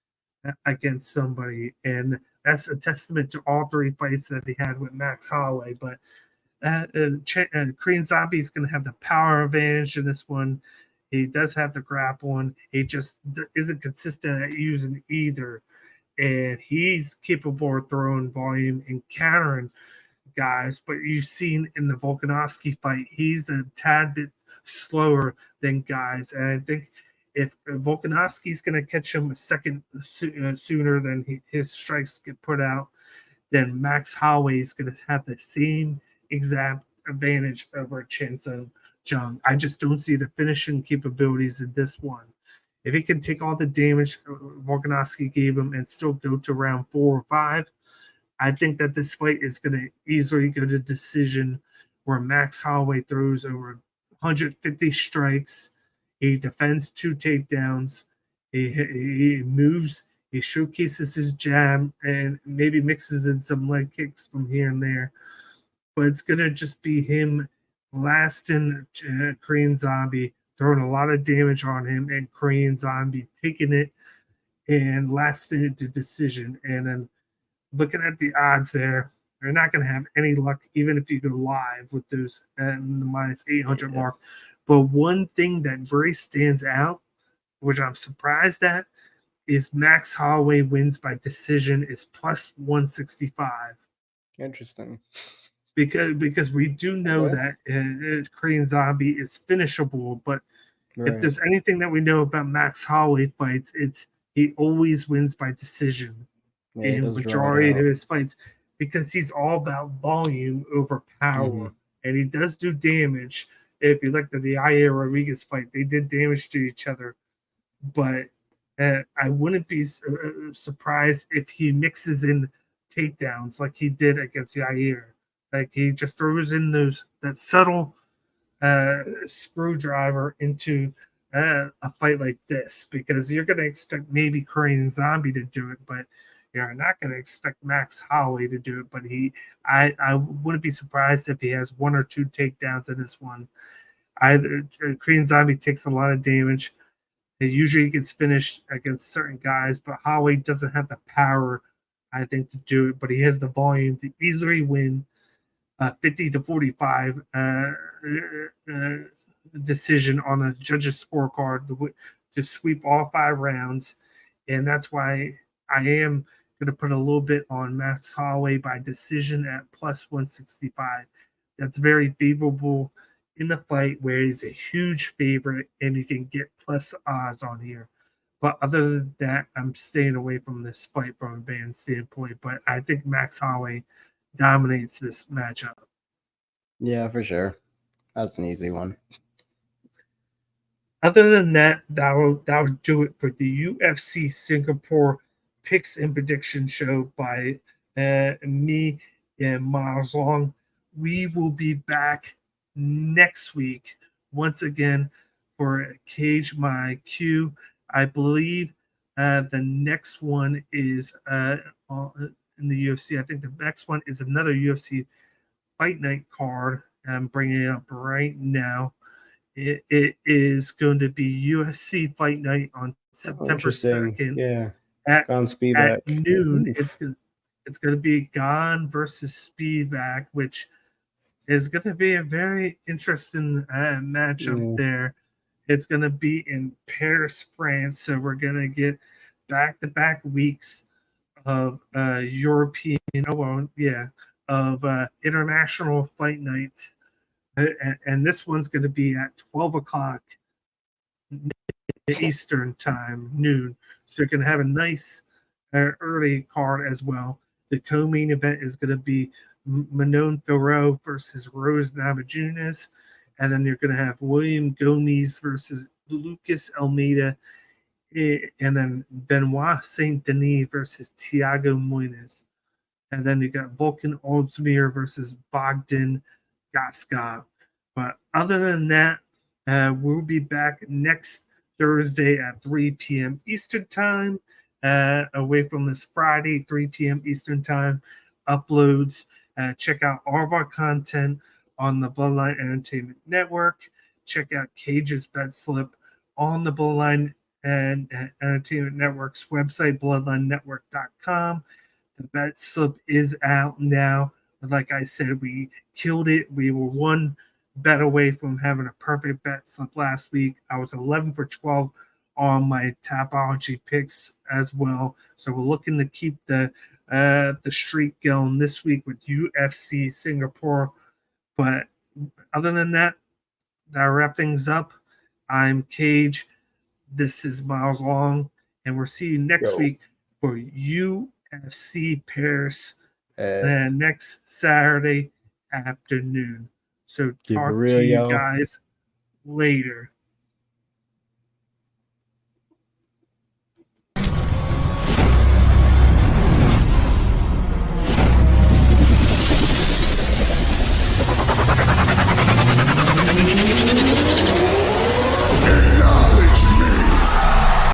against somebody. And that's a testament to all 3 fights that he had with Max Holloway. But Korean Zombie is going to have the power advantage in this one. He does have the grappling. He just isn't consistent at using either. And he's capable of throwing volume and countering guys. But you've seen in the Volkanovski fight, he's a tad bit slower than guys. And I think if Volkanovski's going to catch him a second sooner than his strikes get put out, then Max Holloway is going to have the same exact advantage over Chin Sung Jung. I just don't see the finishing capabilities in this one. If he can take all the damage Volkanovski gave him and still go to round 4 or 5, I think that this fight is going to easily go to decision, where Max Holloway throws over 150 strikes. He defends 2 takedowns. He moves. He showcases his jab and maybe mixes in some leg kicks from here and there. But it's going to just be him lasting Korean Zombie, throwing a lot of damage on him, and Korean Zombie taking it and lasting it to decision. And then looking at the odds there, you're not going to have any luck, even if you go live with those at the minus 800 mark. But one thing that very stands out, which I'm surprised at, is Max Holloway wins by decision is plus 165. Interesting. Because we do know that Korean Zombie is finishable, but if there's anything that we know about Max Holloway fights, it's he always wins by decision in majority of his fights, because he's all about volume over power, and he does do damage. If you looked at the Yair Rodriguez fight, they did damage to each other, but I wouldn't be surprised if he mixes in takedowns like he did against Yair. Like he just throws in that subtle screwdriver into a fight like this, because you're going to expect maybe Korean Zombie to do it, but you're not going to expect Max Holloway to do it. But I wouldn't be surprised if he has 1 or 2 takedowns in this one. Korean Zombie takes a lot of damage. It usually gets finished against certain guys, but Holloway doesn't have the power, I think, to do it. But he has the volume to easily win 50-45 decision on a judge's scorecard to sweep all 5 rounds. And that's why I am going to put a little bit on Max Holloway by decision at plus 165. That's very favorable in the fight, where he's a huge favorite and you can get plus odds on here. But other than that, I'm staying away from this fight from a ban standpoint. But I think Max Holloway dominates this matchup. Yeah, for sure. That's an easy one. Other than that, that will do it for the UFC Singapore Picks and Prediction Show by me and Miles Long. We will be back next week once again for Cage My Q. I believe the next one is in the UFC. I think the next one is another UFC Fight Night card. I'm bringing it up right now. It is going to be UFC Fight Night on September 2nd. Yeah. At Speedback. noon. It's going to be Gon versus Spivak, which is going to be a very interesting matchup there. It's going to be in Paris, France. So we're going to get back-to-back weeks of European, of international fight nights. And this one's going to be at 12 o'clock Eastern time, noon. So you're going to have a nice early card as well. The co-main event is going to be Manon Fiorot versus Rose Namajunas. And then you're going to have William Gomes versus Lucas Almeida. And then Benoit Saint Denis versus Thiago Moines. And then you got Volkan Ozdemir versus Bogdan Gaskov. But other than that, we'll be back next Thursday at 3 p.m. Eastern Time, away from this Friday, 3 p.m. Eastern Time uploads. Check out all of our content on the Bloodline Entertainment Network. Check out Cage's Bet Slip on the Bloodline and Entertainment Network's website, bloodlinenetwork.com. The bet slip is out now. Like I said, we killed it. We were one bet away from having a perfect bet slip last week. I was 11 for 12 on my Tapology picks as well. So we're looking to keep the streak going this week with UFC Singapore. But other than that, that'll wrap things up. I'm Cage. This is Miles Long, and we'll see you next week for UFC Paris next Saturday afternoon. So talk to you guys later.